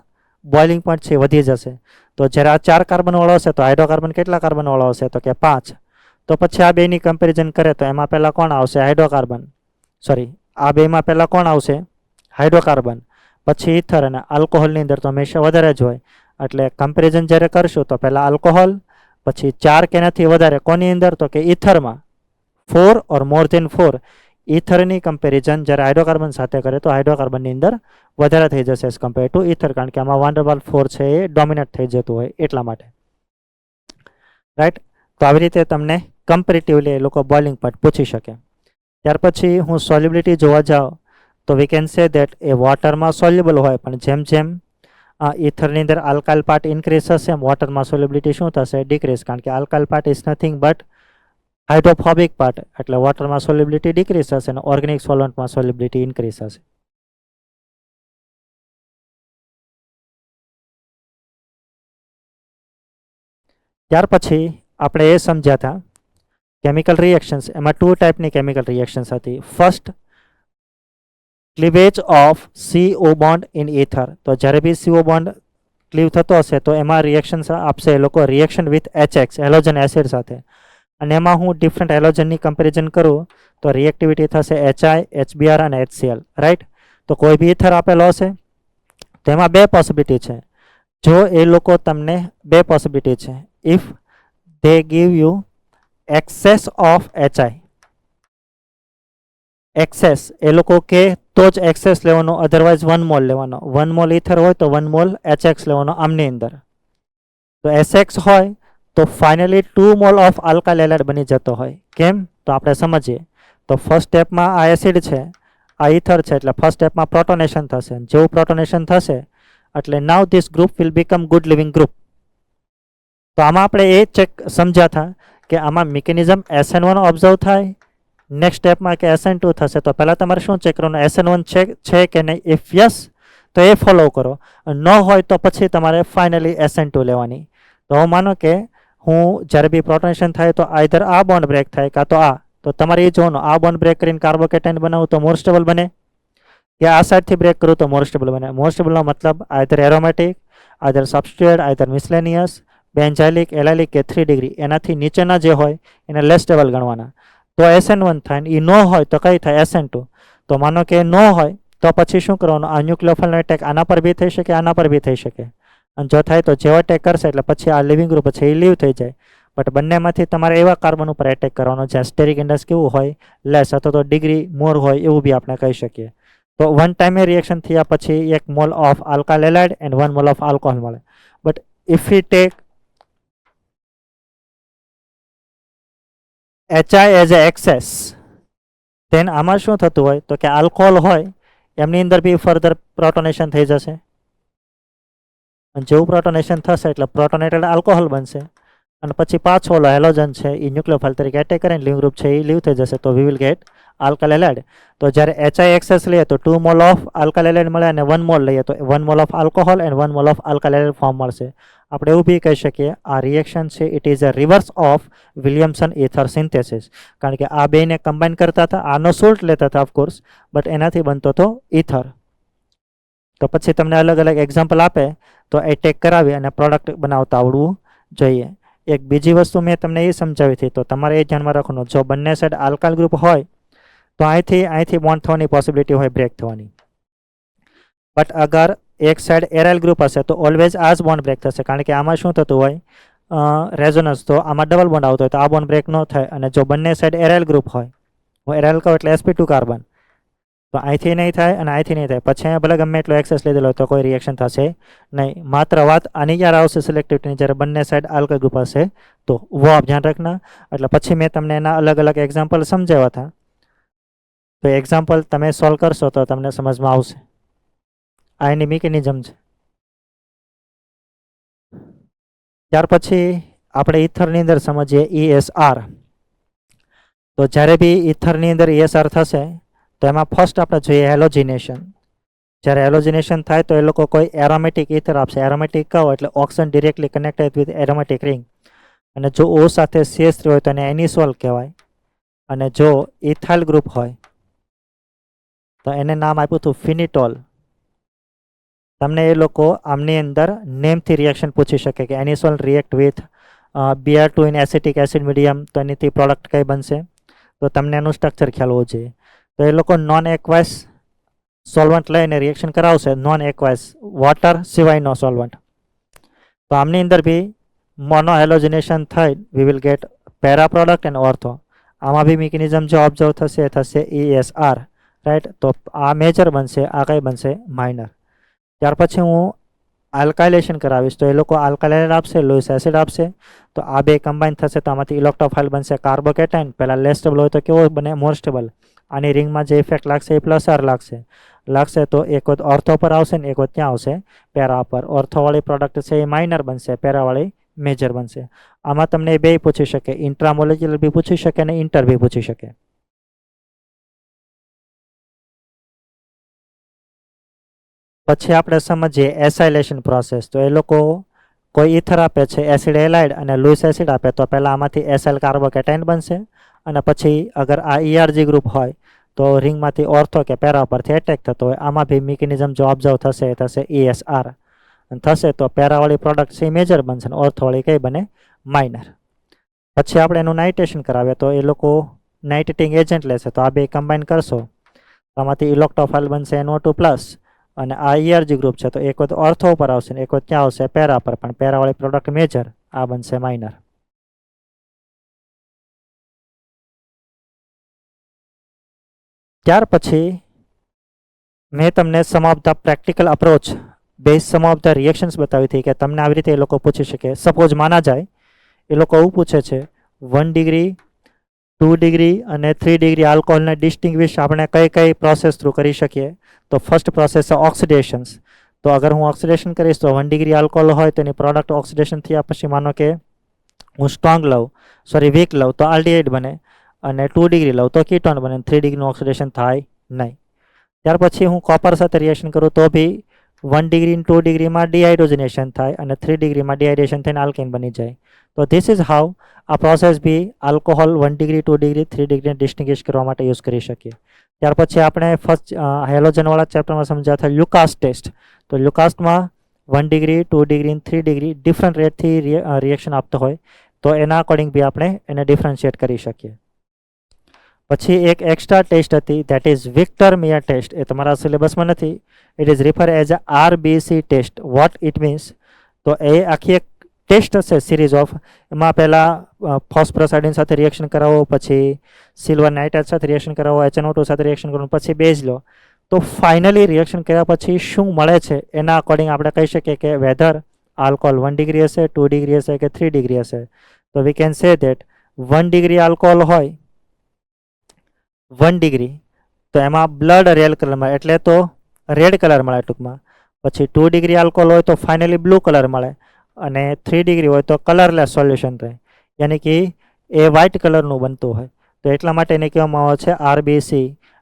બોઇલિંગ પોઈન્ટ છે વધી જશે. તો જ્યારે આ 4 કાર્બનવાળો હશે તો હાઇડ્રોકાર્બન કેટલા કાર્બનવાળો હશે? તો કે 5. તો પછી આ બેની કમ્પેરિઝન કરે તો એમાં પહેલાં કોણ આવશે? હાઇડ્રોકાર્બન. સોરી, આ બેમાં પહેલાં કોણ આવશે? હાઇડ્રોકાર્બન. પછી ઇથર અને આલ્કોહોલની અંદર તો હંમેશા વધારે જ હોય. એટલે કમ્પેરિઝન જ્યારે કરશું તો પહેલાં આલ્કોહોલ, પછી 4 કે એનાથી વધારે કોની અંદર? તો કે ઇથરમાં 4 ઓર મોર ધેન 4. ઇથરની કમ્પેરિઝન જ્યારે હાઇડ્રોકાર્બન સાથે કરે તો હાઇડ્રોકાર્બનની અંદર વધારે થઈ જશે એઝ કમ્પેર ટુ ઇથર, કારણ કે આમાં 1/4 છે એ ડોમિનેટ થઈ જતું હોય એટલા માટે, રાઈટ. તો આવી રીતે તમને કમ્પેરેટિવલી એ લોકો બોઇલિંગ પોઈન્ટ પૂછી શકે. ત્યાર પછી હું સોલ્યુબિલિટી જોવા જાઉં તો વી કેન સે દેટ એ વોટરમાં સોલ્યુબલ હોય, પણ જેમ જેમ ઇથરની અંદર આલ્કાઇલ પાર્ટ ઇન્ક્રીઝ થશે એમ વોટરમાં સોલ્યુબિલિટી શું થશે? ડિક્રીઝ, કારણ કે alkyl part is nothing but hydrophobic part. એટલે વોટરમાં સોલ્યુબિલિટી ડિક્રીઝ થશે અને ઓર્ગેનિક સોલવન્ટમાં સોલ્યુબિલિટી ઇન્ક્રીઝ થશે. ત્યાર પછી આપણે એ સમજ્યા હતા કેમિકલ રિએક્શન્સ. એમાં 2 ટાઈપની કેમિકલ રિએક્શન્સ હતી. First, cleavage of CO bond in ether. તો જ્યારે બી CO બોન્ડ ક્લીવ થતો હશે તો એમાં રિએક્શન્સ આપશે એ લોકો, reaction with HX halogen acid સાથે. અને એમાં હું ડિફરન્ટ હેલોજનની કમ્પેરિઝન કરું તો રિએક્ટિવિટી થશે HI, HBr અને HCl, રાઈટ. તો કોઈ બી ઇથર આપેલો હશે તો એમાં 2 પોસિબિલિટી છે. જો એ લોકો તમને 2 પોસિબિલિટી છે. If they give you excess of HI, excess એ લોકો કે તો જ એક્સેસ લેવાનો, અધરવાઇઝ 1 મોલ લેવાનો. 1 મોલ ઇથર હોય તો 1 મોલ HX લેવાનો આમની અંદર. તો SX હોય તો finally 2 mall of alkyl allied બની જતો હોય. કેમ? તો આપણે સમજીએ. તો ફર્સ્ટ સ્ટેપમાં આ એસિડ છે, આ ઇથર છે, એટલે ફર્સ્ટ સ્ટેપમાં પ્રોટોનેશન થશે. જેવું પ્રોટોનેશન થશે એટલે now this group will become good leaving group. તો આમાં આપણે એ ચેક સમજ્યા હતા કે આમાં મિકેનિઝમ SN1 ઓબ્ઝર્વ થાય, નેક્સ્ટ સ્ટેપમાં કે SN2 થશે. તો પહેલાં તમારે શું ચેક કરવાનું? SN1 છે કે નહીં? ઇફ યસ તો એ ફોલો કરો, ન હોય તો પછી તમારે ફાઇનલી SN2 લેવાની. તો માનો કે હું જ્યારે બી પ્રોટોનેશન થાય તો આઈધર આ બોન્ડ બ્રેક થાય કાં તો આ. તો તમારે એ જોવાનું, આ બોન્ડ બ્રેક કરીને કાર્બોકેટાઇન બનાવું તો મોર સ્ટેબલ બને, કે આ સાઈડથી બ્રેક કરું તો મોર સ્ટેબલ બને. મોર સ્ટેબલનો મતલબ either aromatic, either substrate, either miscellaneous, benzylic, allylic કે 3 ડિગ્રી. એનાથી નીચેના જે હોય એને લેસ સ્ટેબલ ગણવાના. તો SN1 થાય ને એ ન હોય તો કઈ થાય? SN2. તો માનો કે ન હોય તો પછી શું કરવાનું? આ ન્યુક્લિયોફિલનો એટેક આના પર બી થઈ શકે, આના પર બી થઈ શકે. અને જો થાય તો જેવો એટેક કરશે એટલે પછી આ લિવિંગ ગ્રુપ છે એ લીવ થઈ જાય. બટ બંનેમાંથી તમારે એવા કાર્બન ઉપર એટેક કરવાનો જ્યાં સ્ટેરિક ઇન્ડેક્સ કેવું હોય? લેસ, અથવા તો ડિગ્રી મોર હોય એવું બી આપણે કહી શકીએ. તો વન ટાઈમે રિએક્શન થયા પછી 1 mole of alkyl halide and 1 mole of alcohol મળે. But if we take HI as a excess, then આમાં શું થતું હોય તો કે આલ્કોહોલ હોય એમની અંદર બી ફર્ધર પ્રોટોનેશન થઈ જશે. જેવું પ્રોટોનેશન થશે એટલે પ્રોટોનેટેડ આલ્કોહોલ બનશે અને પછી પાછો ઓલો હેલોજન છે એ ન્યુક્લિયોફાઇલ તરીકે એટેક કરીને લિવિંગ ગ્રુપ છે એ લીવ થઈ જશે. તો વી વિલ ગેટ આલ્કાઇલ એલાઇડ. તો જ્યારે HI એક્સેસ લઈએ તો 2 મોલ ઓફ આલ્કાઇલ એલાઇડ મળે અને 1 મોલ લઈએ તો 1 mole of alcohol and 1 mole of alkyl allied form મળશે. આપણે એવું બી કહી શકીએ આ રિએક્શન છે it is a reverse of Williamson ether synthesis. કારણ કે આ બેને કમ્બાઈન કરતા હતા, આનો સોલ્ટ લેતા હતા ઓફકોર્સ, બટ એનાથી બનતો હતો ઇથર. તો પછી તમને અલગ અલગ એક્ઝામ્પલ આપે તો એ ટેક કરાવી અને પ્રોડક્ટ બનાવતા આવડવું જોઈએ. એક બીજી વસ્તુ મેં તમને એ સમજાવી હતી, તો તમારે એ ધ્યાનમાં રાખવાનું, જો બંને સાઈડ આલ્કાઇલ ગ્રુપ હોય તો અહીંથી બોન્ડ થવાની પોસિબિલિટી હોય બ્રેક થવાની. બટ અગર એક સાઈડ એરાઇલ ગ્રુપ હશે તો ઓલવેઝ આ જ બોન્ડ બ્રેક થશે, કારણ કે આમાં શું થતું હોય, રેઝોનન્સ, તો આમાં ડબલ બોન્ડ આવતો હોય તો આ બોન્ડ બ્રેક ન થાય. અને જો બંને સાઈડ એરાઇલ ગ્રુપ હોય, હું એરાઇલ કહું એટલે sp2 કાર્બન, તો અહીંથી નહીં થાય અને અહીંથી નહીં થાય. પછી અહીંયા ભલે ગમે એટલો એક્સેસ લીધેલો હોય તો કોઈ રિએક્શન થશે નહીં. માત્ર વાત આની ક્યારે આવશે સિલેક્ટિવિટીની, જ્યારે બંને સાઈડ આલ્કાઇલ ગ્રુપ હશે તો वो आप ધ્યાન રાખના. એટલે પછી મેં તમને એના અલગ અલગ એક્ઝામ્પલ સમજાવ્યા હતા, તો એક્ઝામ્પલ તમે સોલ્વ કરશો તો તમને સમજમાં આવશે. આ એની મિકેનિઝમ છે. ત્યાર પછી આપણે ઇથરની અંદર સમજીએ ESR. તો જ્યારે બી ઇથરની અંદર ESR થશે તો એમાં ફર્સ્ટ આપણે જોઈએ હેલોજિનેશન. જ્યારે હેલોજિનેશન થાય તો એ લોકો કોઈ એરોમેટિક ઇથર આપશે. એરોમેટિક કહો એટલે oxygen directly connected with aromatic ring. અને જો O સાથે CH3 હોય તો એને એનિસોલ કહેવાય. અને જો ઇથાઇલ ગ્રુપ હોય તો એને નામ આપ્યું હતું ફિનિટોલ. તમને એ લોકો આમની અંદર નેમથી રિએક્શન પૂછી શકે કે anisole react with Br2 in acetic acid medium, તો એનીથી પ્રોડક્ટ કઈ બનશે, તો તમને એનું સ્ટ્રક્ચર ખ્યાલ હોવો જોઈએ. તો એ લોકો નોન એક્વાઇસ સોલ્વન્ટ લઈને રિએક્શન કરાવશે, નોન એક્વાઇસ વોટર સિવાયનો સોલ્વન્ટ. તો આમની અંદર બી મોનો હેલોજિનેશન થઈ વી will gate para product and ortho. આમાં બી મિકેનિઝમ જો ઓબ્ઝર્વ થશે એ થશે ESR, રાઈટ. તો આ મેજર બનશે, આ કઈ બનશે, માઇનર. ત્યાર પછી હું આલ્કાઇલેશન કરાવીશ, તો એ લોકો આલ્કાઇલ આપશે, લૂઇસ એસિડ આપશે. તો આ બે કમ્બાઈન થશે તો આમાંથી ઇલેક્ટ્રોફાઇલ બનશે કાર્બોકેટાઇન. પહેલાં લેસ સ્ટેબલ હોય તો કેવો બને, મોર સ્ટેબલ. આની રિંગમાં જે ઇફેક્ટ લાગશે એ +R લાગશે તો એક વખત ઓર્થો પર આવશે ને એક વખત ત્યાં આવશે પેરા પર. ઓર્થોવાળી પ્રોડક્ટ છે એ માઇનર બનશે, પેરાવાળી મેજર બનશે. આમાં તમને બે પૂછી શકે, ઇન્ટ્રામોલેક્યુલર બી પૂછી શકે અને ઇન્ટર બી પૂછી શકે. પછી આપણે સમજીએ એસાઇલેશન પ્રોસેસ. તો એ લોકો કોઈ ઇથર આપે છે એસિડ એલાઇડ અને લૂઇસ એસિડ આપે તો પહેલાં આમાંથી એસાઇલ કાર્બોકેટાઇન બનશે. અને પછી અગર આ ERG ગ્રુપ હોય તો રિંગમાંથી ઓર્થો કે પેરા પરથી એટેક થતો હોય. આમાં બી મિકેનિઝમ જો ઓબ્ઝર્વ થશે એ થશે ESR. અને થશે તો પેરાવાળી પ્રોડક્ટ છે મેજર બનશે અને ઓર્થોવાળી કઈ બને, માઇનર. પછી આપણે એનું નાઇટ્રેશન કરાવીએ તો એ લોકો નાઇટ્રેટિંગ એજન્ટ લેશે. તો આ બે કમ્બાઈન કરશો તો આમાંથી ઇલેક્ટ્રોફાઇલ બનશે NO2+. અને આ ERG ગ્રુપ છે તો એક વખત ઓર્થો ઉપર આવશે ને એક વખત ક્યાં આવશે, પેરા પર. પણ પેરાવાળી પ્રોડક્ટ મેજર, આ બનશે માઇનર. ત્યાર પછી મેં તમને some of the practical approach, base some of the reactions બતાવી હતી કે તમને આવી રીતે એ લોકો પૂછી શકે. સપોઝ માના જાય એ લોકો એવું પૂછે છે 1 ડિગ્રી 2 ડિગ્રી અને 3 ડિગ્રી આલ્કોહોલને ડિસ્ટિંગ્વિશ આપણે કઈ કઈ પ્રોસેસ થ્રુ કરી શકીએ. તો ફર્સ્ટ પ્રોસેસ છે ઓક્સિડેશન્સ. તો અગર હું ઓક્સિડેશન કરીશ તો 1 ડિગ્રી આલ્કોહોલ હોય તો એની પ્રોડક્ટ ઓક્સિડેશન થયા પછી માનો કે હું સ્ટ્રોંગ લઉં, વીક લઉં તો આલ્ડીહાઇડ બને. અને 2 ડિગ્રી લઉં તો કીટોન બને. 3 ડિગ્રીનું ઓક્સિડેશન થાય નહીં. ત્યાર પછી હું કોપર સાથે રિએક્શન કરું તો બી 1 ડિગ્રી 2 ડિગ્રીમાં ડિહાઇડ્રોજનેશન થાય અને 3 ડિગ્રીમાં ડિહાઇડ્રેશન થઈને આલ્કેન બની જાય. તો ધીસ ઇઝ હાઉ આ પ્રોસેસ બી આલ્કોહોલ 1 ડિગ્રી 2 ડિગ્રી 3 ડિગ્રીને ડિસ્ટિંગ્વિશ કરવા માટે યુઝ કરી શકીએ. ત્યાર પછી આપણે ફર્સ્ટ હેલોજનવાળા ચેપ્ટરમાં સમજ્યા હતા લ્યુકાસ ટેસ્ટ. તો લ્યુકાસમાં 1 ડિગ્રી 2 ડિગ્રી 3 ડિગ્રી ડિફરન્ટ રેટથી રિએક્શન આપતો હોય તો એના અકોર્ડિંગ બી આપણે એને ડિફરન્શિએટ કરી શકીએ. પછી એક એક્સ્ટ્રા ટેસ્ટ હતી, that is Victor Meyer test. એ તમારા સિલેબસમાં નથી. It is refer as a RBC test. What it means, તો એ આખી એક ટેસ્ટ હશે સિરીઝ ઓફ. એમાં પહેલાં ફોસ્ફરસ આયોડિન સાથે રિએક્શન કરાવો, પછી સિલ્વર નાઇટ્રેટ સાથે રિએક્શન કરાવો, HNO2 સાથે રિએક્શન કરવું, પછી બેઝ લો. તો ફાઇનલી રિએક્શન કર્યા પછી શું મળે છે એના અકોર્ડિંગ આપણે કહી શકીએ કે વેધર આલ્કોહોલ 1 ડિગ્રી હશે, 2 ડિગ્રી હશે કે 3 ડિગ્રી હશે. તો we can say that 1 degree alcohol હોય 1 ડિગ્રી તો એમાં બ્લડ રેડ કલર મળે, એટલે તો રેડ કલર મળે ટૂંકમાં. પછી 2 ડિગ્રી આલ્કોહોલ હોય તો ફાઇનલી બ્લુ કલર મળે. અને 3 ડિગ્રી હોય તો કલરલેસ સોલ્યુશન રહે, યાની કે એ વ્હાઇટ કલરનું બનતું હોય. તો એટલા માટે એને કહેવામાં આવે છે RBC.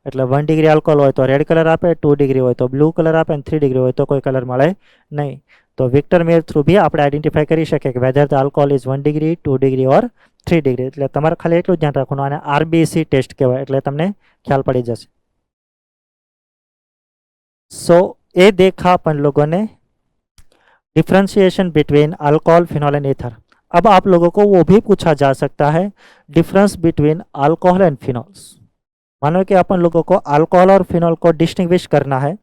એટલે 1 ડિગ્રી આલ્કોહોલ હોય તો રેડ કલર આપે, 2 ડિગ્રી હોય તો બ્લુ કલર આપે, અને 3 ડિગ્રી હોય તો કોઈ કલર મળે નહીં. તો વિક્ટર મિયર થ્રુ બી આપણે આઈડેન્ટિફાઈ કરી શકીએ કે whether the alcohol is 1 degree 2 degree or 3 degree. એટલે તમારે ખાલી એટલું ધ્યાન રાખવાનું, આને RBC ટેસ્ટ કહેવાય, એટલે તમને ખ્યાલ પડી જશે. સો ये देखा अपन लोगों ने differentiation between alcohol, phenol and ether. अब आप लोगों को वो भी पूछा जा सकता है difference between alcohol and phenols. मानो कि अपन लोगों को अल्कोहल और फिनॉल को डिस्टिंग्विश करना है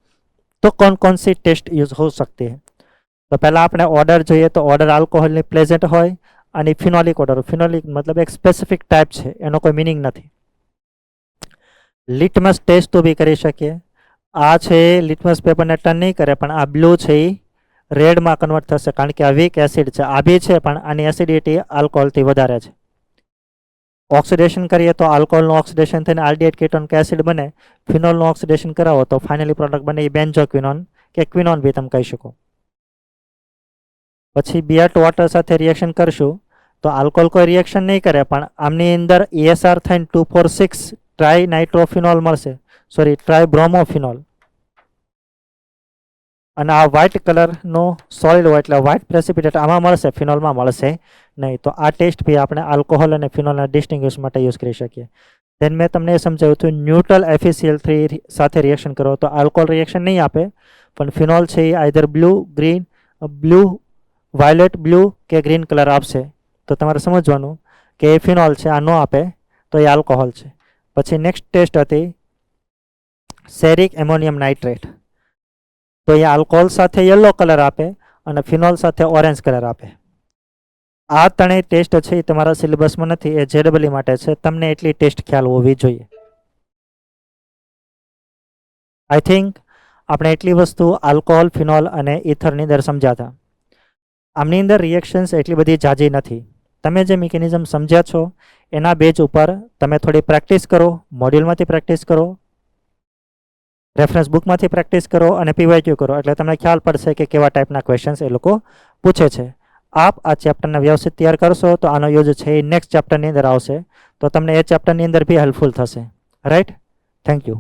तो कौन कौन सी टेस्ट यूज हो सकती है। तो पहला આપણે ઓર્ડર જોઈએ તો ઓર્ડર આલ્કોહોલની પ્રેઝન્ટ હોય અને ફિનોલિક ઓર્ડર, ફિનોલિક मतलब એક સ્પેસિફિક ટાઈપ છે, એનો કોઈ મીનિંગ નથી। લિટમસ ટેસ્ટ તો બી કરી શકીએ। આ છે લિટમસ પેપરને ટર્ન નહીં કરે પણ આ બ્લુ છે એ રેડમાં કન્વર્ટ થશે કારણ કે આ વીક એસિડ છે। આ બી છે પણ આની એસિડિટી આલ્કોહોલથી વધારે છે। ઓક્સિડેશન કરીએ તો આલ્કોહોલનું ઓક્સિડેશન થઈને આલ્ડિહાઇડ કીટોન કે એસિડ બને। ફિનોલનું ઓક્સિડેશન કરાવો તો ફાઇનલી પ્રોડક્ટ બને એ બેન્ઝોક્વિનોન કે ક્વિનોન બી તમે કહી શકો। પછી બિયર્ટ વોટર સાથે રિએક્શન કરશું તો આલ્કોહોલ કોઈ રિએક્શન નહીં કરે પણ આમની અંદર ESR થઈને 2,4,6 ટ્રાય નાઇટ્રોફિનોલ મળશે, સોરી ટ્રાય બ્રોમોફિનોલ। અને આ વ્હાઇટ કલરનો સોલિડ હોય એટલે વ્હાઇટ પ્રેસિપિટેટ આમાં મળશે, ફિનોલમાં મળશે નહીં। તો આ ટેસ્ટ બી આપણે આલ્કોહોલ અને ફિનોલના ડિસ્ટિંગ્વિશ માટે યુઝ કરી શકીએ। દેન મેં તમને એ સમજાવ્યું હતું ન્યુટ્રલ FeCl3 સાથે રિએક્શન કરો તો આલ્કોહોલ રિએક્શન નહીં આપે પણ ફિનોલ છે એ આઈધર બ્લુ વાયોલેટ બ્લુ કે ગ્રીન કલર આપશે। તો તમારે સમજવાનું કે એ ફિનોલ છે, આ ન આપે તો એ આલ્કોહોલ છે। પછી નેક્સ્ટ ટેસ્ટ હતી સેરિક એમોનિયમ નાઇટ્રેટ, તો એ આલ્કોહોલ સાથે યલો કલર આપે અને ફિનોલ સાથે ઓરેન્જ કલર આપે। આ ત્રણેય ટેસ્ટ છે એ તમારા સિલેબસમાં નથી, એ JEE માટે છે, તમને એટલી ટેસ્ટ ખ્યાલ હોવી જોઈએ। આઈ થિંક આપણે એટલી વસ્તુ આલ્કોહોલ, ફિનોલ અને ઇથરની અંદર સમજ્યા હતા। આમની અંદર રિએક્શન્સ એટલી બધી જાજી નથી। તમે જે મિકેનિઝમ સમજ્યા છો એના બેઝ ઉપર તમે થોડી પ્રેક્ટિસ કરો, મોડ્યુલમાંથી પ્રેક્ટિસ કરો, રેફરન્સ બુકમાંથી પ્રેક્ટિસ કરો અને PYQ કરો એટલે તમને ખ્યાલ પડશે કે કેવા ટાઈપના ક્વેશ્ચન્સ એ લોકો પૂછે છે। આપ આ ચેપ્ટરને વ્યવસ્થિત તૈયાર કરશો તો આનો યુઝ છે એ નેક્સ્ટ ચેપ્ટરની અંદર આવશે, તો તમને એ ચેપ્ટરની અંદર બી હેલ્પફુલ થશે। Right, thank you.